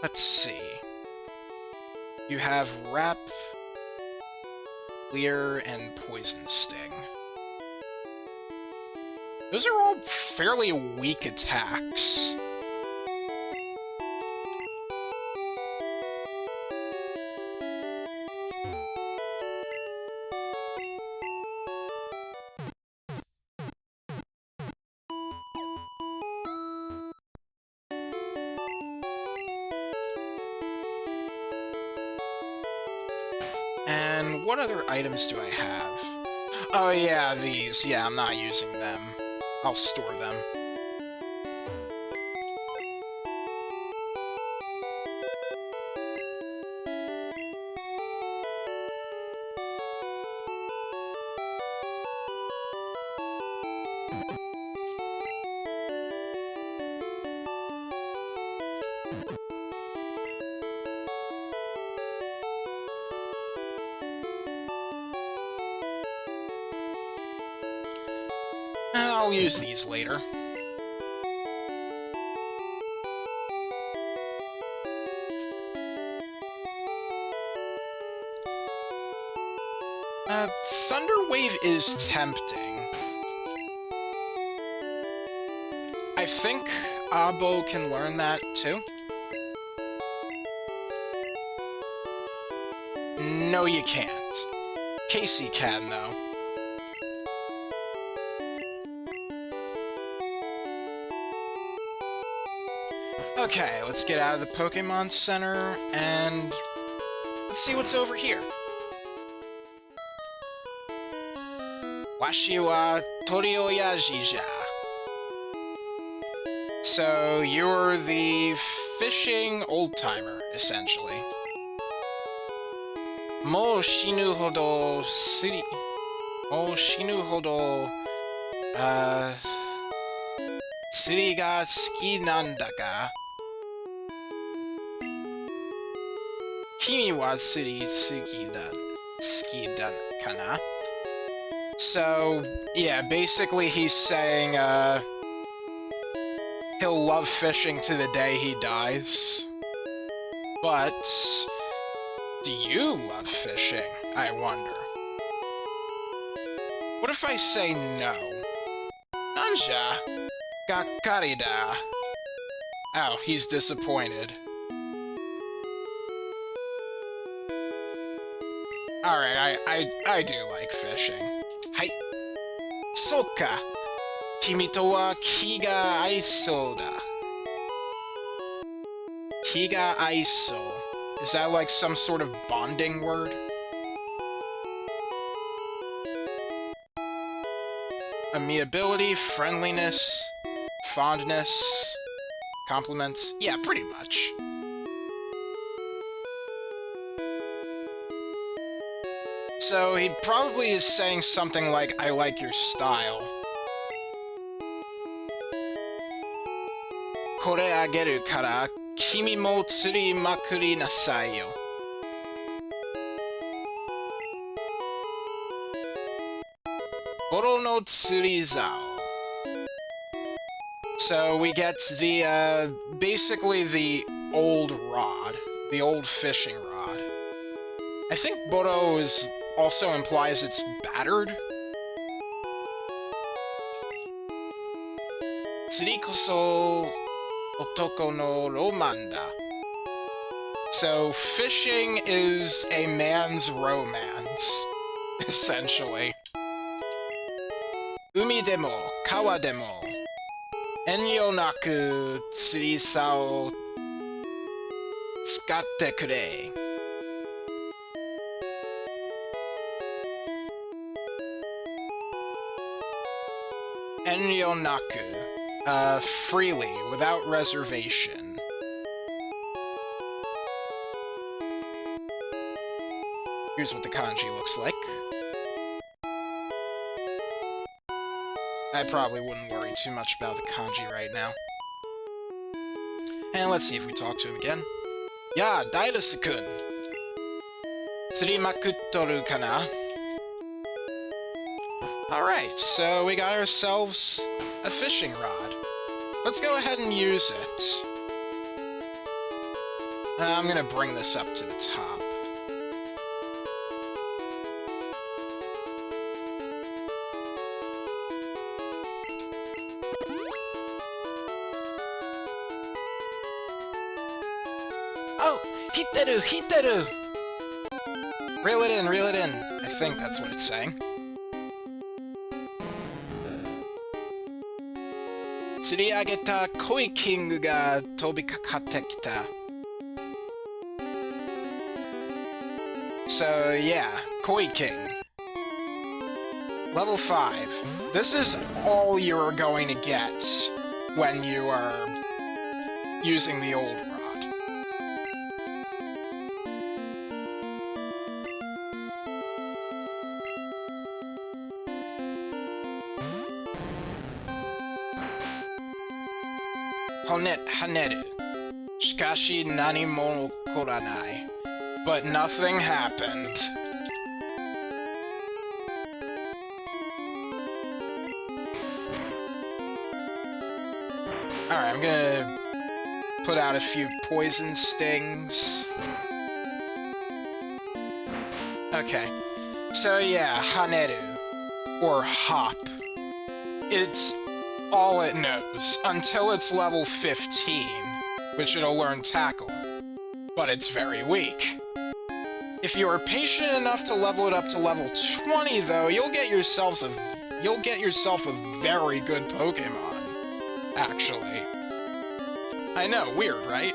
Let's see. You have Wrap, Clear, and Poison Sting. Those are all fairly weak attacks. And what other items do I have? Oh yeah, these. Yeah, I'm not using them. I'll store them. I'll use these later. Thunder Wave is tempting. I think Abo can learn that too. No, you can't. Casey can, though. Okay, let's get out of the Pokémon Center, and let's see what's over here. Washi wa Torioyaji ja. So, you're the fishing old-timer, essentially. Mo shinu hodo suri... Mo shinu hodo... Suri ga suki nanda ka? Kimi wa suri suki da kana? So, yeah, basically he's saying, he'll love fishing to the day he dies. But, do you love fishing, I wonder? What if I say no? Nanja? Gakkari da. Oh, he's disappointed. Alright, I do like fishing. Hai. Soka. Kimi to wa ki ga aisou da. Ki ga aisou. Is that like some sort of bonding word? Amiability, friendliness, fondness, compliments. Yeah, pretty much. So he probably is saying something like, I like your style. Kore ageru kara, kimi mo tsuri makuri nasai yo. Boro no tsuri zao. So we get the, basically the old rod. The old fishing rod. I think Boro is... also implies it's battered. Tsuri koso otoko no roman da. So, fishing is a man's romance, essentially. Umi demo, kawa demo, enyo naku tsuri sao Tsukatte kure. Enryonaku. Freely, without reservation. Here's what the kanji looks like. I probably wouldn't worry too much about the kanji right now. And let's see if we talk to him again. Ya, Daidasu-kun. Tsurimakuttoru kana? Alright, so we got ourselves a fishing rod. Let's go ahead and use it. I'm gonna bring this up to the top. Oh! Hiteru! Hiteru! Reel it in, reel it in. I think that's what it's saying. Tsuriageta koi king ga tobikakatte kita. So yeah, Koi King. Level 5. This is all you're going to get when you are using the old rod. Haneru. Shikashi nani mo koranai. But nothing happened. Alright, I'm gonna put out a few poison stings. Okay. So yeah, Haneru. Or Hop. It's all it knows, until it's level 15, which it'll learn Tackle. But it's very weak. If you are patient enough to level it up to level 20, though, you'll get yourself a very good Pokémon, actually. I know, weird, right?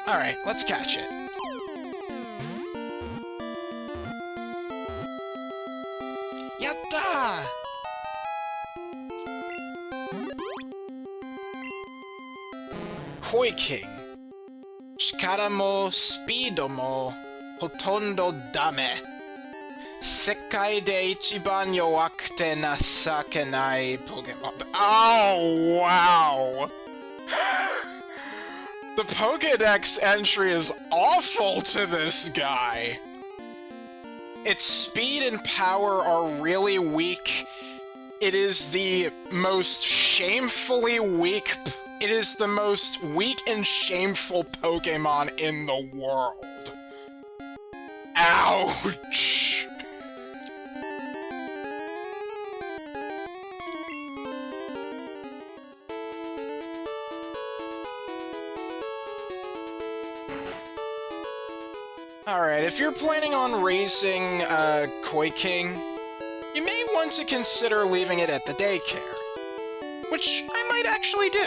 Alright, let's catch it. Yatta! Koi King. Shikara mo speedo mo hotondo dame. Sekai de ichiban yowakute nasakenai Pokémon. Oh, wow! The Pokédex entry is awful to this guy. Its speed and power are really weak. It is the most shamefully weak. It is the most weak and shameful Pokémon in the world. Ouch! Alright, if you're planning on raising Koi King, you may want to consider leaving it at the daycare, which I might actually do.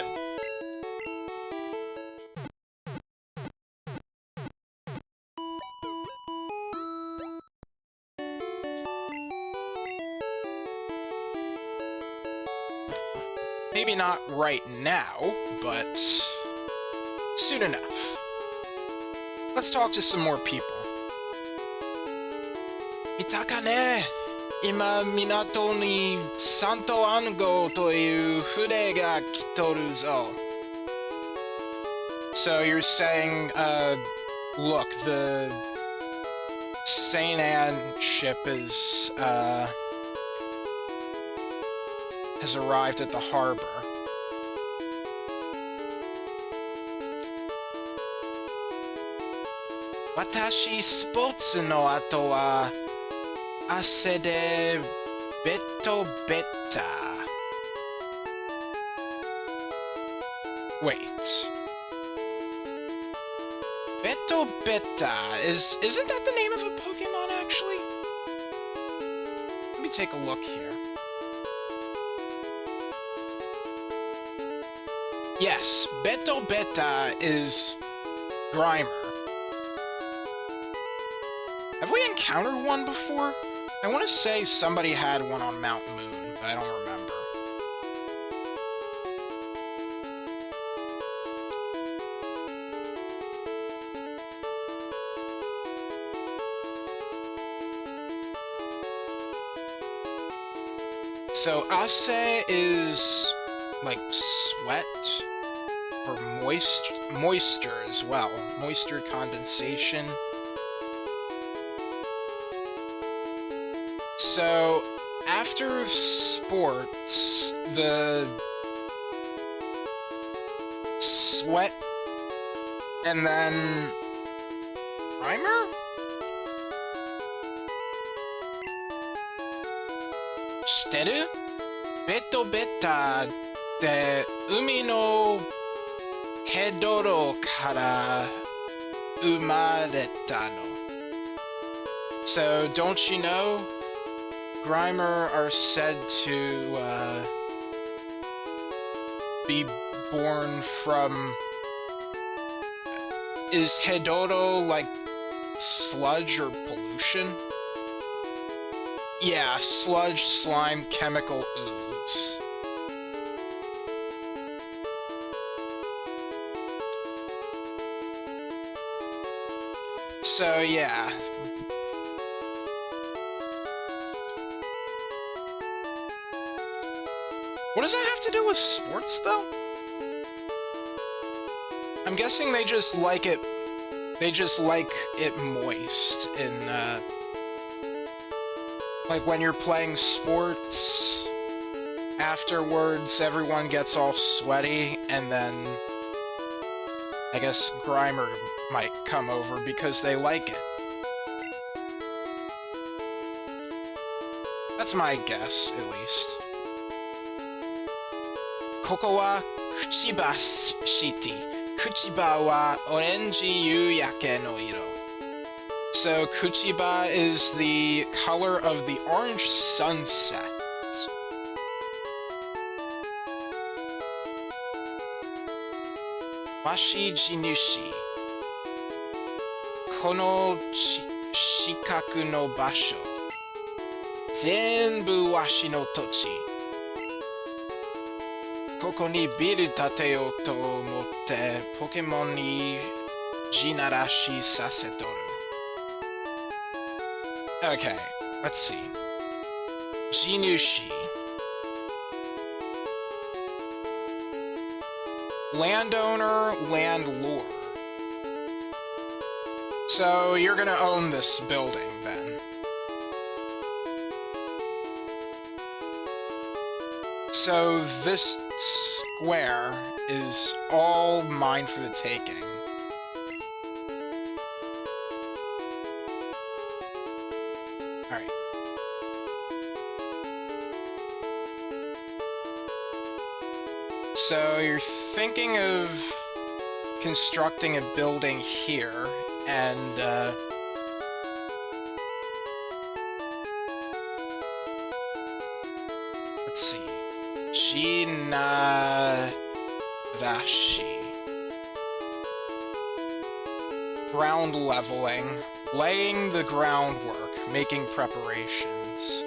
Maybe not right now, but soon enough. Let's talk to some more people. Itaka ne! Ima minato ni Santo Ango toiu fure ga kitoru zo. So you're saying, look, the Saint Anne ship is, has arrived at the harbor. Watashi spotsu no ato wa ase de beto beta. Wait. Beto beta isn't that the name of a Pokemon actually? Let me take a look here. Yes, Beto Beta is Grimer. Have we encountered one before? I want to say somebody had one on Mount Moon, but I don't remember. So Ase is like sweat or moisture as well. Moisture condensation. So after sports, the sweat and then primer? Shiteru? Beto Beta de umi no hedoro kara umareta no. So don't you know? Grimer are said to be born from... Is Hedoro like sludge or pollution? Yeah, sludge, slime, chemical ooze. So yeah. What does that have to do with sports, though? I'm guessing they just like it... They just like it moist in, like when you're playing sports, afterwards everyone gets all sweaty, and then I guess Grimer might come over because they like it. That's my guess, at least. Koko wa Kuchiba shiti. Kuchiba wa oranji yuyake no iro. So Kuchiba is the color of the orange sunset. Washi jinushi. Kono shikaku no basho. Zenbu washi no tochi. Koko ni biru tateo to omotte Pokémon ni jinarashi sasetoru. Okay, let's see. Jinushi. Landowner, landlord. So you're gonna own this building, then. So this square is all mine for the taking. Alright. So you're thinking of constructing a building here, and let's see. Jinarashi. Ground leveling, laying the groundwork, making preparations.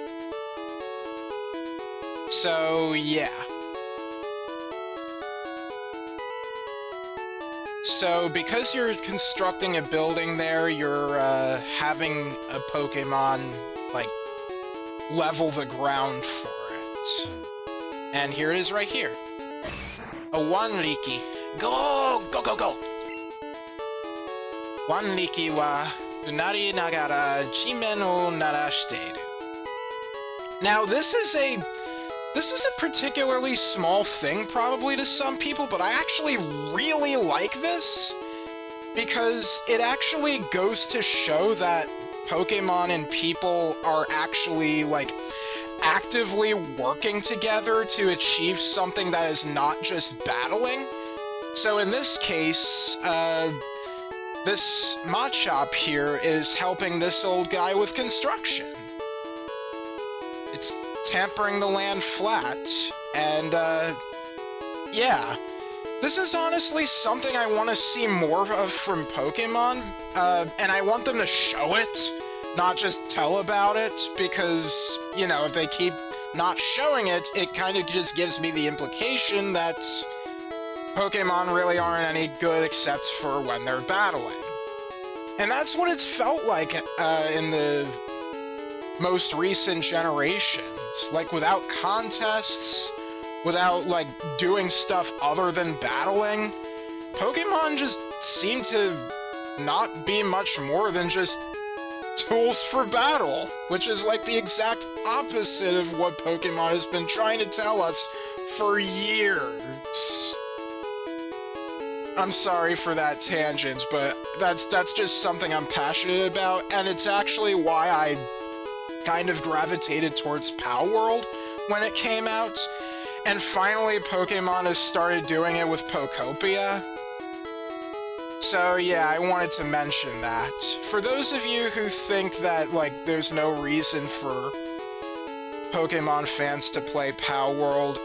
So, yeah. So, because you're constructing a building there, you're having a Pokemon, like, level the ground for it. And here it is right here. A Wanriki. Go! Go, go, go! Wanriki wa unari nagara jimen o narashiteiru. Now, this is a particularly small thing, probably, to some people, but I actually really like this, because it actually goes to show that Pokemon and people are actually, like, actively working together to achieve something that is not just battling. So in this case, this Machop here is helping this old guy with construction. It's tampering the land flat, and, yeah. This is honestly something I want to see more of from Pokemon, and I want them to show it, not just tell about it, because, you know, if they keep not showing it, it kind of just gives me the implication that Pokemon really aren't any good except for when they're battling. And that's what it's felt like in the most recent generations. Like, without contests, without, like, doing stuff other than battling, Pokemon just seem to not be much more than just tools for battle, which is like the exact opposite of what Pokemon has been trying to tell us for years. I'm sorry for that tangent, but that's just something I'm passionate about, and it's actually why I kind of gravitated towards Palworld when it came out, and finally Pokemon has started doing it with Pokopia. So yeah, I wanted to mention that. For those of you who think that, like, there's no reason for Pokemon fans to play Palworld,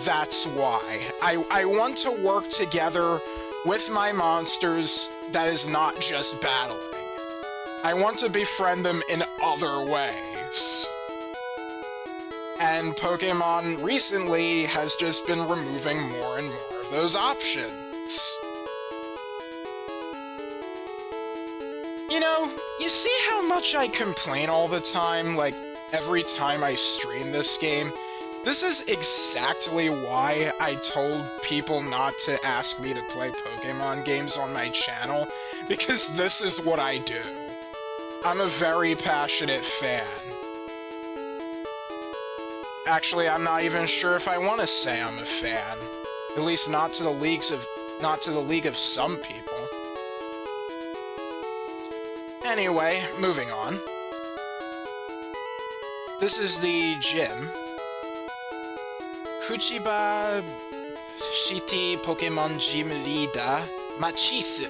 that's why. I want to work together with my monsters that is not just battling. I want to befriend them in other ways. And Pokemon recently has just been removing more and more of those options. You know, you see how much I complain all the time, like, every time I stream this game? This is exactly why I told people not to ask me to play Pokemon games on my channel, because this is what I do. I'm a very passionate fan. Actually, I'm not even sure if I want to say I'm a fan. At least not to the league of some people. Anyway, moving on. This is the gym. Kuchiba Shiti Pokemon Gym Leader Machisu.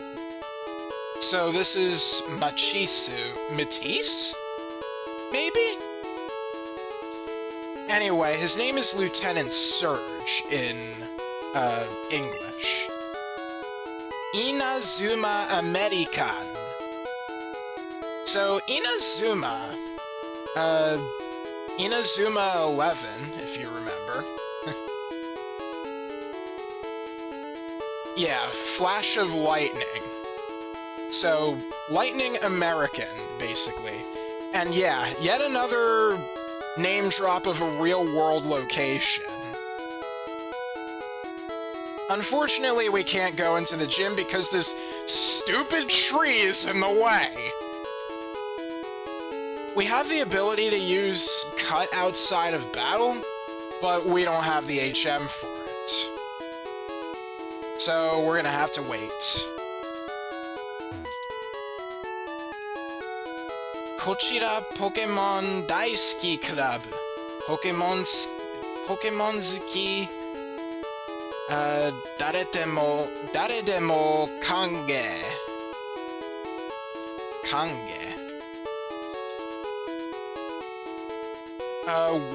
So this is Machisu. Matisse? Maybe? Anyway, his name is Lieutenant Surge in English. Inazuma American. So Inazuma 11, if you remember. Yeah, Flash of Lightning. So, Lightning American, basically. And yeah, yet another name drop of a real-world location. Unfortunately, we can't go into the gym because this stupid tree is in the way. We have the ability to use Cut outside of battle, but we don't have the HM for it. So we're gonna have to wait. Kuchiba Pokémon Daisuki Club. Pokémon Zuki. Dare demo Kange.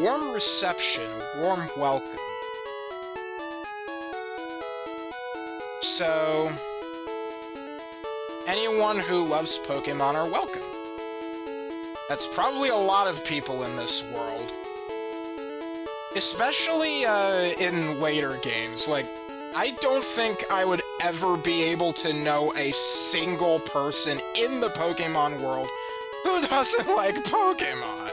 Warm reception, warm welcome. So, anyone who loves Pokemon are welcome. That's probably a lot of people in this world. Especially, in later games. Like, I don't think I would ever be able to know a single person in the Pokemon world who doesn't like Pokemon.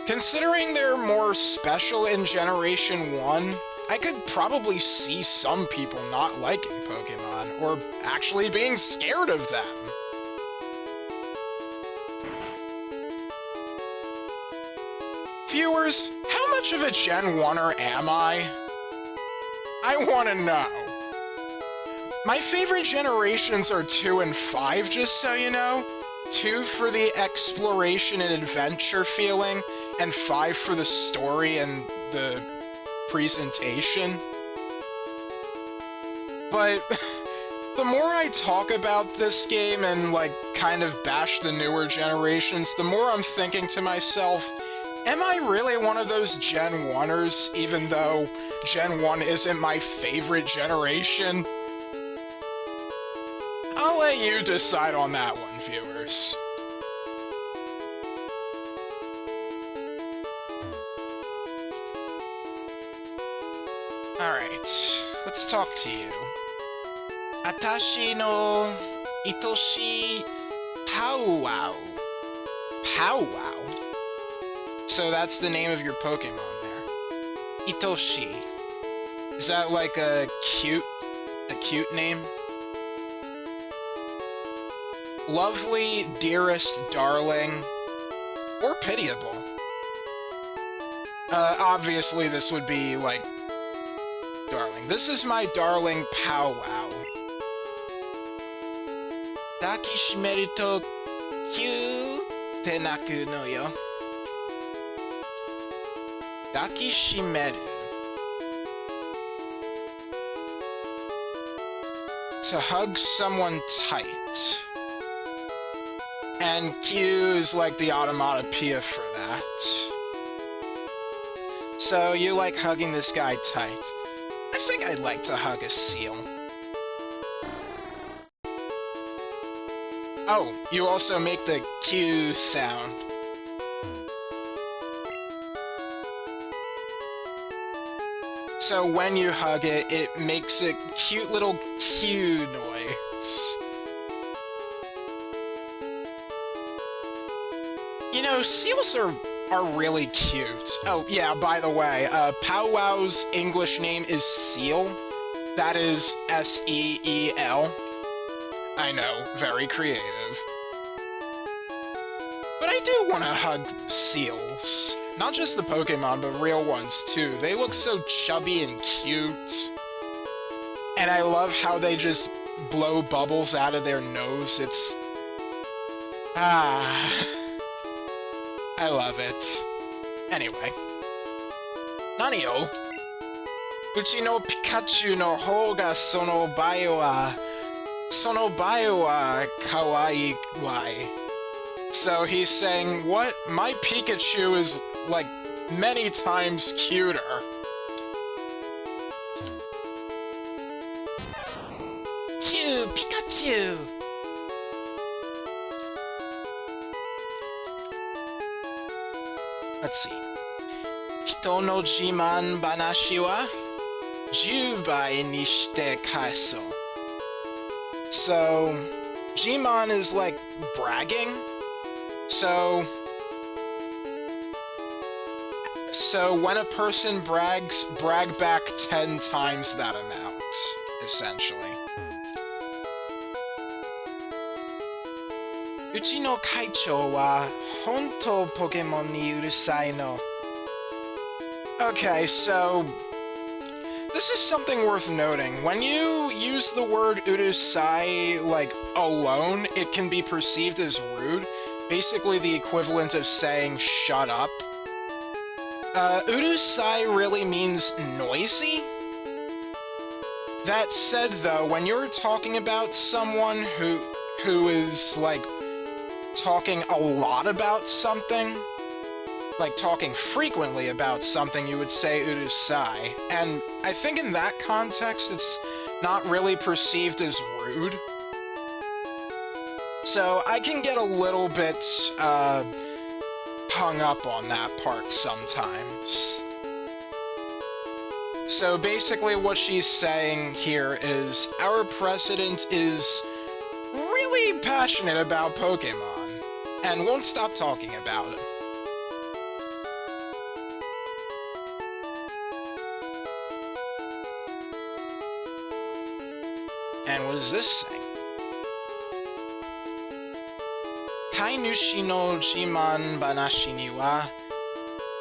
Considering they're more special in Generation 1, I could probably see some people not liking Pokemon, or actually being scared of them. Viewers, how much of a Gen 1er am I? I want to know. My favorite generations are 2 and 5, just so you know. 2 for the exploration and adventure feeling, and 5 for the story and the presentation. But the more I talk about this game and, like, kind of bash the newer generations, the more I'm thinking to myself, am I really one of those Gen 1ers, even though Gen 1 isn't my favorite generation. I'll let you decide on that one, viewers. Alright, let's talk to you. Atashi no itoshi powwow. Powwow? So that's the name of your Pokemon there. Itoshi. Is that like a cute name? Lovely, dearest, darling, or pitiable. Obviously this would be like darling. This is my darling powwow. Takishimeru to kyute naku no yo. Takishimeru. To hug someone tight. And Q is like the automatopoeia for that. So you like hugging this guy tight. I think I'd like to hug a seal. Oh, you also make the Q sound. So when you hug it, it makes a cute little Q noise. You know, seals are really cute. Oh, yeah, by the way, powwow's English name is seal. That is S-E-E-L. I know, very creative. But I do want to hug seals. Not just the Pokemon, but real ones, too. They look so chubby and cute. And I love how they just blow bubbles out of their nose. It's... I love it. Anyway. Nani yo? Uchi no Pikachu no hou ga sono bayo wa kawaii wai. So he's saying, what? My Pikachu is, like, many times cuter. Chew, Pikachu! Let's see. Hito no jiman banashi wa 10 bai ni shite kaeso. So, Gmon is like bragging. So when a person brags, brag back 10 times that amount, essentially. Uchi no kaichou wa hontou Pokémon ni urusai no. Okay, so this is something worth noting. When you use the word urusai, like, alone, it can be perceived as rude. Basically the equivalent of saying, shut up. Urusai really means noisy. That said, though, when you're talking about someone who is, like, talking a lot about something, like talking frequently about something, you would say urusai. And I think in that context, it's not really perceived as rude. So I can get a little bit hung up on that part sometimes. So basically what she's saying here is, our president is really passionate about Pokemon, and won't stop talking about it. And what does this say? Kainushi no jiman banashi ni wa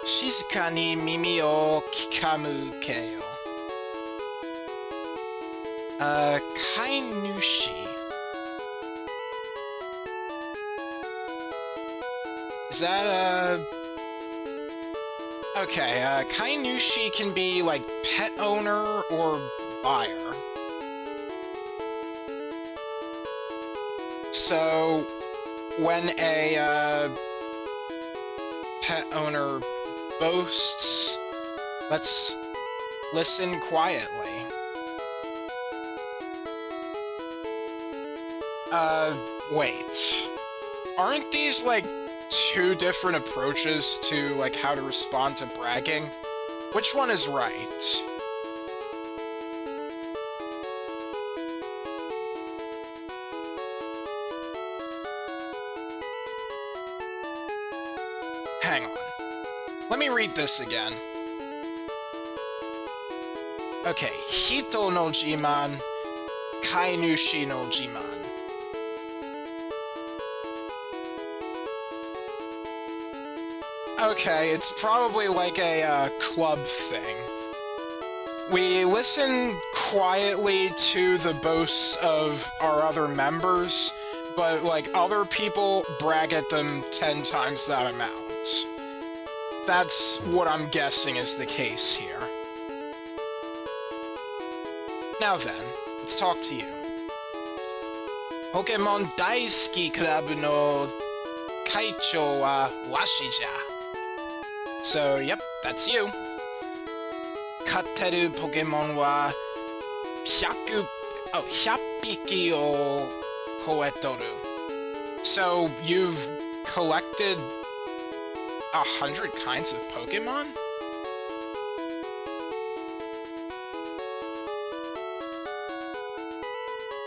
shizuka ni mimi o kikamuke yo. Kainushi. Is that okay, Kainushi can be like pet owner or buyer. So when a pet owner boasts, let's listen quietly. Wait. Aren't these, like, two different approaches to, like, how to respond to bragging? Which one is right? Hang on. Let me read this again. Okay, Hito no Jiman, Kainushi no Jiman. Okay, it's probably like a club thing. We listen quietly to the boasts of our other members, but like other people brag at them 10 times that amount. That's what I'm guessing is the case here. Now then, let's talk to you. Pokémon Daisuki Club no Kaichou wa washi ja. So, yep, that's you. Katteru Pokémon wa 100 匹を超えとる. So, you've collected 100 kinds of Pokémon?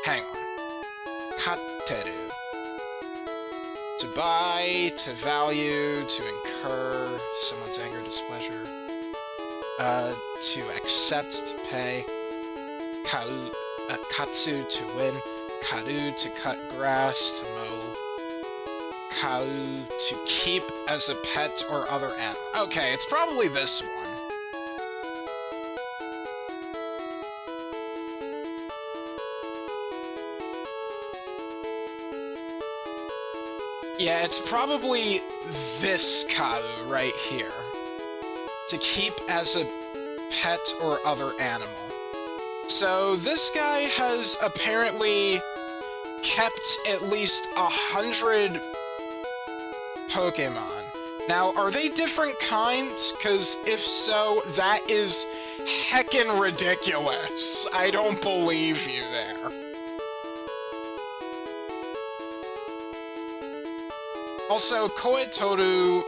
Hang on. Katteru. To buy, to value, to incur someone's anger, displeasure. To accept, to pay. Katsu, to win. Karu, to cut grass, to mow. Kau, to keep as a pet or other animal. Okay, it's probably this one. Yeah, it's probably this Kau right here. To keep as a pet or other animal. So this guy has apparently kept at least 100 Pokemon. Now, are they different kinds? Because if so, that is heckin' ridiculous. I don't believe you there. Also, koetoru,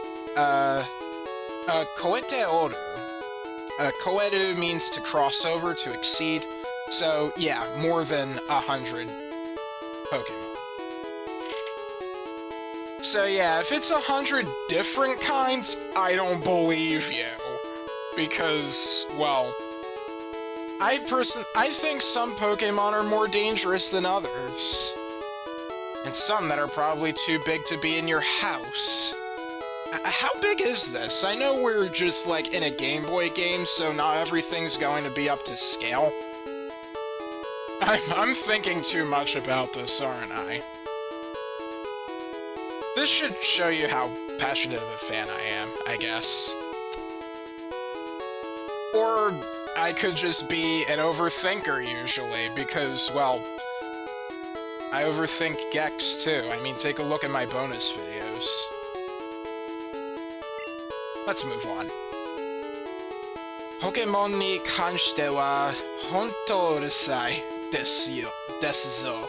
koeteoru. Koeru means to cross over, to exceed. So, yeah, more than 100 Pokemon. So yeah, if it's 100 different kinds, I don't believe you. Because, well, I think some Pokemon are more dangerous than others. And some that are probably too big to be in your house. How big is this? I know we're just, like, in a Game Boy game, so not everything's going to be up to scale. I'm thinking too much about this, aren't I? This should show you how passionate of a fan I am, I guess. Or I could just be an overthinker usually, because, well, I overthink Gex too. I mean, take a look at my bonus videos. Let's move on. Pokémon ni kanshite wa hontou urusai desu zo.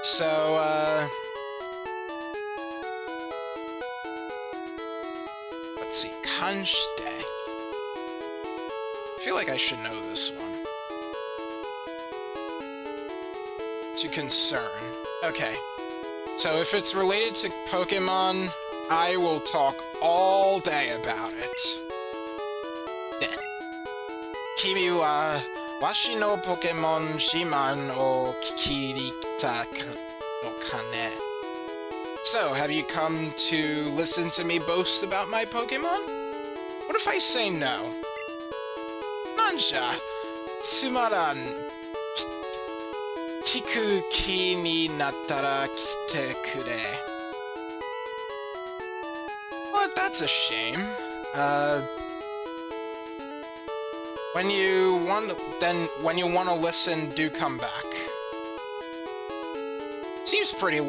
So, let's see, kanshite. I feel like I should know this one. To concern. Okay. So if it's related to Pokemon, I will talk all day about it. Kimi wa washi no Pokémon Shiman o kikirita no kane. So, have you come to listen to me boast about my Pokemon? What if I say no? Nanja, tsumaran. Kiku ki ni nattara kite kure. Well, that's a shame. When you want to listen, do come back. Seems pretty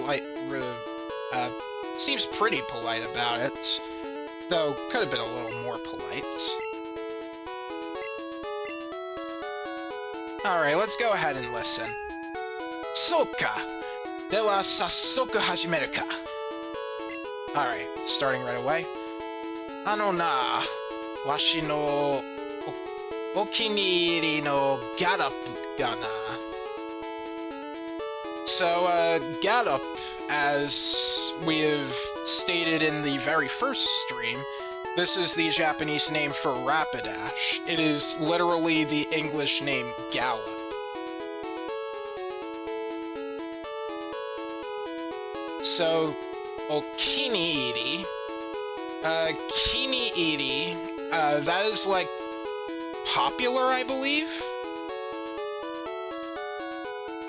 polite about it. Though, could have been a little more polite. Alright, let's go ahead and listen. Soka! Dewa sassoku hajimeru ka. Alright, starting right away. Ano na, washi no okiniiri no Garup ga na. So, Garup, as we have stated in the very first stream, this is the Japanese name for Rapidash. It is literally the English name Gallop. So, Okiniiri, Kiniiri, that is like popular, I believe?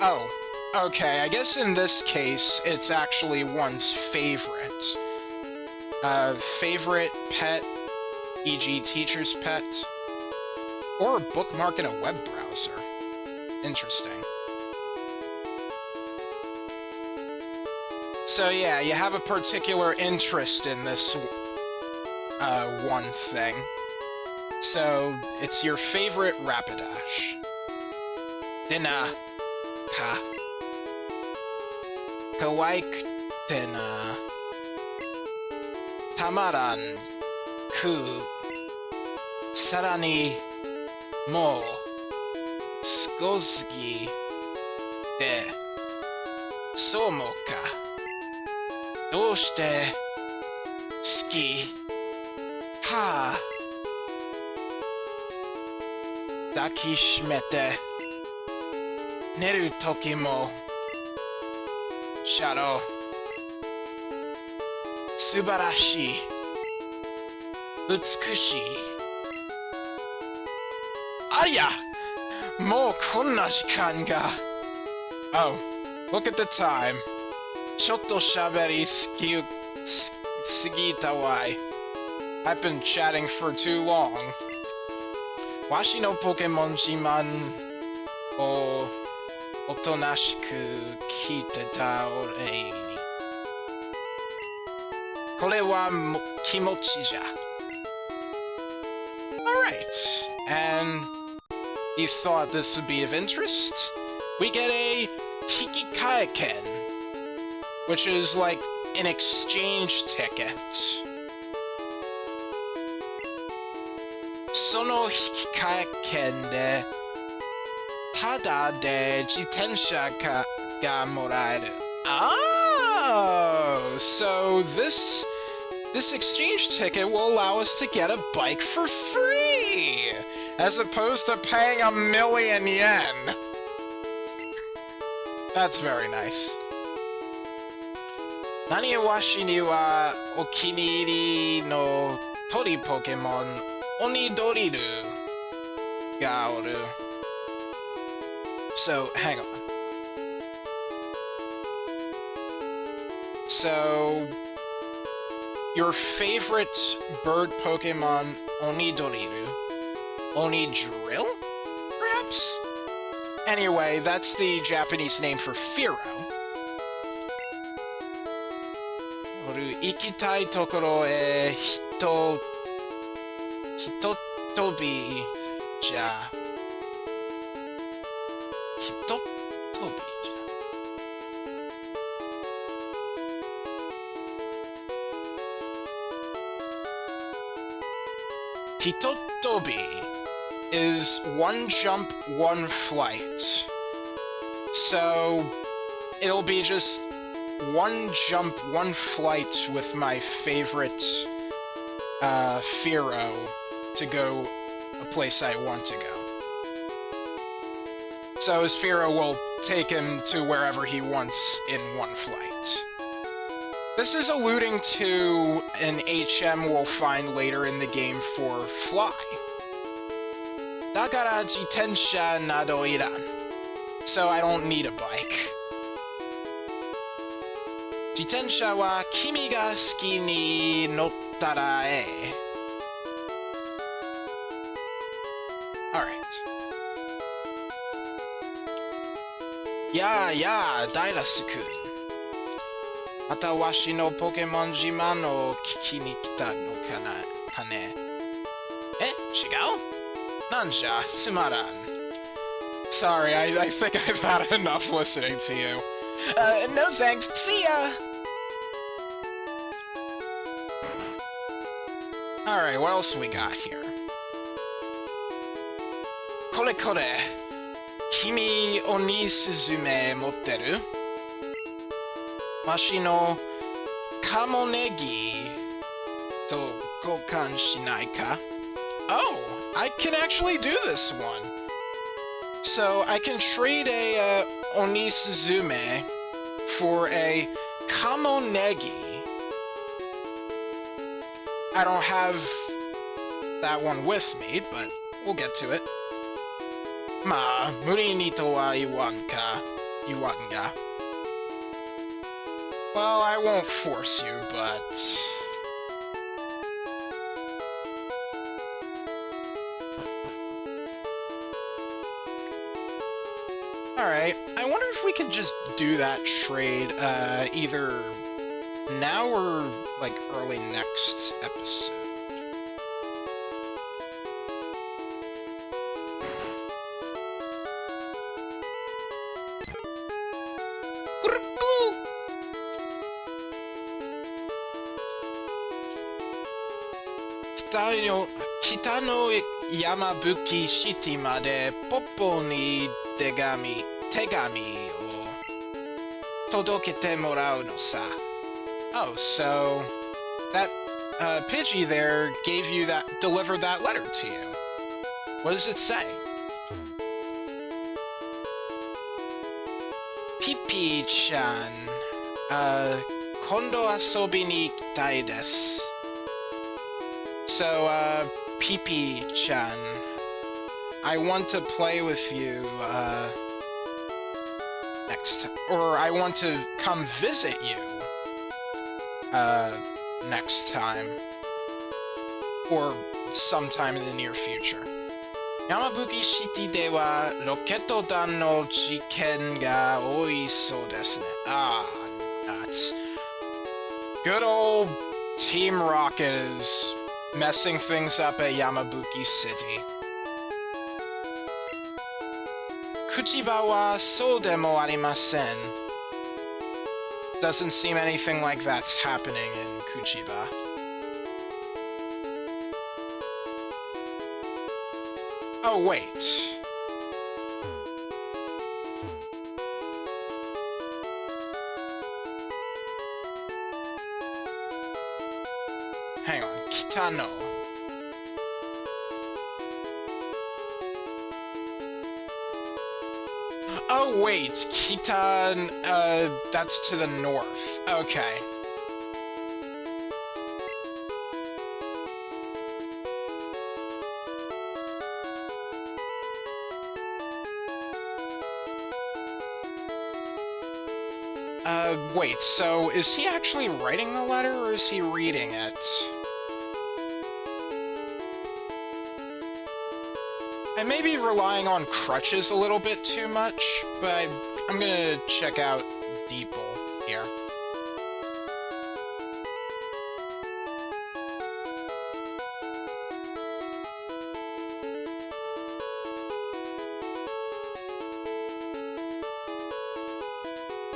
Oh, okay, I guess in this case, it's actually one's favorite. Favorite pet, e.g. teacher's pet, or a bookmark in a web browser. Interesting. So yeah, you have a particular interest in this one thing. So, it's your favorite Rapidash. Dena ka kawaikute na tamaran ku sarani mo skosugi de somo ka doushite suki ha dakishimete neru toki mo sharo subarashi utsukushii. Arya! Mo konna shikan ga. Oh, look at the time. Shotto shaberi sugita wai. I've been chatting for too long. Washi no Pokémon jiman o otonashiku kite ta ore ni. Kore wa kimochi ja. Alright, and you thought this would be of interest? We get a Hikikaeken, which is like an exchange ticket. Sono Hikikaeken de tada de jitensha ga moraeru. Oh, so this exchange ticket will allow us to get a bike for free, as opposed to paying 1,000,000 yen. That's very nice. Nani washi ni wa okiniiri no tori Pokémon Onidoriru ga oru. So, hang on. So, your favorite bird Pokémon Onidoriru? Onidrill? Perhaps? Anyway, that's the Japanese name for Firo. Oru ikitai tokoro e hitotobi ja. Hitotobi ja. Hitotobi is one jump, one flight. So, it'll be just one jump, one flight with my favorite Firo to go a place I want to go. So his Firo will take him to wherever he wants in one flight. This is alluding to an HM we'll find later in the game for Fly. Dakara jitensha nado iran. So I don't need a bike. Jitensha wa kimi ga suki ni nottara e. Alright. Ya, Dairasu-kun. Mata washi no Pokémon Jiman o kiki ni kita no kane. Shigao? Nanja, sumaran. Sorry, I think I've had enough listening to you. No thanks. See ya! Alright, what else we got here? Kore kore. Kimi oni suzume motteru? Washi no kamonegi to gokan shinai ka? Oh, I can actually do this one. So I can trade a Oni Suzume for a Kamonegi. I don't have that one with me, but we'll get to it. Ma, muri ni to wa iwan ga. Well, I won't force you, but... Alright, I wonder if we could just do that trade, either now or, like, early next episode. Kita no Yamabuki City made Poppo ni tegami o todokete morau no sa. Oh, so that Pidgey there delivered that letter to you. What does it say? Pipi-chan, kondo asobi ni ikitai desu. So, Pipi-chan, I want to play with you, or I want to come visit you, next time, or sometime in the near future. Yamabuki City de wa Roketo-dan no jiken ga oi so desu ne. Ah, nuts. Good old Team Rocket is messing things up at Yamabuki City. Kuchiba wa sou demo arimasen. Doesn't seem anything like that's happening in Kuchiba. Oh, wait. Hang on. Kitano. Oh, wait. Kita, that's to the north. Okay. Wait, so is he actually writing the letter, or is he reading it? I may be relying on crutches a little bit too much, but I'm gonna check out Deeple here.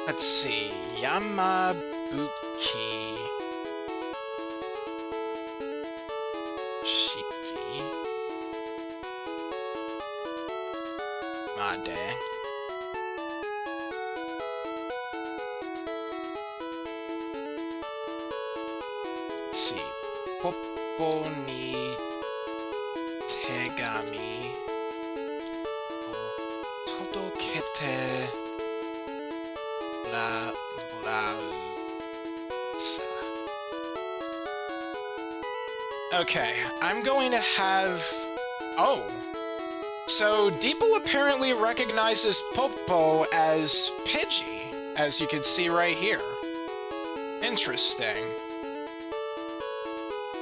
Let's see, Yamabuki Shiti Made. Let's see, Poppo ni tegami o todokete Okay, I'm going to have... Oh! So, Deeple apparently recognizes Poppo as Pidgey, as you can see right here. Interesting.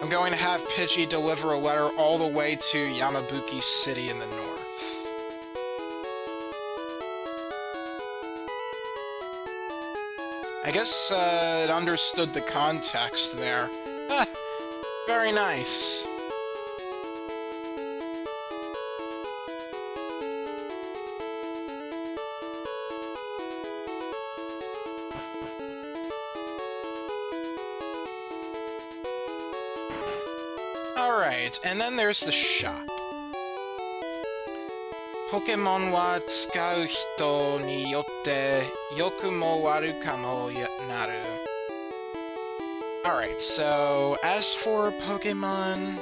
I'm going to have Pidgey deliver a letter all the way to Yamabuki City in the north. I guess it understood the context there. Very nice. Alright, and then there's the shop. Pokémon wa tsukau hito ni yotte yoku mo waru ka mo naru. Alright, so as for Pokémon,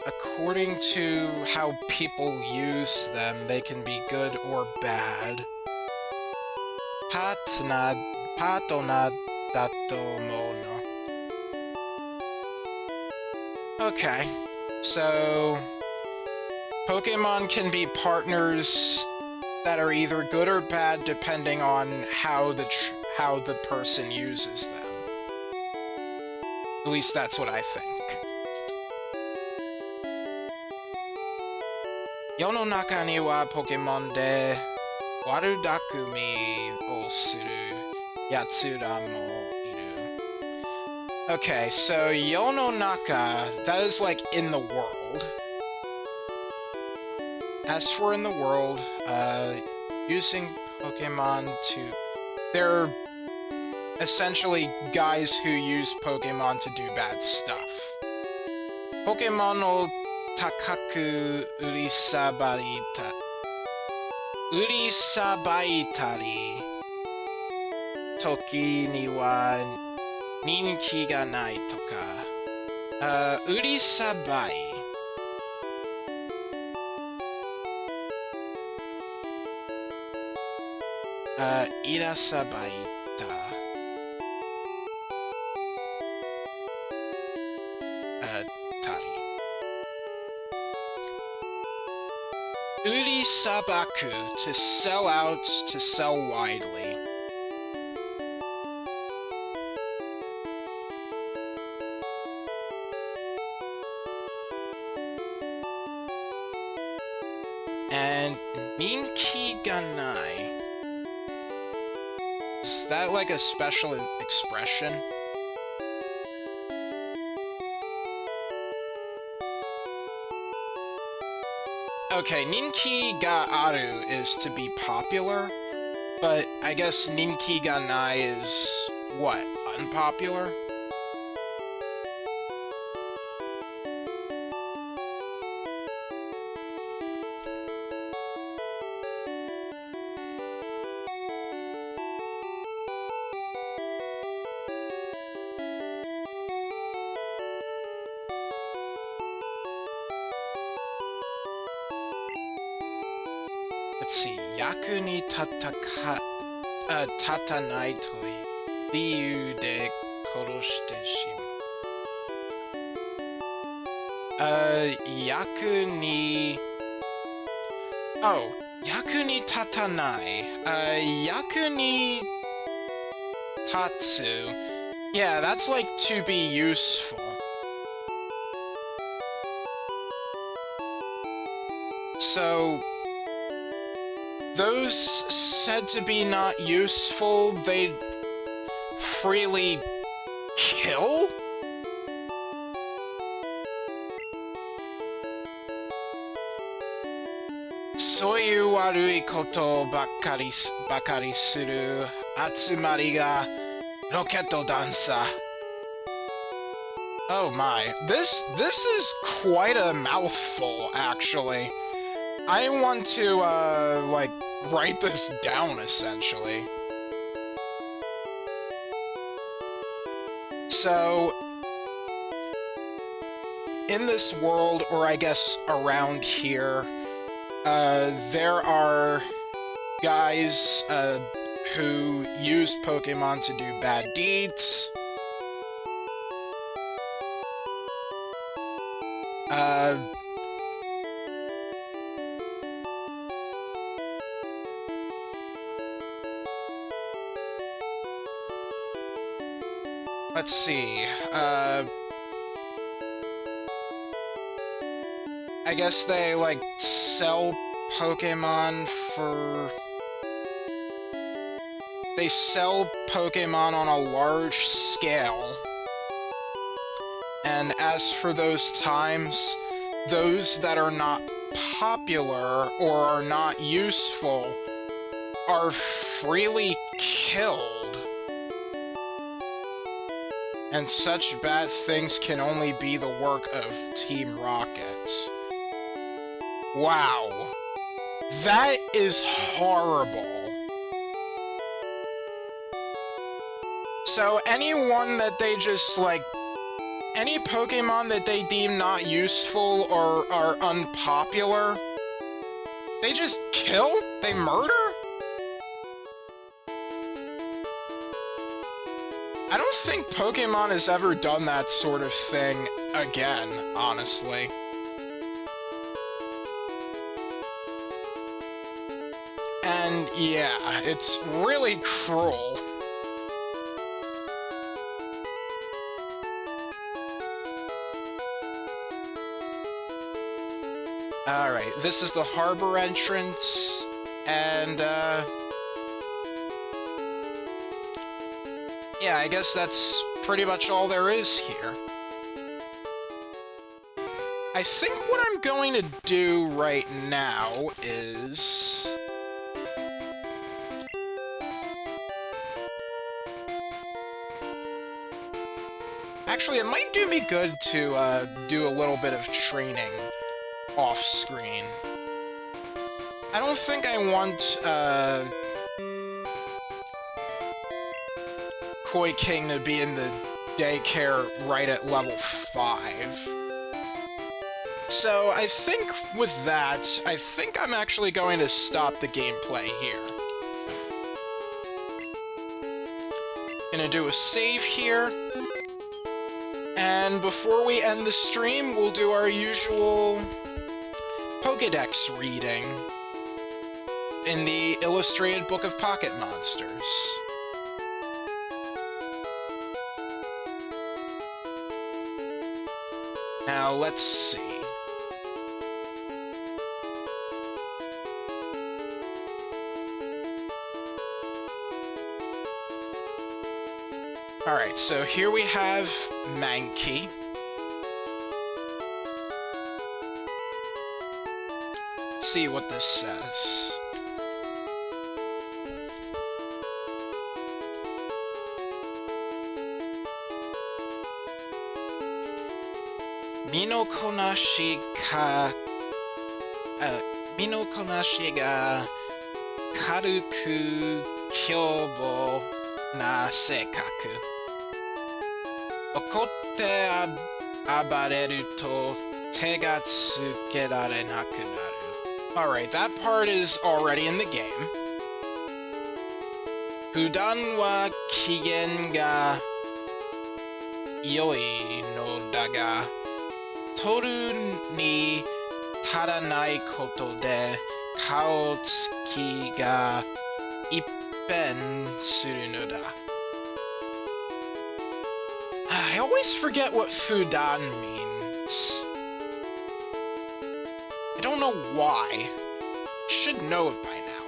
according to how people use them, they can be good or bad. Patona datomono. Okay, so Pokémon can be partners that are either good or bad depending on how the person uses them. At least that's what I think. Yononaka ni wa Pokémon de warudakumi o suru yatsura mo iru. Okay, so Yononaka, that is like in the world. As for in the world, using Pokemon to... They're essentially guys who use Pokemon to do bad stuff. Pokemon o takaku urisabaitari toki ni wa ninki ga nai toka. Urisabai. Irasabaita. Tari. Urisabaku, to sell out, to sell widely. And ninki ga nai. Is that like a special expression? Okay, ninki ga aru is to be popular, but I guess ninki ga nai is what? Unpopular? Let's see, yaku ni tatanai toi liyu de koroshite shimu. Yaku ni... Oh, yaku ni tatanai. Yaku ni tatsu. Yeah, that's like to be useful. So... those said to be not useful, they'd freely kill? Soyu warui koto bakkari suru atsumari ga roketo dansa. Oh my, this is quite a mouthful, actually. I want to, like, write this down, essentially. So, in this world, or I guess around here, there are guys, who use Pokemon to do bad deeds. Let's see, I guess they, like, sell Pokemon for they sell Pokemon on a large scale. And as for those times, those that are not popular or are not useful are freely killed. And such bad things can only be the work of Team Rocket. Wow. That is horrible. So anyone that they just, like, any Pokemon that they deem not useful or are unpopular, they just kill? They murder? I don't think Pokemon has ever done that sort of thing again, honestly. And yeah, it's really cruel. Alright, this is the harbor entrance, and, yeah, I guess that's pretty much all there is here. I think what I'm going to do right now is... Actually, it might do me good to, do a little bit of training off-screen. I don't think I want, Koi King to be in the daycare right at level 5. So I think with that, I think I'm actually going to stop the gameplay here. Gonna do a save here. And before we end the stream, we'll do our usual Pokédex reading in the Illustrated Book of Pocket Monsters. Now, let's see. Alright, so here we have Mankey. Let's see what this says. Minokonashi ga karuku kyobo na seikaku. Okotte abareru to te ga tsukerare naku naru. Alright, that part is already in the game. Fudan wa kigen ga ioi no daga, toru ni taranai koto de kaotsuki ga ippen suru no da. I always forget what Fudan means. I don't know why. Should know it by now.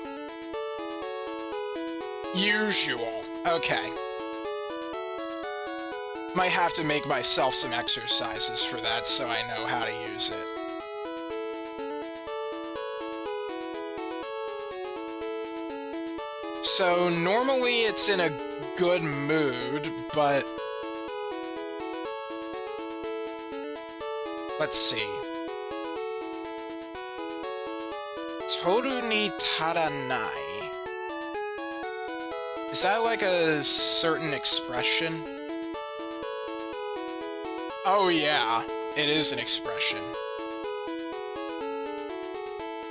Usual. Okay. Might have to make myself some exercises for that so I know how to use it. So normally it's in a good mood, but let's see. Toru ni taranai. Is that like a certain expression? Oh yeah, it is an expression.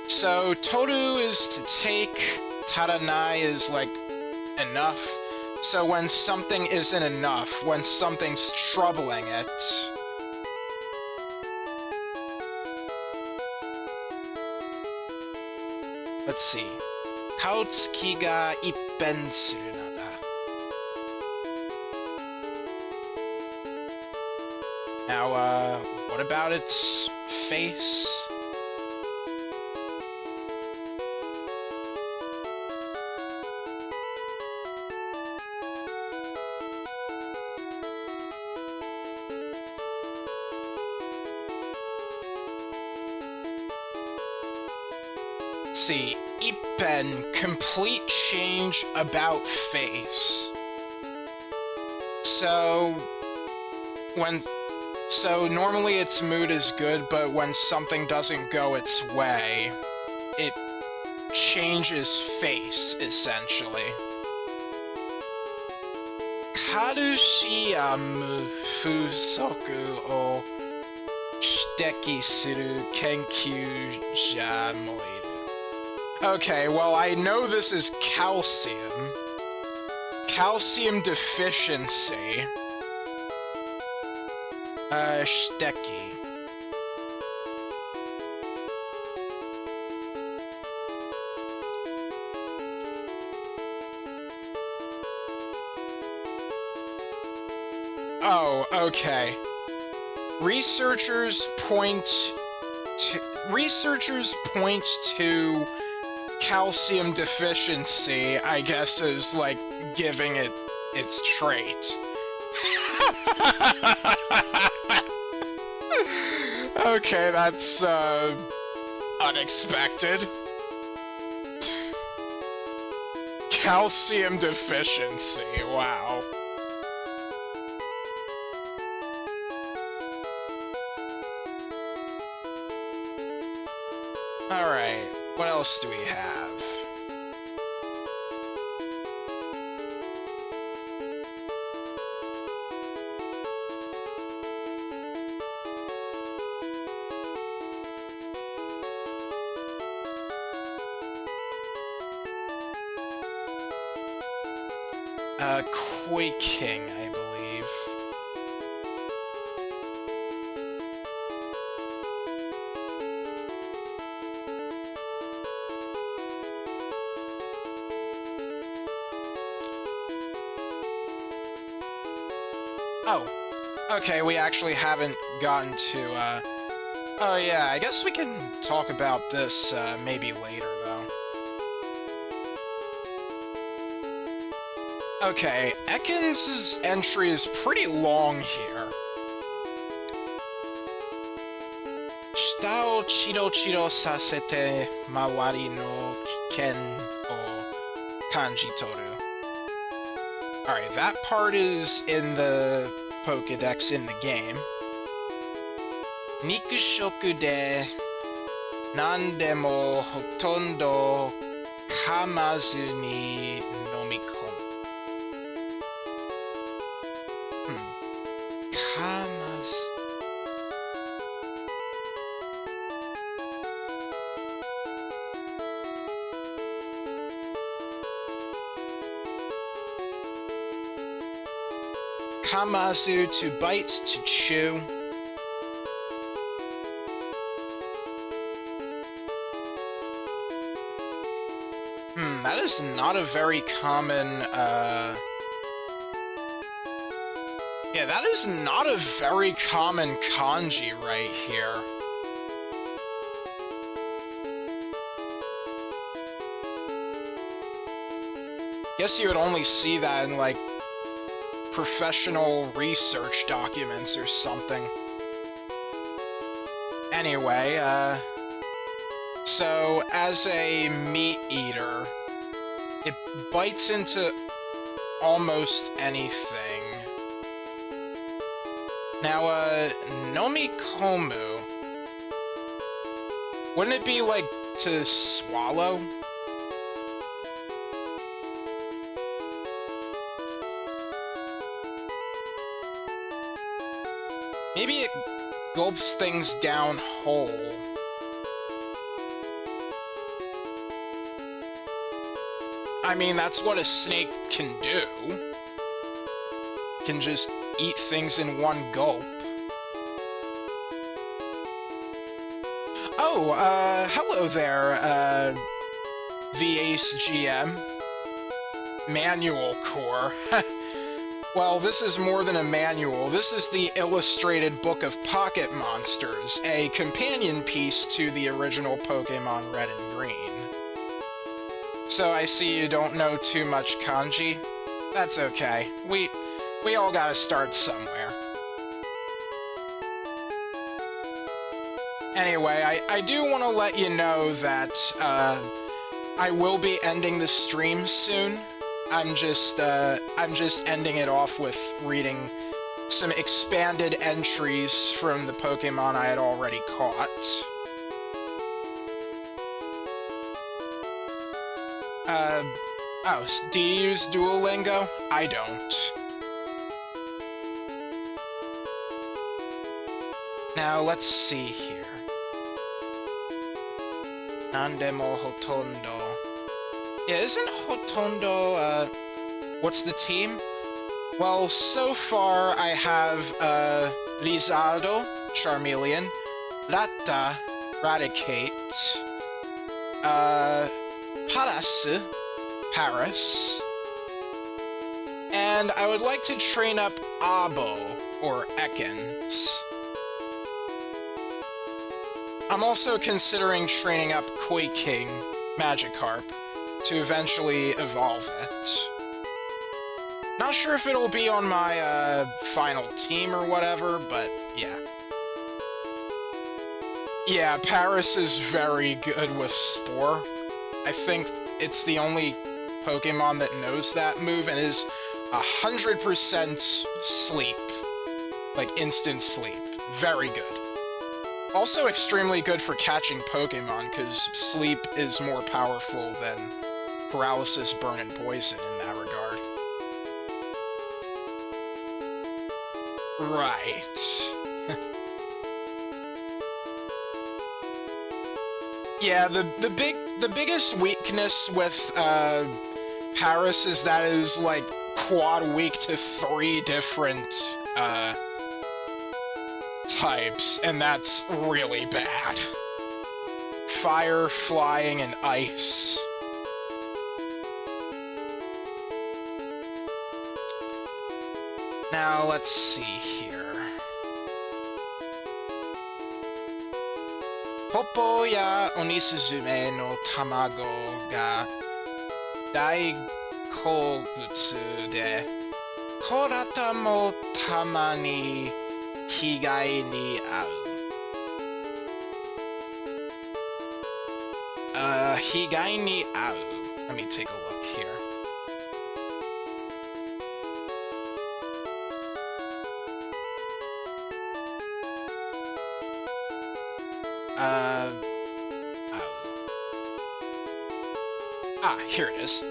So toru is to take, taranai is like enough. So when something isn't enough, when something's troubling it, let's see. Kaotsuki ga ippen suru nada. Now, what about its face? see, Ippen, complete change about face. So normally its mood is good, but when something doesn't go its way, it changes face, essentially. Karushiyamu fusoku o shiteki suru kenkyou ja moiru. Okay, well, I know this is calcium. Calcium deficiency. Shiteki. Oh, okay. Researchers point to calcium deficiency, I guess, is like giving it its trait. Okay, that's unexpected. Calcium deficiency, wow. Alright, what else do we have? Quaking, I believe. Oh, okay, we actually haven't gotten to, oh yeah, I guess we can talk about this, maybe later, though. Okay, Ekans' entry is pretty long here. Shita o chiro chiro sasete mawari no kiken o kanji toru. Alright, that part is in the Pokédex in the game. Nikushoku de nandemo hotondo kamazu ni nomikomu. Kamazu, to bite, to chew. That is not a very common, yeah, that is not a very common kanji right here. Guess you would only see that in, like, professional research documents or something. Anyway, so as a meat eater, it bites into almost anything. Now, nomikomu, wouldn't it be like to swallow? Maybe it gulps things down whole. I mean, that's what a snake can do. Can just eat things in one gulp. Oh, hello there, VACE GM. Manual Core. Well, this is more than a manual. This is the illustrated book of Pocket Monsters, a companion piece to the original Pokémon Red and Green. So I see you don't know too much kanji. That's okay. We all gotta start somewhere. Anyway, I do want to let you know that I will be ending the stream soon. I'm just ending it off with reading some expanded entries from the Pokemon I had already caught. Oh, do you use Duolingo? I don't. Now, let's see here. Nandemo Hotondo. Yeah, isn't Hotondo, what's the team? Well, so far I have, Lizardo, Charmeleon, Ratta, Raticate, Parasu, Paris, and I would like to train up Abo, or Ekans. I'm also considering training up Quaking, Magikarp, to eventually evolve it. Not sure if it'll be on my, final team or whatever, but yeah. Yeah, Paris is very good with Spore. I think it's the only Pokemon that knows that move and is 100% sleep. Like, instant sleep. Very good. Also extremely good for catching Pokemon, because sleep is more powerful than paralysis, burn, and poison in that regard. Right. Yeah, the biggest weakness with Paris is that it is like quad weak to 3 different types, and that's really bad. Fire, flying, and ice. Now, let's see here. Popo ya Onisuzume no tamago ga daikobutsu de, korata mo tamani higai ni au. Higai ni au. Let me take a look here. Here it is.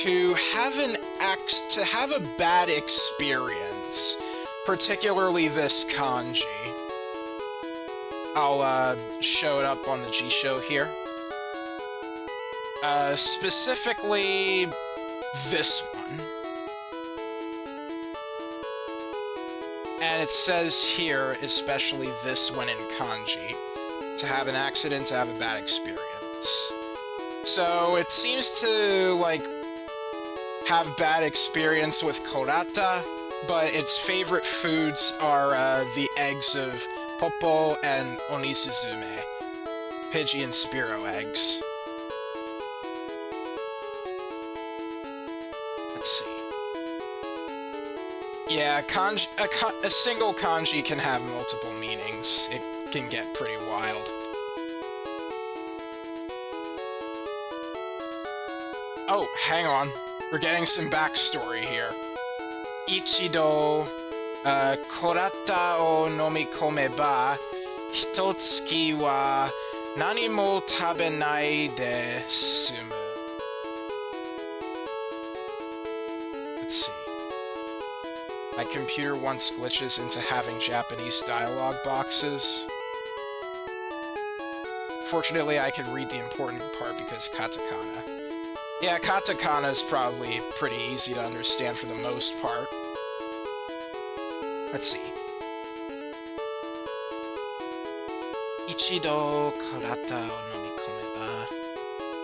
To have a bad experience, particularly this kanji. I'll, show it up on the G-Show here. Specifically, this one. And it says here, especially this one in kanji, to have an accident, to have a bad experience. So it seems to, like, have bad experience with Korata, but its favorite foods are the eggs of Popo and Onisuzume, Pidgey and Spearow eggs. Let's see. Yeah, a single kanji can have multiple meanings. It can get pretty wild. Oh, hang on. We're getting some backstory here. Ichido, korata o nomikomeba, hitotsuki wa nani mo tabenai de sumu. Let's see. My computer once glitches into having Japanese dialogue boxes. Fortunately, I can read the important part because katakana. Yeah, katakana is probably pretty easy to understand for the most part. Let's see. Ichido korata o nomikomeba,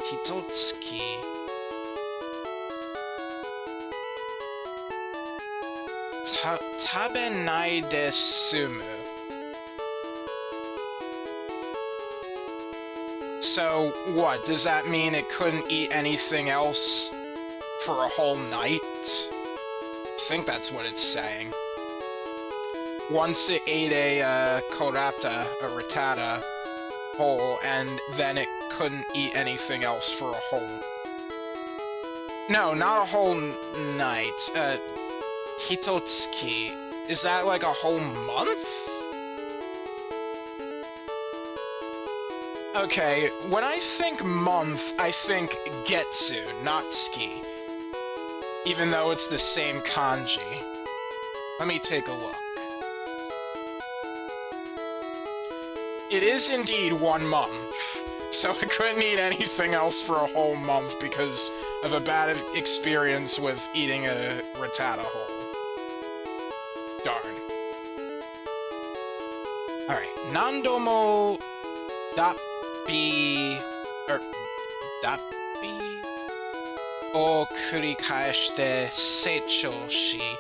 hitotsuki. Tabenai de sumu. So, what? Does that mean it couldn't eat anything else for a whole night? I think that's what it's saying. once it ate a korata, a rattata, whole, and then it couldn't eat anything else for a whole... No, not a whole night. Hitotsuki. Is that like a whole month? Okay, when I think month, I think getsu, not tsuki. Even though it's the same kanji. Let me take a look. It is indeed 1 month, so I couldn't eat anything else for a whole month because of a bad experience with eating a rattata whole. Darn. Alright, nandomo dappi... dappi? O kurikaeshite seichou shi,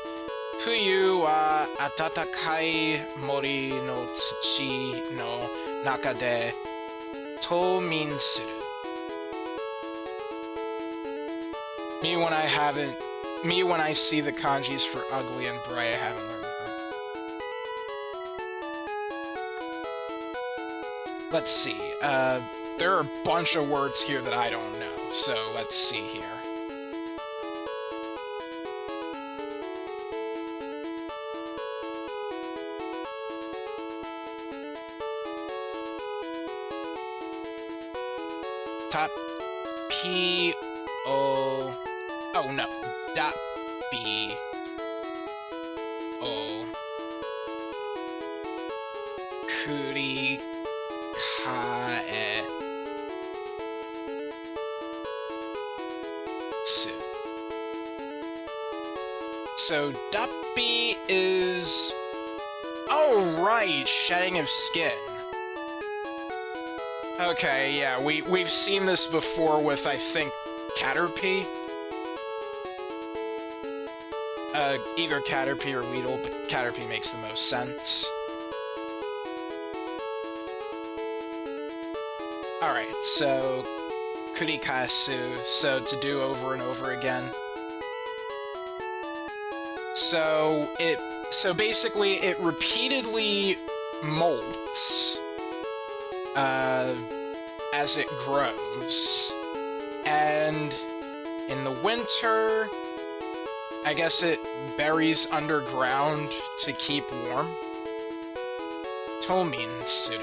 Fuyu wa atatakai mori no tsuchi no naka de toumin suru. Me when I see the kanjis for ugly and bright, I haven't learned them. Let's see, there are a bunch of words here that I don't know, so let's see here. P-O... Oh, no. Da-B-O... Kurikae... Su. So, Dappi is... Oh, right! Shedding of skin. Okay, yeah, we've seen this before with, I think, Caterpie? Either Caterpie or Weedle, but Caterpie makes the most sense. Alright, so... Kurikasu, so to do over and over again. So basically, it repeatedly molts. As it grows. And in the winter, I guess it buries underground to keep warm. Toumin suru.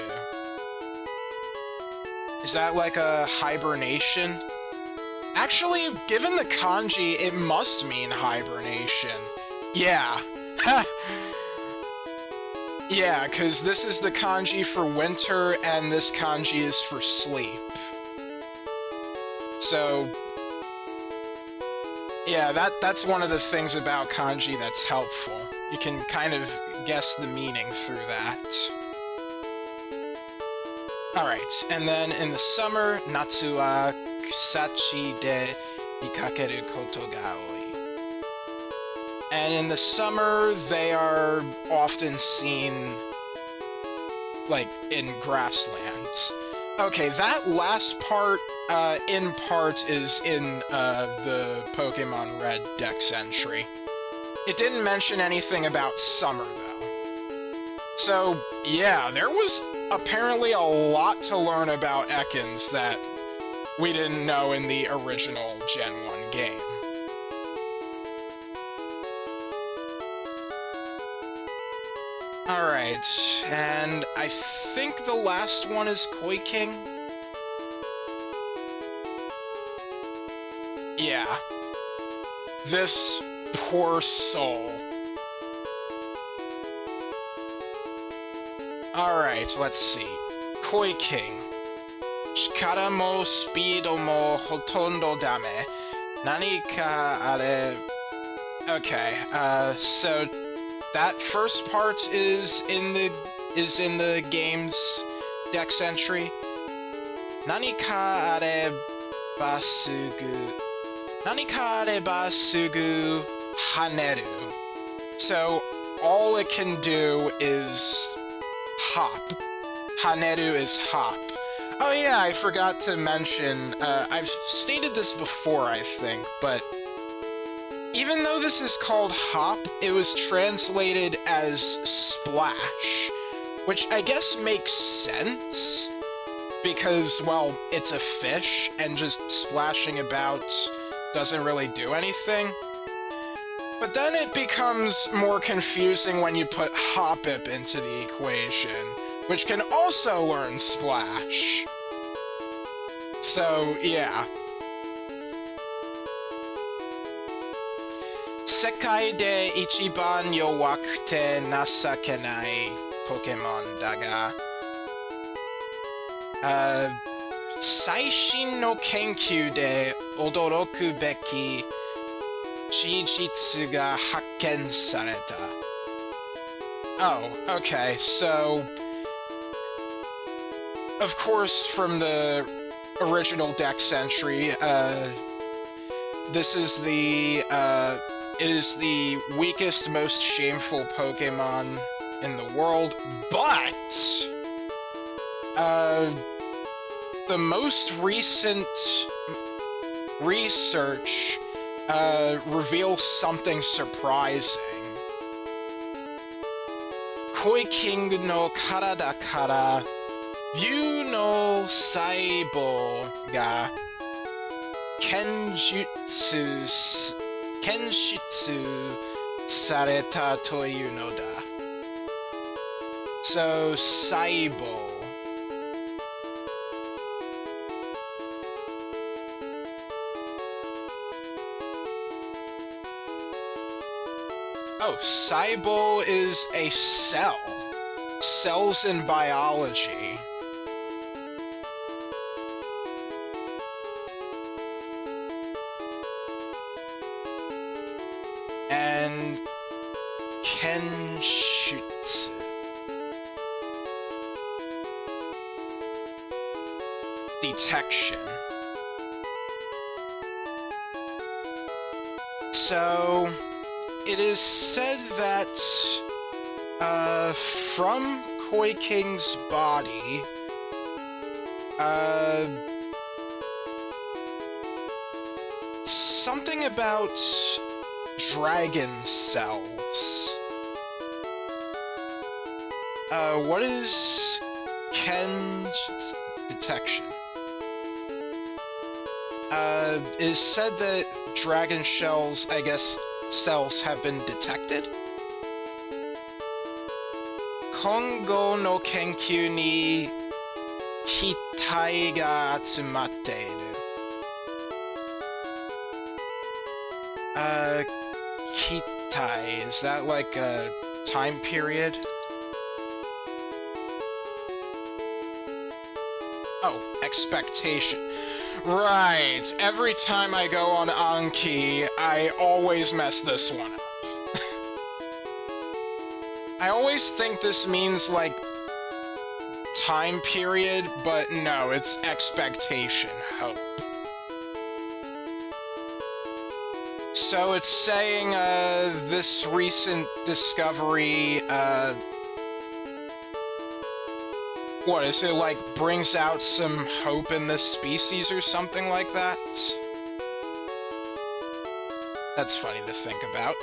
Is that like a hibernation? Actually, given the kanji, it must mean hibernation. Yeah. Yeah, because this is the kanji for winter, and this kanji is for sleep. So... yeah, that's one of the things about kanji that's helpful. You can kind of guess the meaning through that. Alright, and then in the summer, natsu wa kusachi de ikakeru koto ga oi. And in the summer, they are often seen, like, in grasslands. Okay, that last part, in part, is in, the Pokémon Red Dex entry. It didn't mention anything about summer, though. So, yeah, there was apparently a lot to learn about Ekans that we didn't know in the original Gen 1 game. Alright, and I think the last one is Koi King? Yeah. This poor soul. Alright, let's see. Koi King. Shikara mo speedo mo hotondo dame. Nani ka are... Okay, so... that first part is in the game's Dex entry. Nani ka are basugu haneru. So all it can do is hop. Haneru is hop. Oh yeah, I forgot to mention, I've stated this before, I think, but even though this is called hop, it was translated as Splash, which I guess makes sense, because, well, it's a fish, and just splashing about doesn't really do anything. But then it becomes more confusing when you put Hoppip into the equation, which can also learn Splash. So, yeah. Sekai de ichiban yowakute nasakenai Pokémon da ga, Saishin no kenkyū de odoroku beki Jijitsu ga hakken sareta. Oh, okay, so... Of course, from the original Dex entry, this is the, it is the weakest, most shameful Pokemon in the world, but... the most recent research reveals something surprising. Koi King no karada kara Ryu no saibo ga kenshitsu sareta toyu no da. So, saibo. Oh, Saibo is a cell. Cells in biology. And Kenshitsu. Detection. So... It is said that, from Koi King's body, something about dragon cells. What is Ken's detection? It is said that dragon shells, I guess, cells have been detected. Kongo no kenkyū ni kitai ga atsumatte iru. Kitai, is that like a time period? Oh, expectation. Right, every time I go on Anki, I always mess this one up. I always think this means, like, time period, but no, it's expectation, hope. So it's saying, this recent discovery, what, is it like brings out some hope in this species or something like that? That's funny to think about.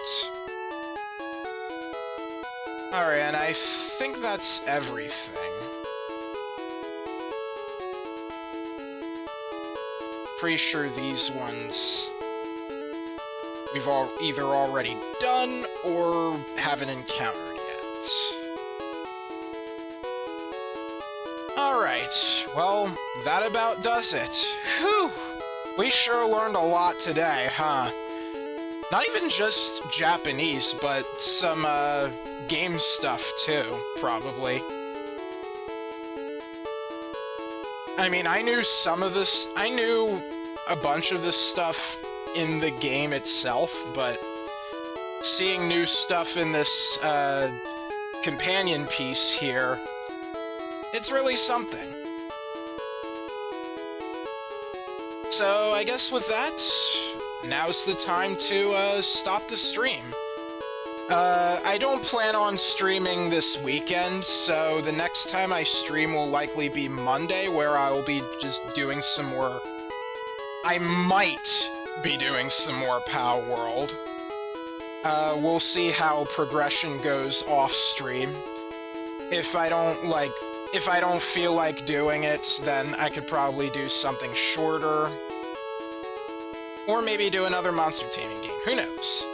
Alright, and I think that's everything. Pretty sure these ones we've either already done or haven't encountered yet. Alright, well, that about does it. Whew! We sure learned a lot today, huh? Not even just Japanese, but some, game stuff, too, probably. I mean, I knew some of this, I knew a bunch of this stuff in the game itself, but seeing new stuff in this, companion piece here, it's really something. So, I guess with that, now's the time to, stop the stream. I don't plan on streaming this weekend, so the next time I stream will likely be Monday, where I will be just doing some more... I might be doing some more POW World. We'll see how progression goes off stream. If I don't feel like doing it, then I could probably do something shorter. Or maybe do another monster taming game. Who knows?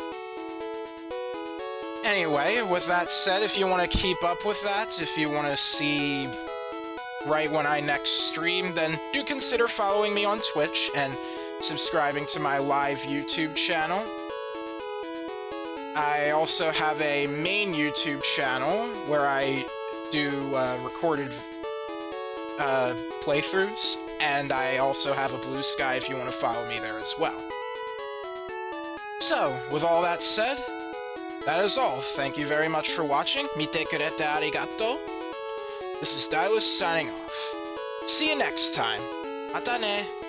Anyway, with that said, if you want to keep up with that, if you want to see right when I next stream, then do consider following me on Twitch and subscribing to my live YouTube channel. I also have a main YouTube channel where I do recorded playthroughs, and I also have a Blue Sky if you want to follow me there as well. So, with all that said, that is all. Thank you very much for watching. Mite kurete arigato. This is Dylus signing off. See you next time. Mata ne!